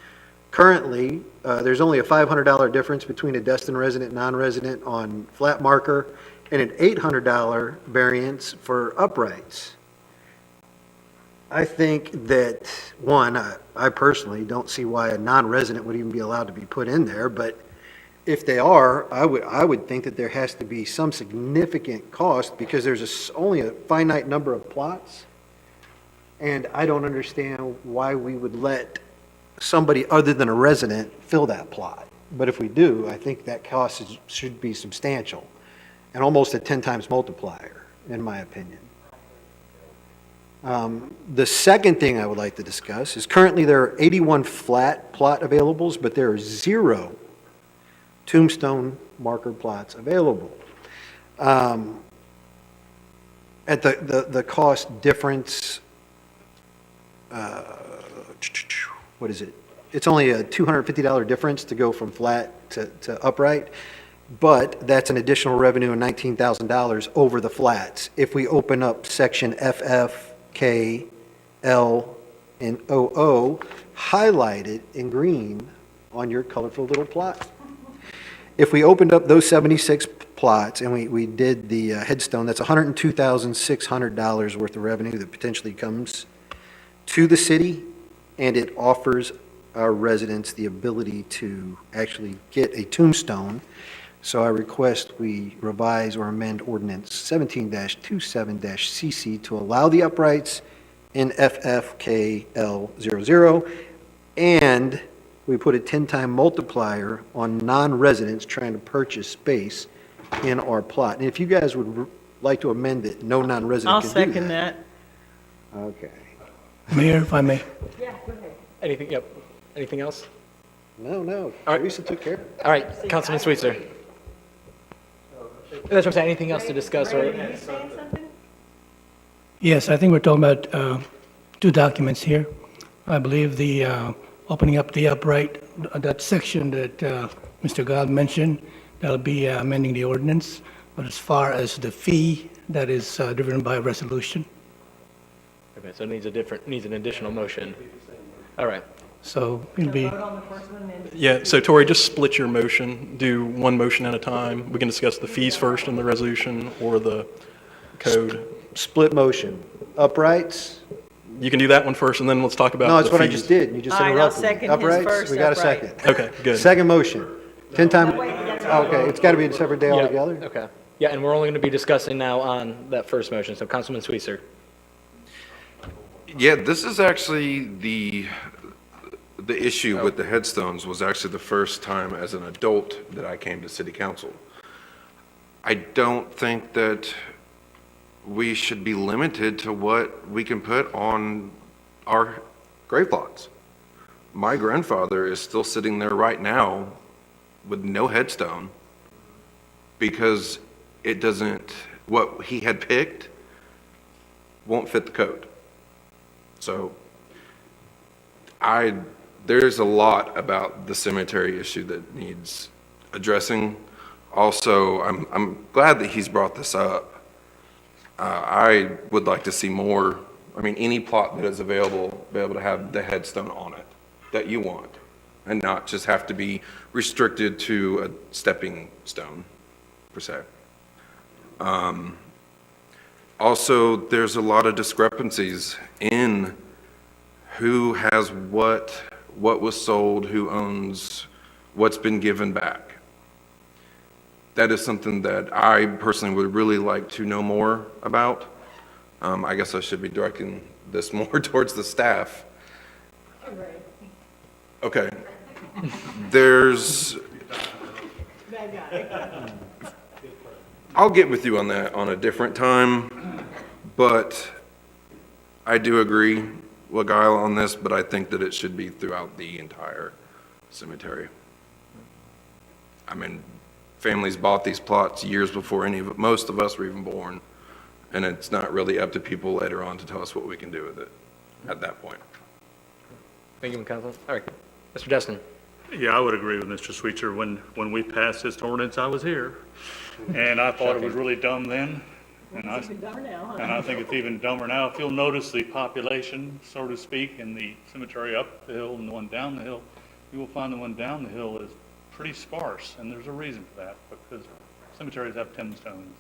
Currently, there's only a $500 difference between a Destin resident and non-resident on flat marker and an $800 variance for uprights. I think that, one, I personally don't see why a non-resident would even be allowed to be put in there, but if they are, I would think that there has to be some significant cost because there's only a finite number of plots. And I don't understand why we would let somebody other than a resident fill that plot. But if we do, I think that cost should be substantial and almost a 10 times multiplier, in my opinion. The second thing I would like to discuss is currently there are 81 flat plot availables, but there are 0 tombstone marker plots available. At the cost difference, what is it? It's only a $250 difference to go from flat to upright, but that's an additional revenue of $19,000 over the flats. If we open up section FF, K, L, and OO, highlighted in green on your colorful little plot. If we opened up those 76 plots and we did the headstone, that's $102,600 worth of revenue that potentially comes to the city, and it offers our residents the ability to actually get a tombstone. So I request we revise or amend ordinance 17-27-CC to allow the uprights in FFKL00, and we put a 10-time multiplier on non-residents trying to purchase space in our plot. And if you guys would like to amend it, no non-resident I'll can do second that. Okay. Mayor, if I may. Yeah, go ahead. Anything, yep. Anything else? No. All right. Teresa took care of it. All right, Councilman Sweetser. That's what I'm saying, anything else to discuss? Or Yes, I think we're talking about 2 documents here. I believe the opening up the upright, that section that Mr. God mentioned, that'll be amending the ordinance. But as far as the fee, that is driven by resolution. Okay, so it needs an additional motion. All right. So it'll be, Yeah, so Tori, just split your motion, do one motion at a time. We can discuss the fees first in the resolution or the code. Split motion. Uprights? You can do that one first, and then let's talk about the No, fees. that's what I just did. You just All right, I'll interrupted me. second his Uprights? first We got a upright. second. Okay, good. Second motion. 10 time, okay, it's got to be a separate day Yeah, altogether? Okay. Yeah, and we're only going to be discussing now on that first motion, so Councilman Sweetser. Yeah, this is actually the issue with the headstones was actually the first time as an adult that I came to city council. I don't think that we should be limited to what we can put on our grave plots. My grandfather is still sitting there right now with no headstone because it doesn't, what he had picked won't fit the code. So there's a lot about the cemetery issue that needs addressing. Also, I'm glad that he's brought this up. I would like to see more, any plot that is available, be able to have the headstone on it that you want, and not just have to be restricted to a stepping stone, per se. Also, there's a lot of discrepancies in who has what was sold, who owns what's been given back. That is something that I personally would really like to know more about. I guess I should be directing this more towards the staff. Okay. I'll get with you on that on a different time, but I do agree with Guile on this, but I think that it should be throughout the entire cemetery. Families bought these plots years before most of us were even born, and it's not really up to people later on to tell us what we can do with it at that point. Thank you, Councilman. All right, Mr. Destin. Yeah, I would agree with Mr. Sweetser. When we passed this ordinance, I was here, and I thought it was really dumb then, And I think it's even dumber now. If you'll notice the population, so to speak, in the cemetery up the hill and the one down the hill, you will find the one down the hill is pretty sparse, and there's a reason for that, because cemeteries have tombstones.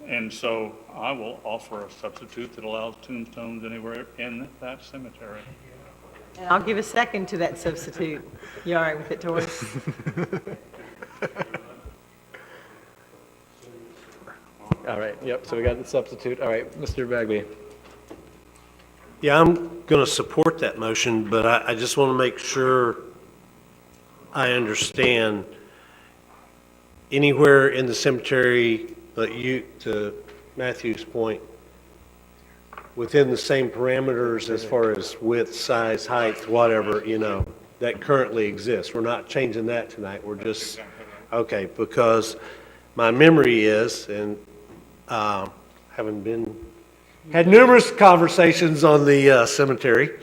And so I will offer a substitute that allows tombstones anywhere in that cemetery. And I'll give a second to that substitute. You all right with it, Tori? All right, yep, so we got the substitute. All right, Mr. Bagby. Yeah, I'm going to support that motion, but I just want to make sure I understand anywhere in the cemetery, but to Matthew's point, within the same parameters as far as width, size, height, whatever, that currently exists. We're not changing that tonight. We're just, okay, because my memory is, and had numerous conversations on the cemetery,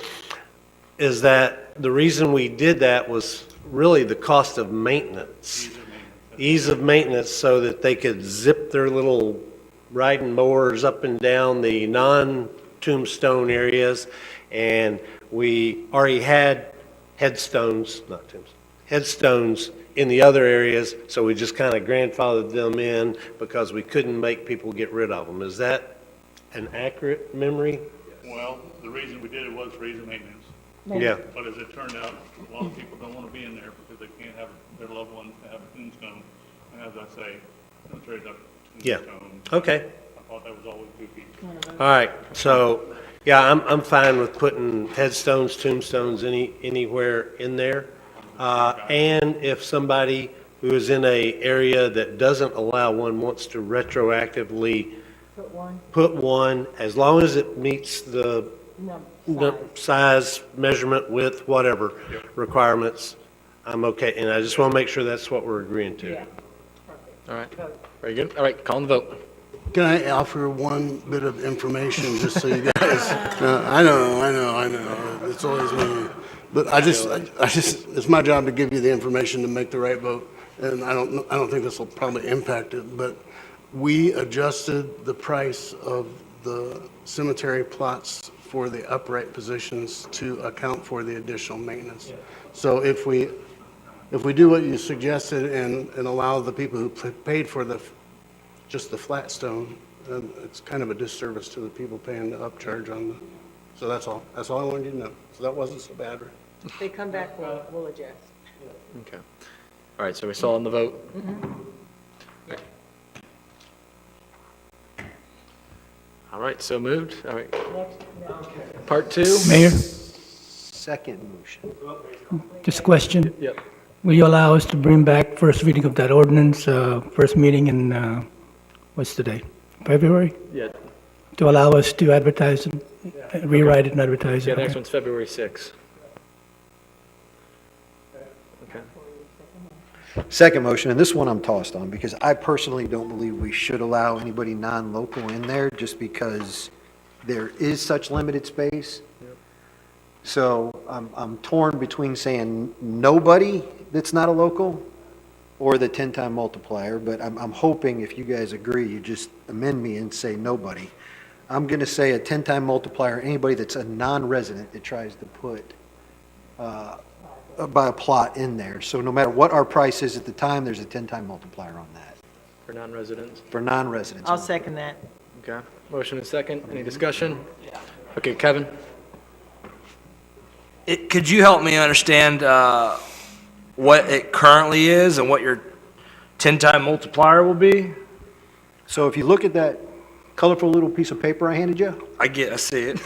is that the reason we did that was really the cost of maintenance. Ease of maintenance so that they could zip their little riding mowers up and down the non-tombstone areas. And we already had headstones in the other areas, so we just kind of grandfathered them in because we couldn't make people get rid of them. Is that an accurate memory? Well, the reason we did it was for ease of maintenance. Yeah. But as it turned out, a lot of people don't want to be in there because they can't have their loved ones have a tombstone. And as I say, cemeteries have Yeah. tombstones. Okay. I thought that was always goofy. All right, so, yeah, I'm fine with putting headstones, tombstones, anywhere in there. And if somebody who is in a area that doesn't allow one wants to retroactively put one, as long as it meets the size, measurement, width, whatever requirements, I'm okay. And I just want to make sure that's what we're agreeing to. All right, very good. All right, call the vote. Can I offer one bit of information, just so you guys, I know, it's always me. But I just, it's my job to give you the information to make the right vote, and I don't think this will probably impact it, but we adjusted the price of the cemetery plots for the upright positions to account for the additional maintenance. So if we do what you suggested and allow the people who paid for just the flat stone, it's kind of a disservice to the people paying the upcharge on the, so that's all I wanted you to know. So that wasn't so bad, right? If they come back, we'll adjust. Okay. All right, so we're still on the vote? Okay. All right, so moved. All right. Part two. Mayor, Second motion. just a question. Yep. Will you allow us to bring back first reading of that ordinance, first meeting in, what's today? February? Yeah. To allow us to advertise it, rewrite it and advertise it? Yeah, next Okay. one's February 6th. Okay. Second motion, and this one I'm tossed on, because I personally don't believe we should allow anybody non-local in there, just because there is such limited space. So I'm torn between saying nobody that's not a local, or the 10-time multiplier, but I'm hoping if you guys agree, you just amend me and say nobody. I'm going to say a 10-time multiplier, anybody that's a non-resident that tries to put buy a plot in there. So no matter what our price is at the time, there's a 10-time multiplier on that. For non-residents? For non-residents. I'll second that. Okay. Motion is second. Any discussion? Okay, Kevin? Could you help me understand what it currently is and what your 10-time multiplier will be? So if you look at that colorful little piece of paper I handed you, I see it.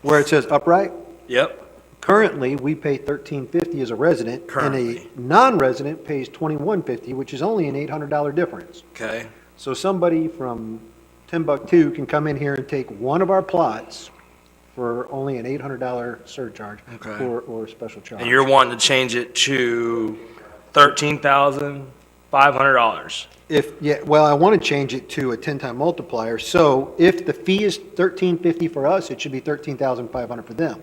where it says upright, Yep. currently, we pay $13.50 as a resident, and a non-resident pays $21.50, which is only an $800 difference. Okay. So somebody from Timbuktu can come in here and take one of our plots for only an $800 surcharge Okay. or special charge. And you're wanting to change it to $13,500. Well, I want to change it to a 10-time multiplier. So if the fee is $13.50 for us, it should be $13,500 for them.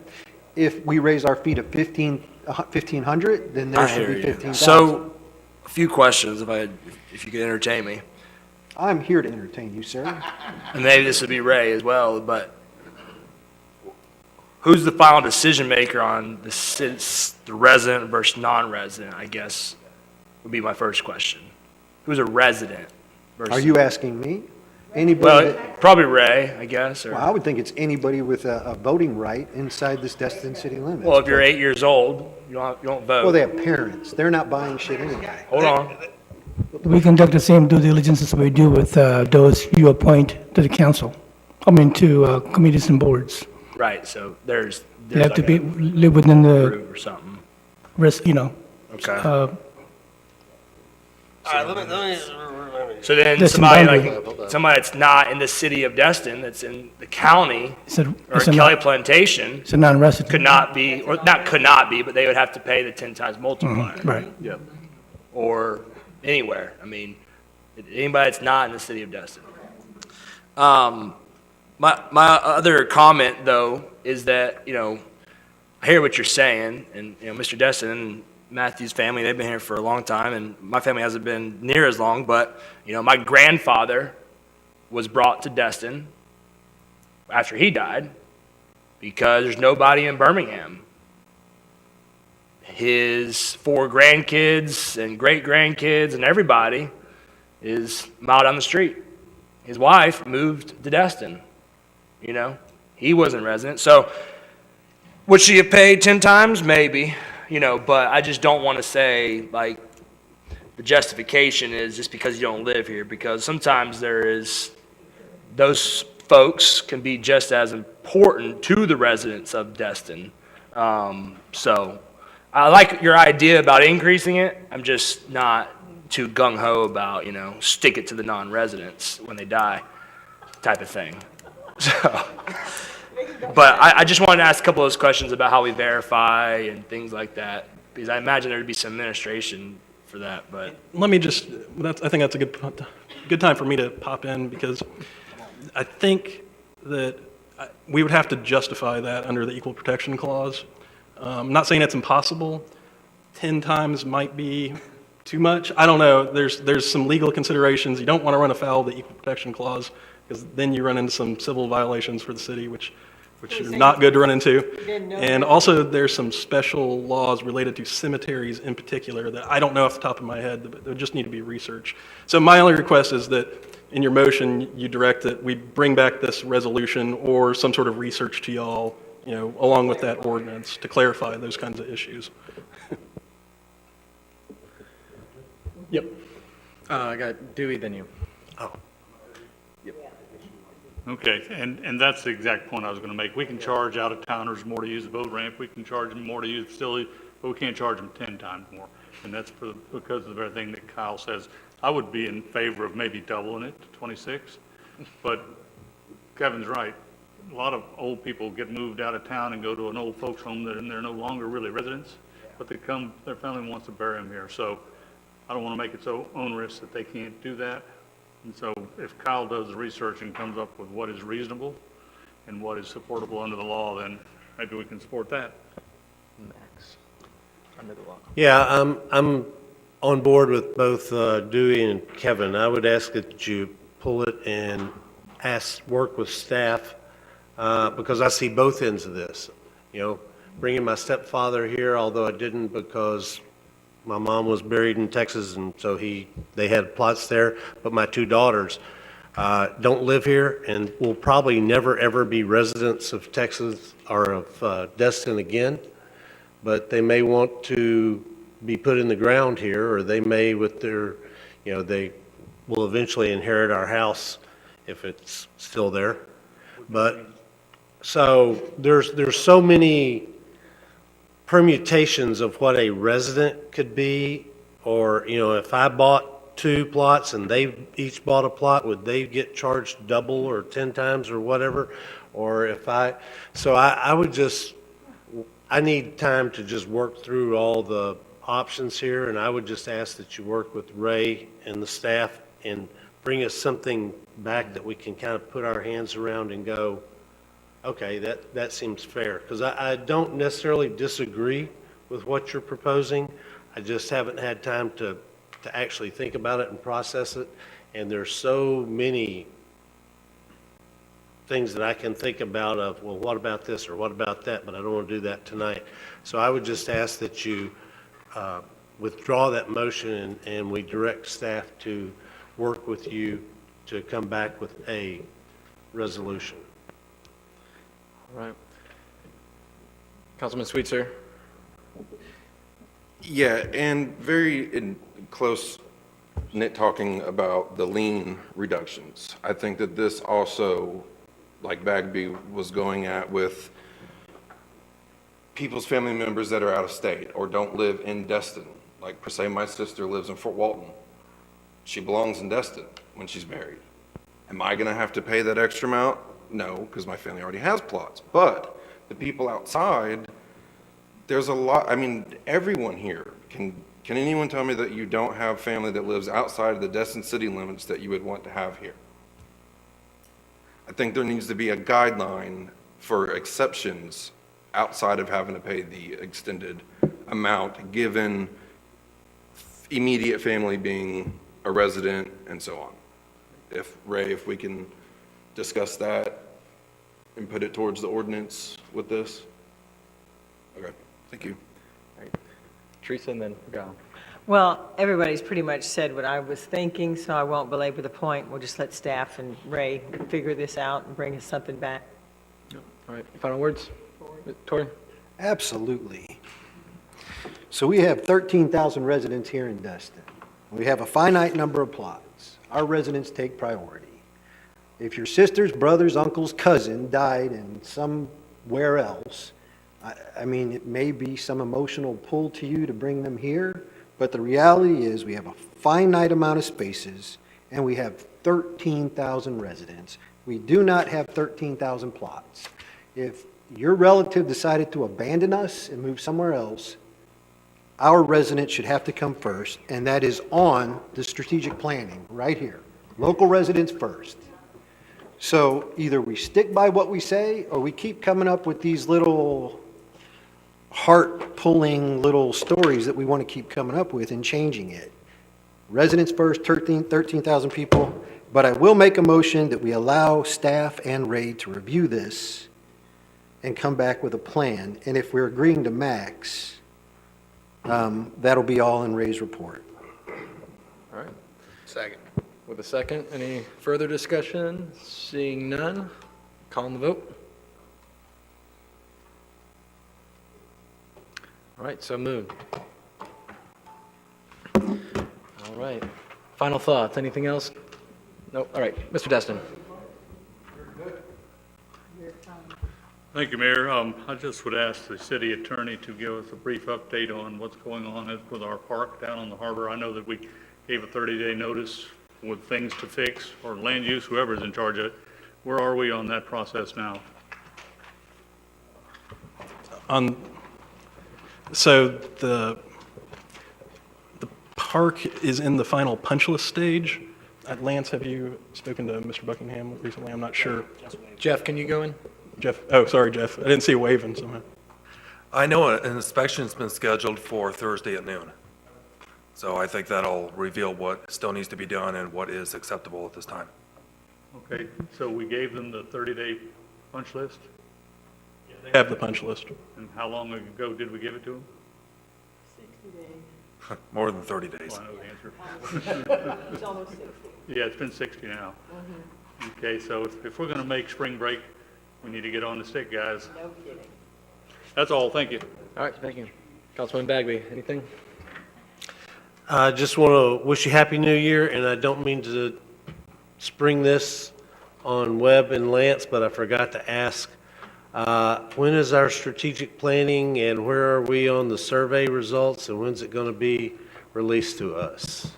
If we raise our fee to $1,500, then there should be $15,000. So, a few questions, if you could entertain me. I'm here to entertain you, sir. And maybe this would be Ray as well, but who's the final decision maker on the resident versus non-resident, I guess, would be my first question. Who's a resident versus? Are you asking me? Anybody Well, that, probably Ray, I guess, or. well, I would think it's anybody with a voting right inside this Destin city limits. Well, if you're 8 years old, you don't vote. Well, they have parents. They're not buying shit anyway. Hold on. We conduct the same due diligence as we do with those you appoint to the council, to committees and boards. Right, so there's They have to like live within the group or something. risk, Okay. All right, let me. So then That's somebody boundary. like, somebody that's not in the city of Destin, that's in the county It's a- or it's a Kelly non- Plantation, it's a non-resident. could not be, or not could not be, but they would have to pay the 10 times multiplier. Right. Yep. Or anywhere. I mean, anybody that's not in the city of Destin. My other comment though is that, I hear what you're saying, and, Mr. Destin and Matthew's family, they've been here for a long time, and my family hasn't been near as long, but, my grandfather was brought to Destin after he died because there's nobody in Birmingham. His 4 grandkids and great-grandkids and everybody is a mile down the street. His wife moved to Destin, He wasn't resident. So would she have paid 10 times? Maybe, but I just don't want to say, like, the justification is just because you don't live here, because sometimes those folks can be just as important to the residents of Destin. So I like your idea about increasing it. I'm just not too gung-ho about, stick it to the non-residents when they die type of thing. So, but I just wanted to ask a couple of those questions about how we verify and things like that, because I imagine there would be some administration for that, but. Let me just, I think that's a good time for me to pop in, because I think that we would have to justify that under the Equal Protection Clause. I'm not saying it's impossible. 10 times might be too much. I don't know. There's some legal considerations. You don't want to run afoul of the Equal Protection Clause, because then you run into some civil violations for the city, which are not good to run into. And also, there's some special laws related to cemeteries in particular that I don't know off the top of my head, but they would just need to be researched. So my only request is that in your motion, you direct that we bring back this resolution or some sort of research to y'all, along with that ordinance to clarify those kinds of issues. Yep. I got Dewey, then you. Okay, and that's the exact point I was going to make. We can charge out-of-towners more to use the boat ramp, we can charge them more to use the facility, but we can't charge them 10 times more. And that's because of everything that Kyle says. I would be in favor of maybe doubling it to 26, but Kevin's right. A lot of old people get moved out of town and go to an old folks home, and they're no longer really residents, but their family wants to bury them here. So I don't want to make it so onerous that they can't do that. And so if Kyle does the research and comes up with what is reasonable and what is supportable under the law, then maybe we can support that. Max, under the law. Yeah, I'm on board with both Dewey and Kevin. I would ask that you pull it and work with staff, because I see both ends of this. Bringing my stepfather here, although I didn't because my mom was buried in Texas, and so they had plots there. But my 2 daughters don't live here and will probably never, ever be residents of Texas or of Destin again. But they may want to be put in the ground here, or they may with their, they will eventually inherit our house if it's still there. But so there's so many permutations of what a resident could be, or, if I bought 2 plots and they each bought a plot, would they get charged double or 10 times or whatever? Or I need time to just work through all the options here, and I would just ask that you work with Ray and the staff and bring us something back that we can kind of put our hands around and go, okay, that seems fair. Because I don't necessarily disagree with what you're proposing. I just haven't had time to actually think about it and process it. and there's so many things that I can think about of, well, what about this or what about that, but I don't want to do that tonight. So I would just ask that you withdraw that motion and we direct staff to work with you to come back with a resolution. All right. Councilman Sweetser? Yeah, and very in close knit talking about the lien reductions. I think that this also, like Bagby was going at with people's family members that are out of state or don't live in Destin. Like, per se, my sister lives in Fort Walton. She belongs in Destin when she's married. Am I going to have to pay that extra amount? No, because my family already has plots. But the people outside, there's a lot, I mean, everyone here, can anyone tell me that you don't have family that lives outside of the Destin city limits that you would want to have here? I think there needs to be a guideline for exceptions outside of having to pay the extended amount, given immediate family being a resident and so on. Ray, if we can discuss that and put it towards the ordinance with this? Okay, thank you. All right. Teresa, and then go. Well, everybody's pretty much said what I was thinking, so I won't belabor the point. We'll just let staff and Ray figure this out and bring us something back. All right, final words? Tori? Absolutely. So we have 13,000 residents here in Destin. We have a finite number of plots. Our residents take priority. If your sister's brother's uncle's cousin died in somewhere else, I mean, it may be some emotional pull to you to bring them here, but the reality is we have a finite amount of spaces and we have 13,000 residents. We do not have 13,000 plots. If your relative decided to abandon us and move somewhere else, our residents should have to come first, and that is on the strategic planning right here. Local residents first. So either we stick by what we say or we keep coming up with these little heart-pulling little stories that we want to keep coming up with and changing it. Residents first, 13,000 people, but I will make a motion that we allow staff and Ray to review this and come back with a plan. And if we're agreeing to max, that'll be all in Ray's report. All right. Second. With a second, any further discussion? Seeing none, calling the vote. All right, so moved. All right. Final thoughts, anything else? Nope. All right, Mr. Destin. Thank you, Mayor. I just would ask the city attorney to give us a brief update on what's going on with our park down on the harbor. I know that we gave a 30-day notice with things to fix, or land use, whoever's in charge of it. Where are we on that process now? So the park is in the final punch list stage. Lance, have you spoken to Mr. Buckingham recently? I'm not sure. Jeff, can you go in? Jeff, oh, sorry, Jeff. I didn't see you waving somehow. I know an inspection's been scheduled for Thursday at noon. So I think that'll reveal what still needs to be done and what is acceptable at this time. Okay, so we gave them the 30-day punch list? They have the punch list. And how long ago did we give it to them? 60 days. More than 30 days. Well, I know the answer. It's almost 60. Yeah, it's been 60 now. Okay, so if we're going to make spring break, we need to get on the stick, guys. No kidding. That's all, thank you. All right, thank you. Councilman Bagby, anything? I just want to wish you Happy New Year, and I don't mean to spring this on Webb and Lance, but I forgot to ask, when is our strategic planning and where are we on the survey results, and when's it going to be released to us?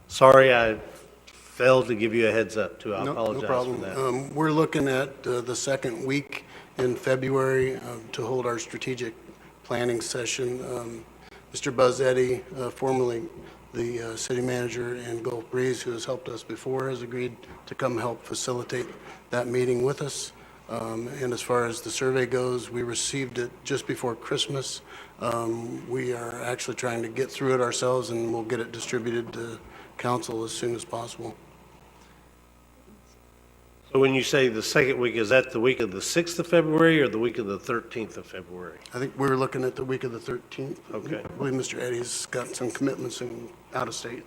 Sorry, I failed to give you a heads up too. I apologize for that. No problem. We're looking at the second week in February to hold our strategic planning session. Mr. Buzzetti, formerly the city manager in Gulf Breeze, who has helped us before, has agreed to come help facilitate that meeting with us. And as far as the survey goes, we received it just before Christmas. We are actually trying to get through it ourselves, and we'll get it distributed to council as soon as possible. So when you say the second week, is that the week of the 6th of February or the week of the 13th of February? I think we're looking at the week of the 13th. Okay. I believe Mr. Eddie's got some commitments in out of state.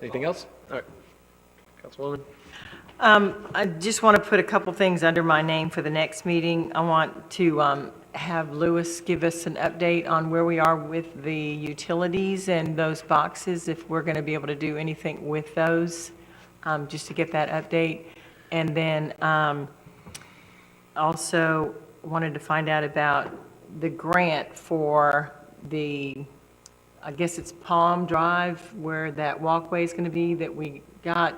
Anything else? All right. Councilwoman? I just want to put a couple things under my name for the next meeting. I want to have Louis give us an update on where we are with the utilities and those boxes, if we're going to be able to do anything with those, just to get that update. And then also wanted to find out about the grant for the, I guess it's Palm Drive, where that walkway is going to be, that we got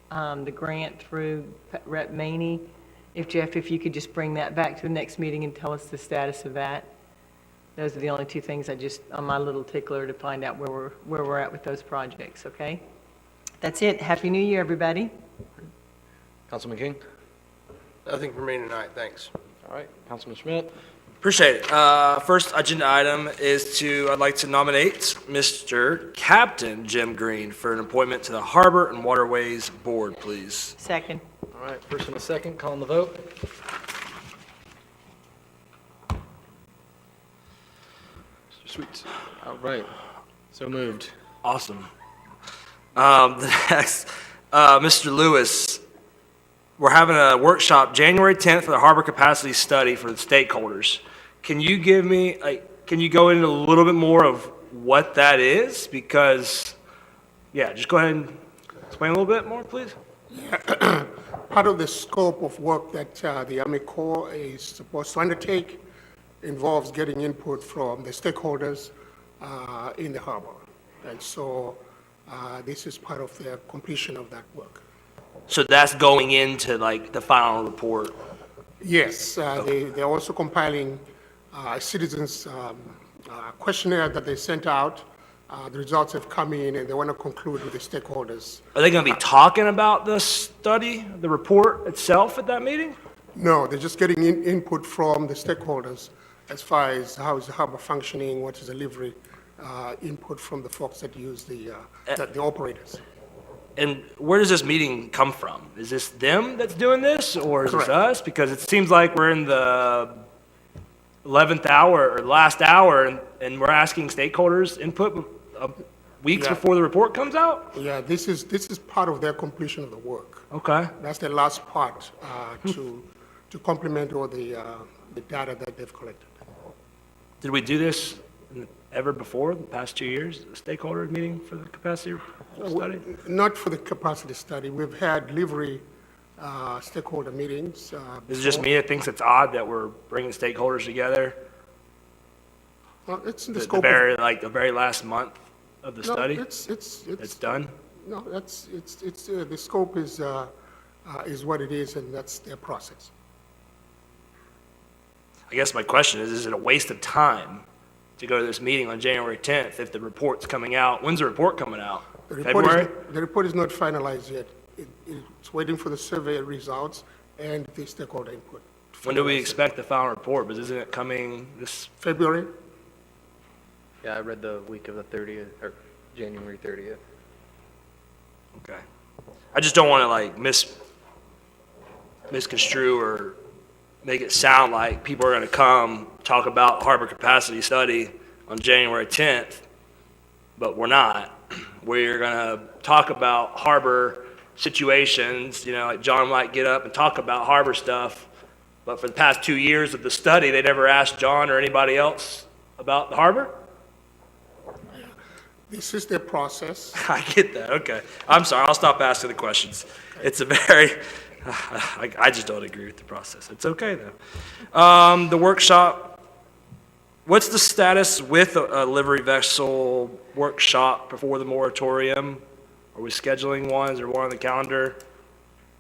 the grant through Rep. Maney. If Jeff, if you could just bring that back to the next meeting and tell us the status of that. Those are the only two things I just, on my little tickler to find out where we're at with those projects, okay? That's it. Happy New Year, everybody. Councilman King? Nothing for me tonight, thanks. All right. Councilman Schmidt? Appreciate it. First agenda item is I'd like to nominate Mr. Captain Jim Green for an appointment to the Harbor and Waterways Board, please. Second. All right, first and a second, calling the vote. Mr. Sweets. All right, so moved. Awesome. The next, Mr. Lewis, we're having a workshop January 10th for the harbor capacity study for the stakeholders. Can you give me, can you go into a little bit more of what that is? Because, yeah, just go ahead and explain a little bit more, please. Part of the scope of work that the Army Corps is supposed to undertake involves getting input from the stakeholders in the harbor. And so this is part of the completion of that work. So that's going into like the final report? Yes, they're also compiling a citizens questionnaire that they sent out. The results have come in, and they want to conclude with the stakeholders. Are they going to be talking about the study, the report itself at that meeting? No, they're just getting input from the stakeholders as far as how is the harbor functioning, what is the delivery, input from the folks that use the operators. And where does this meeting come from? Is this them that's doing this, or is Correct. this us? Because it seems like we're in the 11th hour or last hour, and we're asking stakeholders input weeks Yeah. before the report comes out? Yeah, this is part of their completion of the work. Okay. That's the last part to complement all the data that they've collected. Did we do this ever before, the past 2 years, a stakeholder meeting for the capacity study? Not for the capacity study. We've had delivery stakeholder meetings. Is it just me that thinks it's odd that we're bringing stakeholders together? Well, it's in the The scope very, of. like, the very last month of the No, study? it's done? No, the scope is what it is, and that's their process. I guess my question is it a waste of time to go to this meeting on January 10th if the report's coming out? When's the report coming out? February? The report is not finalized yet. It's waiting for the survey results and the stakeholder input. When do we expect the final report? Because isn't it coming this? February? Yeah, I read the week of the 30th, or January 30th. Okay. I just don't want to like misconstrue or make it sound like people are going to come talk about harbor capacity study on January 10th, but we're not. We're going to talk about harbor situations, you know, like John might get up and talk about harbor stuff, but for the past 2 years of the study, they never asked John or anybody else about the harbor? This is their process. I get that, okay. I'm sorry, I'll stop asking the questions. It's a very, I just don't agree with the process. It's okay, though. The workshop, what's the status with a livery vessel workshop before the moratorium? Are we scheduling one? Is there one on the calendar?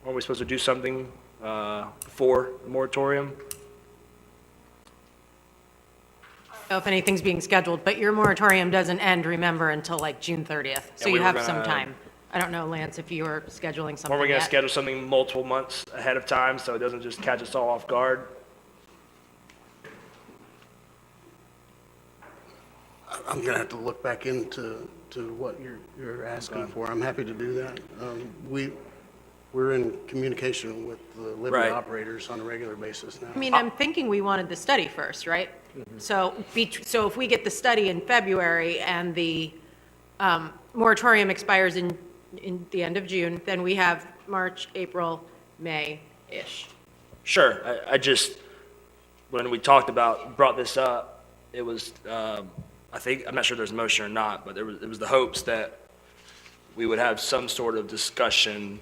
Are we supposed to do something before the moratorium? I don't know if anything's being scheduled, but your moratorium doesn't end, remember, until like June 30th. So And you we were have some gonna- time. I don't know, Lance, if you were scheduling something Or are we going to yet. schedule something multiple months ahead of time so it doesn't just catch us all off guard? I'm going to have to look back into what you're asking for. I'm happy to do that. We're in communication with the living Right. operators on a regular basis now. I mean, I'm thinking we wanted the study first, right? So if we get the study in February and the moratorium expires in the end of June, then we have March, April, May-ish. Sure, I just, when we brought this up, it was, I think, I'm not sure there's a motion or not, but it was the hopes that we would have some sort of discussion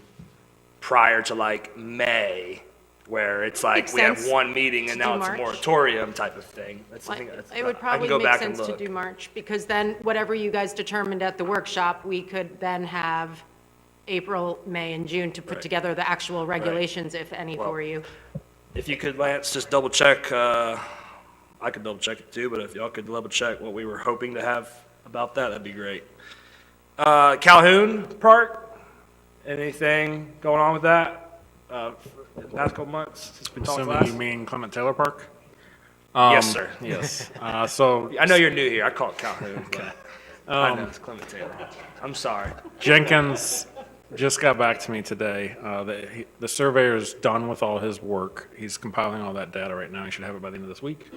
prior to like May, where it's like Makes we have sense one meeting to and do now it's a March. moratorium type of thing. It would probably make sense to do March, because then whatever you guys determined at the workshop, we could then have April, May, and June to put together the actual regulations, if any, for you. If you could, Lance, just double check, I could double check it too, but if y'all could double check what we were hoping to have about that, that'd be great. Calhoun Park, anything going on with that? The past couple months since we talked Assuming last? you mean Clement Taylor Park? Yes, sir, yes. So. I know you're new here, I call it Calhoun, Okay. but I know it's Clement Taylor. I'm sorry. Jenkins just got back to me today. The surveyor's done with all his work. He's compiling all that data right now. He should have it by the end of this week.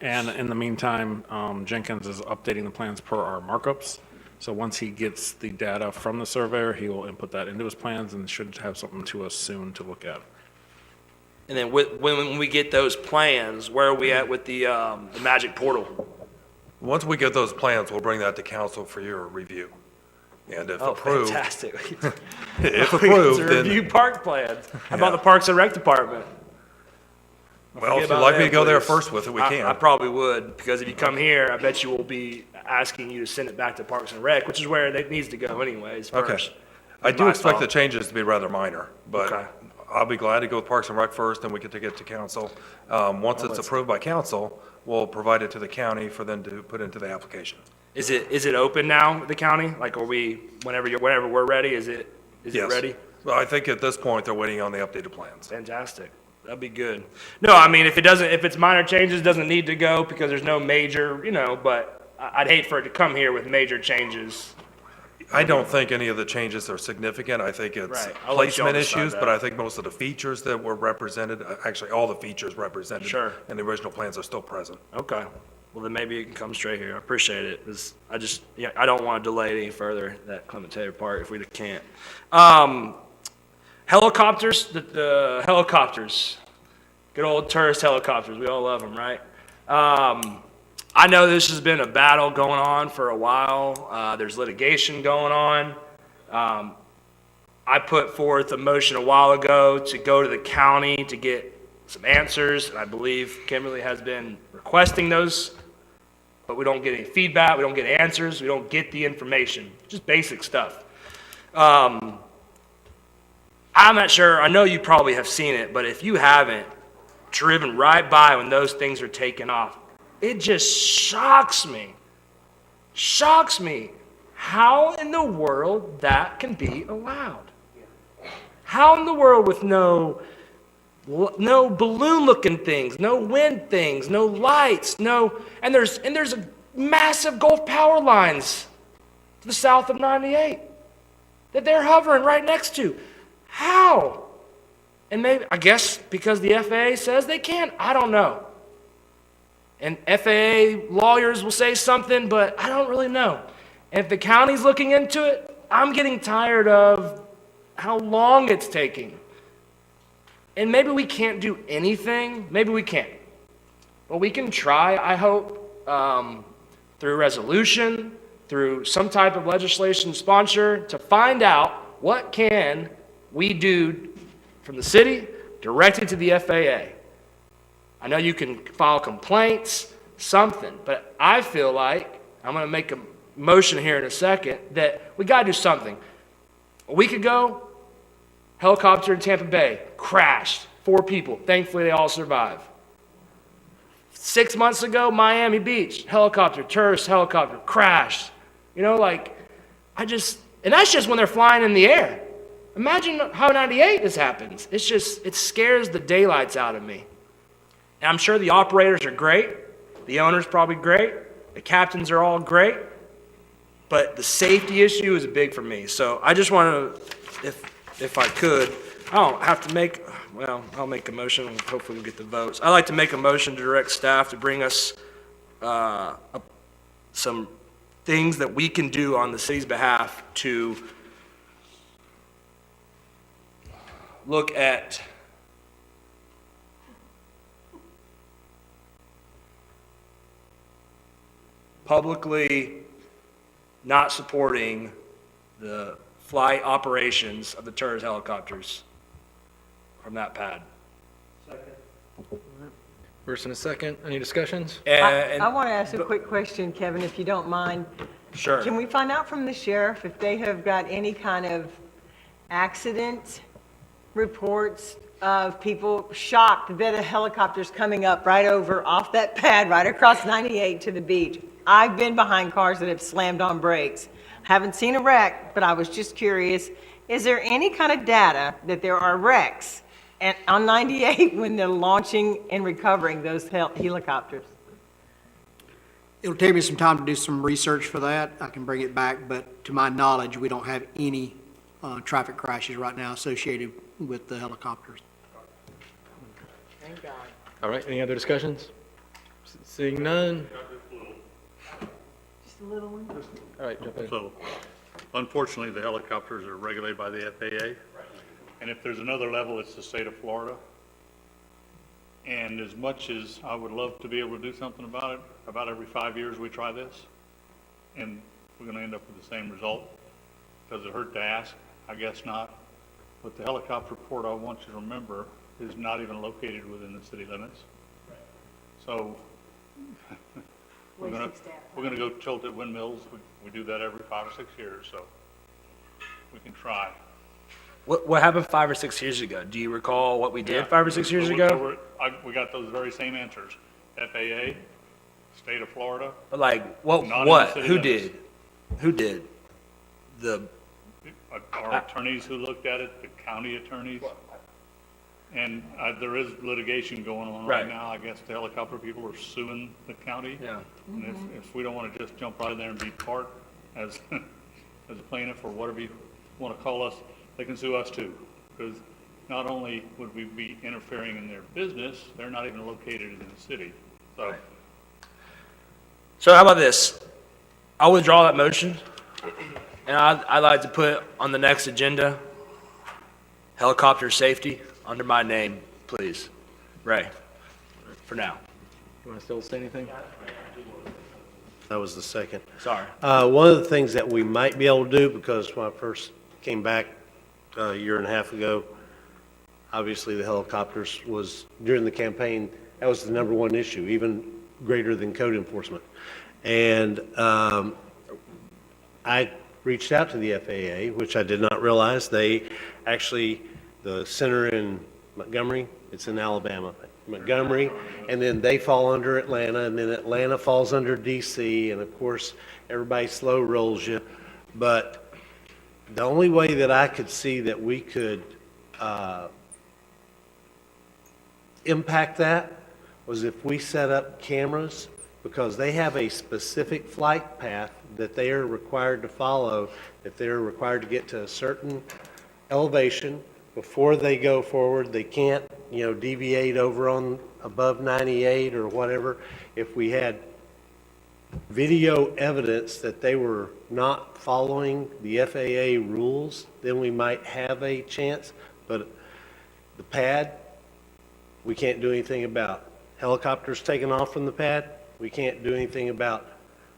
And in the meantime, Jenkins is updating the plans per our markups. So once he gets the data from the surveyor, he will input that into his plans and should have something to us soon to look at. And then when we get those plans, where are we at with the magic portal? Once we get those plans, we'll bring that to council for your review. And if approved. Fantastic. If We get approved, to then. review park plans. How about the Parks and Rec Department? Well, if you'd like me to go there first with it, we can. I probably would, because if you come here, I bet you will be asking you to send it back to Parks and Rec, which is where it needs to go anyways Okay. first. I do My expect the thought. changes to be rather minor, Okay. but I'll be glad to go with Parks and Rec first, and we can take it to council. Once it's approved by council, we'll provide it to the county for them to put into the application. Is it open now, the county? Like, are we, whenever we're ready, is it Yes. ready? Well, I think at this point, they're waiting on the updated plans. Fantastic. That'd be good. No, I mean, if it's minor changes, it doesn't need to go because there's no major, but I'd hate for it to come here with major changes. I don't think any of the changes are significant. I think it's Right. I'll let y'all placement decide issues, that. but I think most of the features that were represented, actually all the features represented Sure. in the original plans are still present. Okay. Well, then maybe it can come straight here. I appreciate it. 'Cause I don't want to delay it any further, that Clement Taylor part, if we can't. Helicopters, the helicopters. Good old tourist helicopters. We all love them, right? I know this has been a battle going on for a while. There's litigation going on. I put forth a motion a while ago to go to the county to get some answers. And I believe Kimberly has been requesting those, but we don't get any feedback. We don't get answers. We don't get the information. Just basic stuff. I'm not sure. I know you probably have seen it, but if you haven't driven right by when those things are taken off, it just shocks me how in the world that can be allowed. How in the world with no balloon-looking things, no wind things, no lights, and there's a massive Gulf power lines to the south of 98 that they're hovering right next to. How? And maybe, I guess because the FAA says they can. I don't know. And FAA lawyers will say something, but I don't really know. And if the county's looking into it, I'm getting tired of how long it's taking. And maybe we can't do anything. Maybe we can't. But we can try, I hope, through resolution, through some type of legislation sponsor, to find out what can we do from the city directed to the FAA. I know you can file complaints, something, but I feel like, I'm going to make a motion here in a second, that we got to do something. A week ago, helicopter in Tampa Bay crashed, 4 people. Thankfully, they all survived. 6 months ago, Miami Beach, helicopter, tourist helicopter, crashed. And that's just when they're flying in the air. Imagine how 98 this happens. It scares the daylights out of me. And I'm sure the operators are great. The owner's probably great. The captains are all great, but the safety issue is big for me. So I just want to, if I could, I don't have to make, well, I'll make a motion, and hopefully we'll get the votes. I'd like to make a motion to direct staff to bring us some things that we can do on the city's behalf to look at publicly not supporting the flight operations of the tourist helicopters from that pad. First and a second, any discussions? I want to ask a quick question, Kevin, if you don't mind. Sure. Can we find out from the sheriff if they have got any kind of accident reports of people shocked that a helicopter's coming up right over off that pad, right across 98 to the beach? I've been behind cars that have slammed on brakes. Haven't seen a wreck, but I was just curious, is there any kind of data that there are wrecks on 98 when they're launching and recovering those helicopters? It'll take me some time to do some research for that. I can bring it back, but to my knowledge, we don't have any traffic crashes right now associated with the helicopters. Thank God. All right, any other discussions? Seeing none? Just a little one? All right, jump in. So unfortunately, the helicopters are regulated by the FAA. And if there's another level, it's the state of Florida. And as much as I would love to be able to do something about it, about every 5 years we try this, and we're going to end up with the same result. Does it hurt to ask? I guess not. But the helicopter port, I want you to remember, is not even located within the city limits. So we're going to go tilt at windmills. We do that every 5 or 6 years, so we can try. What happened 5 or 6 years ago? Do you recall what we did 5 or 6 years So ago? we got those very same answers. FAA, state of Florida. But like, what? Not in the What? city Who limits. did? Who did? The Our attorneys who looked at it, the county attorneys. And there is litigation going on right Right. now. I guess the helicopter people are suing the county. Yeah. And if we don't want to just jump right in there and be part as, as a plaintiff or whatever you want to call us, they can sue us too. Because not only would we be interfering in their business, they're not even located in the city. So So how about this? I'll withdraw that motion, and I'd like to put on the next agenda, helicopter safety under my name, please. Ray, for now. You want to still say anything? That was the second. Sorry. One of the things that we might be able to do, because when I first came back a year and a half ago, obviously the helicopters was, during the campaign, that was the number one issue, even greater than code enforcement. And I reached out to the FAA, which I did not realize. They actually, the center in Montgomery, it's in Alabama, Montgomery, and then they fall under Atlanta, and then Atlanta falls under DC, and of course, everybody slow rolls you. But the only way that I could see that we could impact that was if we set up cameras, because they have a specific flight path that they are required to follow, that they're required to get to a certain elevation before they go forward. They can't, deviate over on above 98 or whatever. If we had video evidence that they were not following the FAA rules, then we might have a chance. But the pad, we can't do anything about. Helicopters taking off from the pad, we can't do anything about.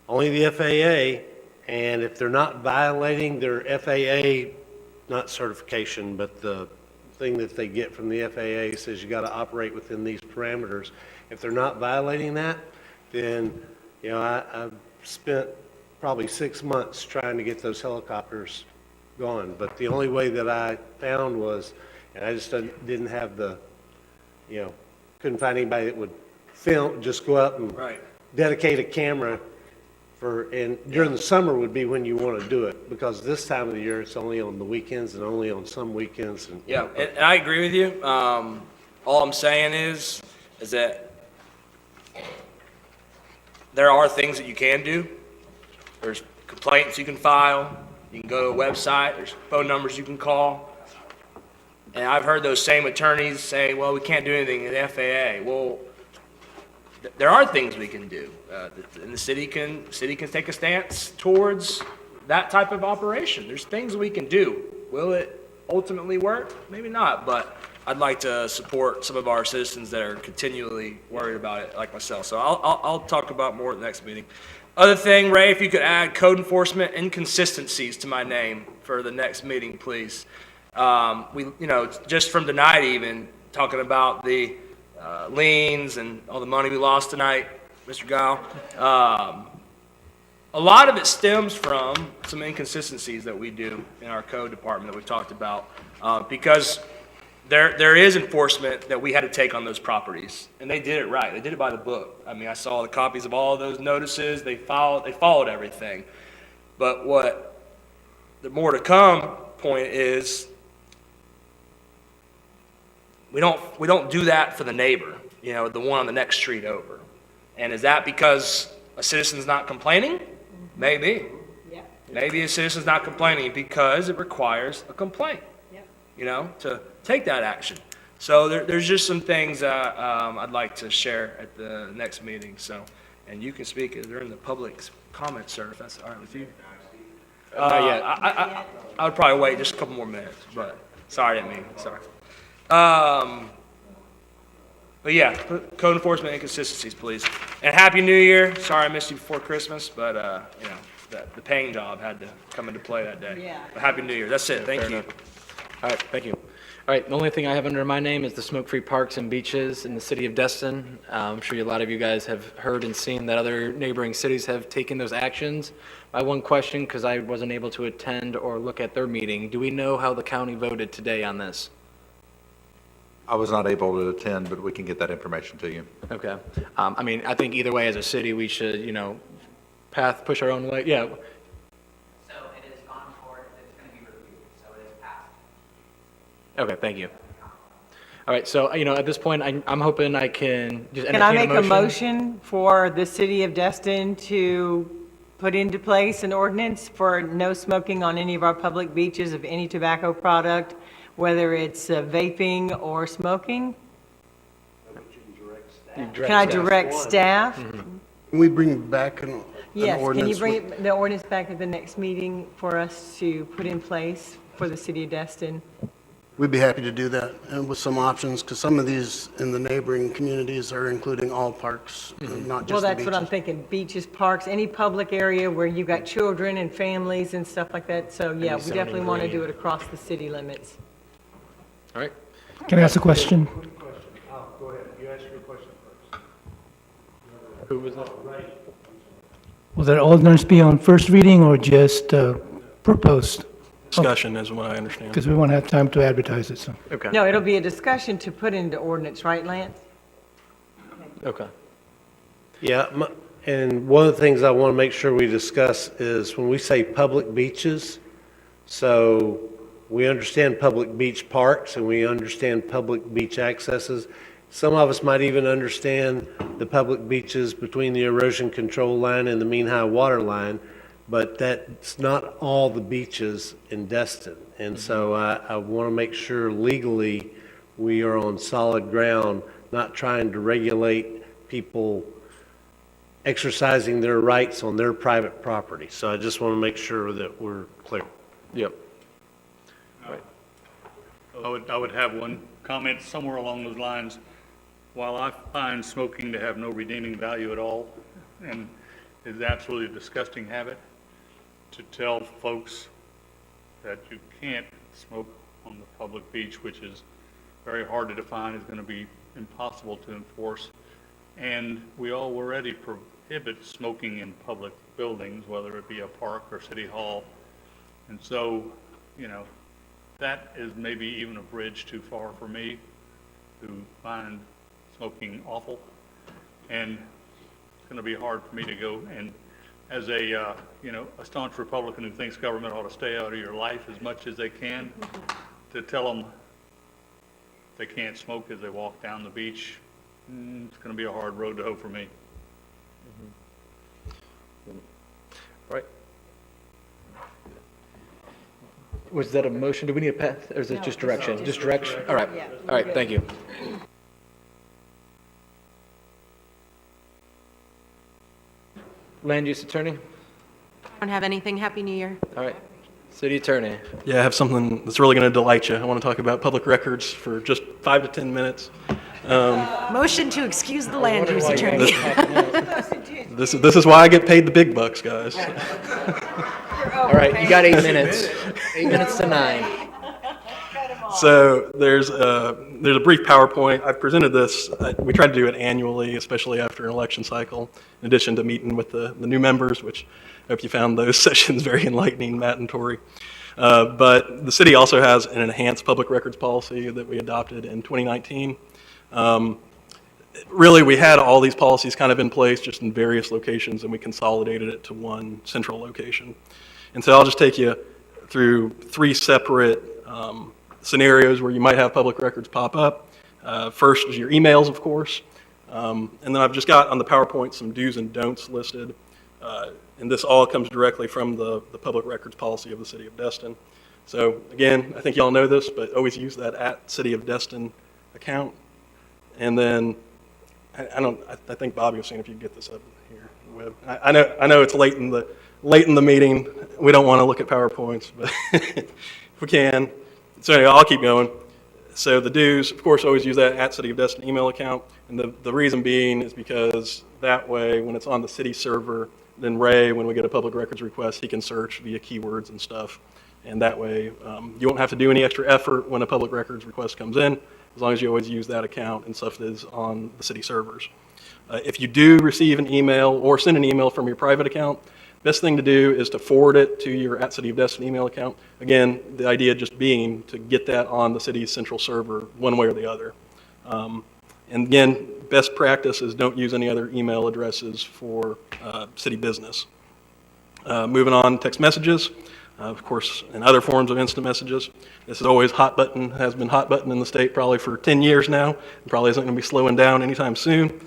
Only the FAA, and if they're not violating their FAA, not certification, but the thing that they get from the FAA says you got to operate within these parameters. If they're not violating that, then, I've spent probably 6 months trying to get those helicopters going. But the only way that I found was, and I just didn't have the, couldn't find anybody that would film, just go up and dedicate a camera and during the summer would be when you want to do it, because this time of the year, it's only on the weekends and only on some weekends. Yeah, and I agree with you. All I'm saying is that there are things that you can do. There's complaints you can file. You can go to a website. There's phone numbers you can call. And I've heard those same attorneys say, well, we can't do anything in the FAA. Well, there are things we can do. And the city can take a stance towards that type of operation. There's things we can do. Will it ultimately work? Maybe not, but I'd like to support some of our citizens that are continually worried about it, like myself. So I'll talk about more at the next meeting. Other thing, Ray, if you could add code enforcement inconsistencies to my name for the next meeting, please. Just from tonight even, talking about the liens and all the money we lost tonight, Mr. Gile. A lot of it stems from some inconsistencies that we do in our code department that we've talked about, because there is enforcement that we had to take on those properties, and they did it right. They did it by the book. I mean, I saw the copies of all of those notices. They followed everything. But what the more to come point is, we don't do that for the neighbor, the one on the next street over. And is that because a citizen's not complaining? Maybe. Yeah. Maybe a citizen's not complaining because it requires a complaint, to take that action. So there's just some things I'd like to share at the next meeting. So, and you can speak during the public comment, sir, if that's all right with you. Not yet. I would probably wait just a couple more minutes, but sorry, I didn't mean, sorry. But yeah, code enforcement inconsistencies, please. And Happy New Year. Sorry I missed you before Christmas, but, the paint job had to come into play that day. Yeah. But Happy New Year. That's it. Thank you. All right, thank you. All right, the only thing I have under my name is the smoke-free parks and beaches in the city of Destin. I'm sure a lot of you guys have heard and seen that other neighboring cities have taken those actions. My one question, because I wasn't able to attend or look at their meeting, do we know how the county voted today on this? I was not able to attend, but we can get that information to you. Okay. I think either way, as a city, we should, push our own way. Yeah. So it has gone forward, it's going to be reviewed, so it is passed. Okay, thank you. All right, so, at this point, I'm hoping I can just Can I entertain make a motion for the city of Destin to put into place an ordinance for no smoking on any of our public beaches of any tobacco product, whether it's vaping or smoking? Can I direct staff? Can we bring back an Yes, can you ordinance? bring the ordinance back at the next meeting for us to put in place for the city of Destin? We'd be happy to do that, and with some options, because some of these in the neighboring communities are including all parks, not Well, just the that's what I'm beaches. thinking, beaches, parks, any public area where you've got children and families and stuff like that. So, yeah, we zoning definitely want to green. do it across the city limits. All right. Can I ask a question? Go ahead, you ask your question first. Who was that? Will that ordinance be on first reading or just proposed? Discussion is what I understand. Because we won't have time to advertise it, so. Okay. No, it'll be a discussion to put into ordinance, right, Lance? Okay. Yeah, and one of the things I want to make sure we discuss is when we say public beaches, so we understand public beach parks and we understand public beach accesses. Some of us might even understand the public beaches between the erosion control line and the mean high water line, but that's not all the beaches in Destin. And so I want to make sure legally we are on solid ground, not trying to regulate people exercising their rights on their private property. So I just want to make sure that we're clear. Yep. I would have one comment somewhere along those lines. While I find smoking to have no redeeming value at all, and is absolutely a disgusting habit, to tell folks that you can't smoke on the public beach, which is very hard to define, is going to be impossible to enforce. And we already prohibit smoking in public buildings, whether it be a park or city hall. And so, that is maybe even a bridge too far for me to find smoking awful. And it's going to be hard for me to go and, as a staunch Republican who thinks government ought to stay out of your life as much as they can, to tell them they can't smoke as they walk down the beach, it's going to be a hard road to hoe for me. Right. Was that a motion? Do we need a path, or is it just direction? Just direction? All right. All right, thank you. Land use attorney? Don't have anything. Happy New Year. All right. City attorney? Yeah, I have something that's really going to delight you. I want to talk about public records for just 5 to 10 minutes. Motion to excuse the land use attorney. This is why I get paid the big bucks, guys. All right, you got 8 minutes. 8 minutes to 9. So there's a brief PowerPoint. I've presented this. We try to do it annually, especially after an election cycle, in addition to meeting with the new members, which I hope you found those sessions very enlightening, Matt and Tori. But the city also has an enhanced public records policy that we adopted in 2019. Really, we had all these policies kind of in place, just in various locations, and we consolidated it to one central location. And so I'll just take you through 3 separate scenarios where you might have public records pop up. First is your emails, of course. And then I've just got on the PowerPoint some do's and don'ts listed. And this all comes directly from the public records policy of the City of Destin. So again, I think y'all know this, but always use that @City of Destin account. And then, I think Bobby was saying if you get this up here. I know it's late in the meeting. We don't want to look at PowerPoints, but if we can. So anyway, I'll keep going. So the dues, of course, always use that @City of Destin email account. And the reason being is because that way, when it's on the city server, then Ray, when we get a public records request, he can search via keywords and stuff. And that way, you won't have to do any extra effort when a public records request comes in, as long as you always use that account and stuff that is on the city servers. If you do receive an email or send an email from your private account, best thing to do is to forward it to your @City of Destin email account. Again, the idea just being to get that on the city's central server one way or the other. And again, best practice is don't use any other email addresses for city business. Moving on, text messages. Of course, and other forms of instant messages. This is always hot button, has been hot button in the state probably for 10 years now. It probably isn't going to be slowing down anytime soon.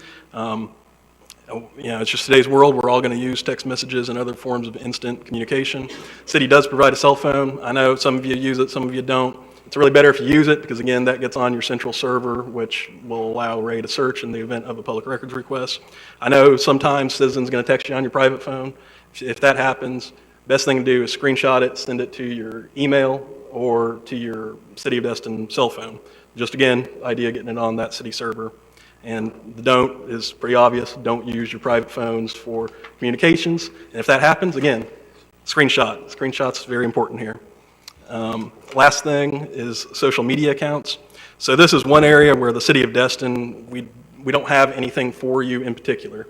It's just today's world. We're all going to use text messages and other forms of instant communication. City does provide a cell phone. I know some of you use it, some of you don't. It's really better if you use it because, again, that gets on your central server, which will allow Ray to search in the event of a public records request. I know sometimes Citizen's going to text you on your private phone. If that happens, best thing to do is screenshot it, send it to your email or to your City of Destin cell phone. Just again, idea getting it on that city server. And the don't is pretty obvious. Don't use your private phones for communications. And if that happens, again, screenshot. Screenshot's very important here. Last thing is social media accounts. So this is one area where the City of Destin, we don't have anything for you in particular.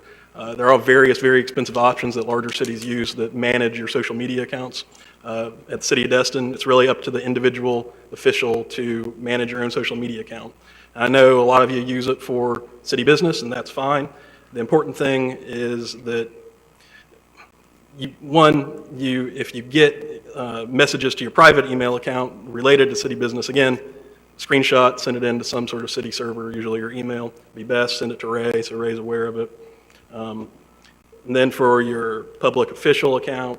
There are various very expensive options that larger cities use that manage your social media accounts. At the City of Destin, it's really up to the individual official to manage your own social media account. I know a lot of you use it for city business, and that's fine. The important thing is that, if you get messages to your private email account related to city business, again, screenshot, send it into some sort of city server, usually your email. Be best, send it to Ray, so Ray's aware of it. And then for your public official account,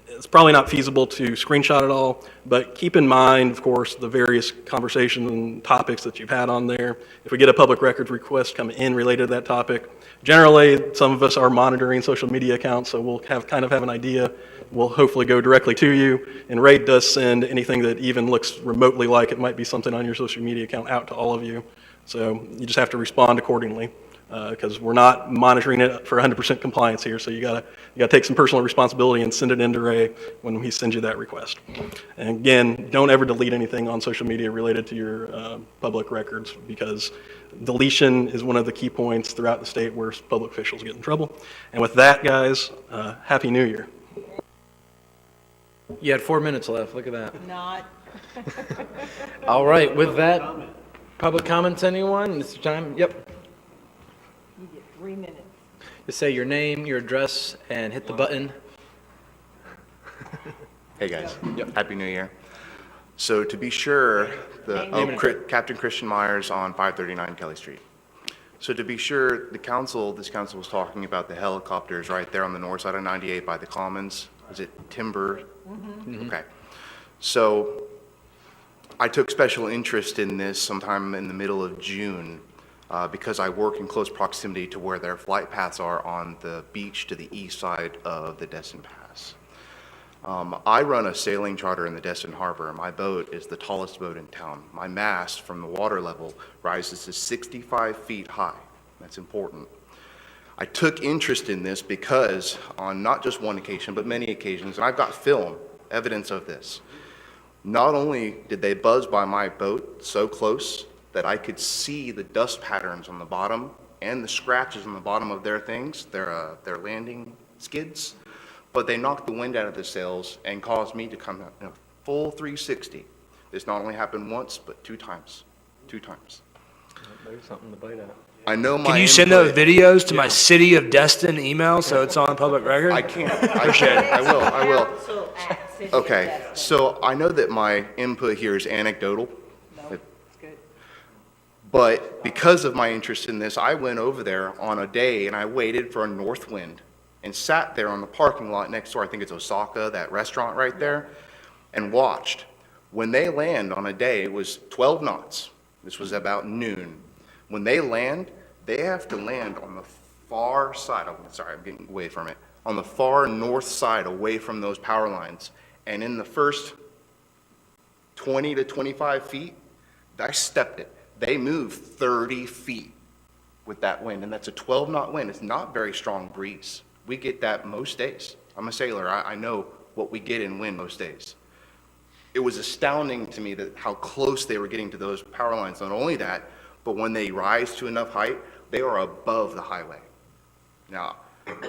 it's probably not feasible to screenshot it all, but keep in mind, of course, the various conversations and topics that you've had on there. If we get a public records request come in related to that topic, generally, some of us are monitoring social media accounts, so we'll have an idea. We'll hopefully go directly to you, and Ray does send anything that even looks remotely like it might be something on your social media account out to all of you. So you just have to respond accordingly. Because we're not monitoring it for 100% compliance here, so you gotta take some personal responsibility and send it into Ray when he sends you that request. And again, don't ever delete anything on social media related to your public records, because deletion is one of the key points throughout the state where public officials get in trouble. And with that, guys, Happy New Year. You had 4 minutes left. Look at that. Not. All right. With that, public comments, anyone? It's time. Yep. You get 3 minutes. Just say your name, your address, and hit the button. Hey guys, Happy New Year. So to be sure, Captain Christian Myers on 539 Kelly Street. So to be sure, this council was talking about the helicopters right there on the north side of 98 by the Commons. Was it Timber? Okay. So I took special interest in this sometime in the middle of June because I work in close proximity to where their flight paths are on the beach to the east side of the Destin Pass. I run a sailing charter in the Destin Harbor. My boat is the tallest boat in town. My mast from the water level rises to 65 feet high. That's important. I took interest in this because on not just one occasion, but many occasions, and I've got film, evidence of this. Not only did they buzz by my boat so close that I could see the dust patterns on the bottom and the scratches on the bottom of their things, their landing skids, but they knocked the wind out of the sails and caused me to come in a full 360. This not only happened once, but 2 times. 2 times. There's something to bite at. I know my Can you send those videos to my City of Destin email so it's on public record? I can't. I will. Okay, so I know that my input here is anecdotal. But because of my interest in this, I went over there on a day and I waited for a north wind and sat there on the parking lot next door, I think it's Osaka, that restaurant right there, and watched. When they land on a day, it was 12 knots. This was about noon. When they land, they have to land on the far side. I'm getting away from it. On the far north side, away from those power lines. And in the first 20 to 25 feet, I stepped it. They moved 30 feet with that wind, and that's a 12-knot wind. It's not very strong breeze. We get that most days. I'm a sailor. I know what we get in wind most days. It was astounding to me that how close they were getting to those power lines. Not only that, but when they rise to enough height, they are above the highway. Now,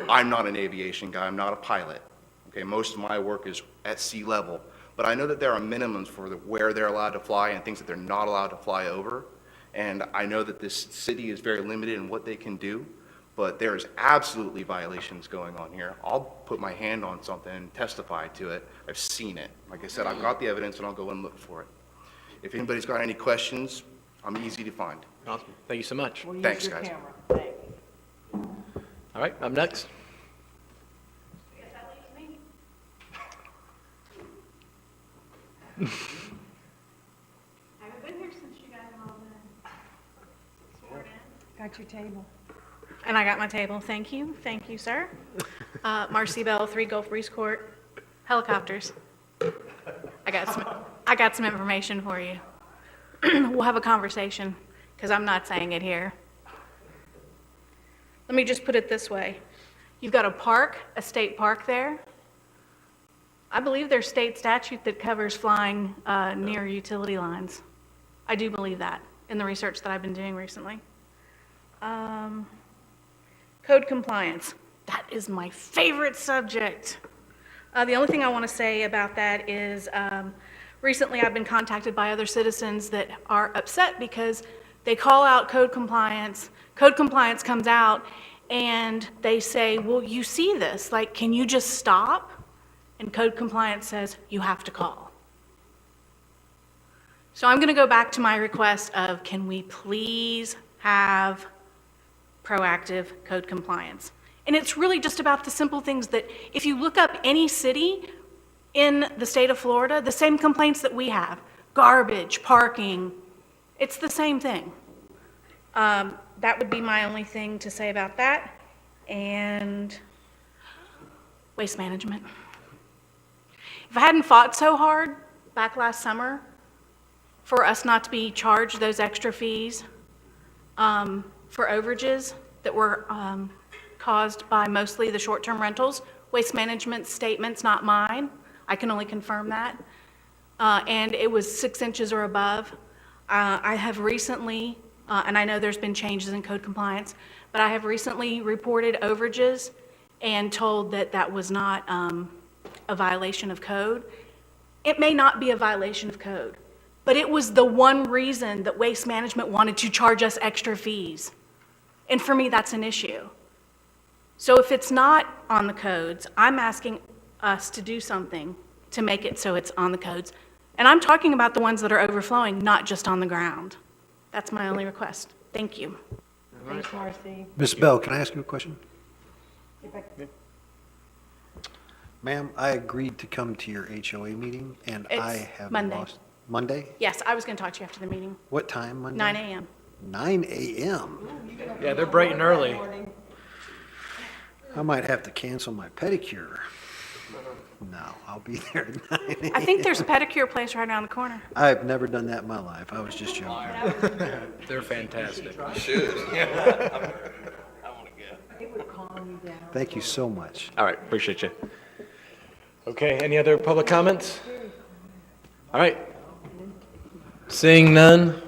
I'm not an aviation guy. I'm not a pilot. Okay, most of my work is at sea level. But I know that there are minimums for where they're allowed to fly and things that they're not allowed to fly over. And I know that this city is very limited in what they can do. But there's absolutely violations going on here. I'll put my hand on something and testify to it. I've seen it. Like I said, I've got the evidence and I'll go and look for it. If anybody's got any questions, I'm easy to find. Awesome. Thank you so much. Thanks, guys. All right, up next. I haven't been here since you guys have all been sworn in. Got your table. And I got my table. Thank you. Thank you, sir. Marcy Bell, 3 Gulf Breeze Court. Helicopters. I got some information for you. We'll have a conversation because I'm not saying it here. Let me just put it this way. You've got a park, a state park there. I believe there's state statute that covers flying near utility lines. I do believe that in the research that I've been doing recently. Code compliance. That is my favorite subject. The only thing I want to say about that is recently I've been contacted by other citizens that are upset because they call out code compliance. Code compliance comes out and they say, well, you see this, like, can you just stop? And code compliance says, you have to call. So I'm going to go back to my request of, can we please have proactive code compliance? And it's really just about the simple things that if you look up any city in the state of Florida, the same complaints that we have, garbage, parking, it's the same thing. That would be my only thing to say about that. And waste management. If I hadn't fought so hard back last summer for us not to be charged those extra fees for overages that were caused by mostly the short-term rentals, waste management statements, not mine. I can only confirm that. And it was 6 inches or above. I have recently, and I know there's been changes in code compliance, but I have recently reported overages and told that that was not a violation of code. It may not be a violation of code, but it was the one reason that Waste Management wanted to charge us extra fees. And for me, that's an issue. So if it's not on the codes, I'm asking us to do something to make it so it's on the codes. And I'm talking about the ones that are overflowing, not just on the ground. That's my only request. Thank you. All Thanks, Marcy. Ms. Bell, can I ask you a question? Get back. Ma'am, I agreed to come to your HOA meeting, and I It's have Monday. lost. Monday? Yes, I was going to talk to you after the meeting, What time Monday? 9 a.m. 9 a.m.? Yeah, they're bright and early. I might have to cancel my pedicure. No, I'll be there at 9 a.m. I think there's a pedicure place right around the corner. I've never done that in my life. I was just joking. They're fantastic. It would calm you down. Thank you so much. All right, appreciate you. Okay, any other public comments? All right. Seeing none,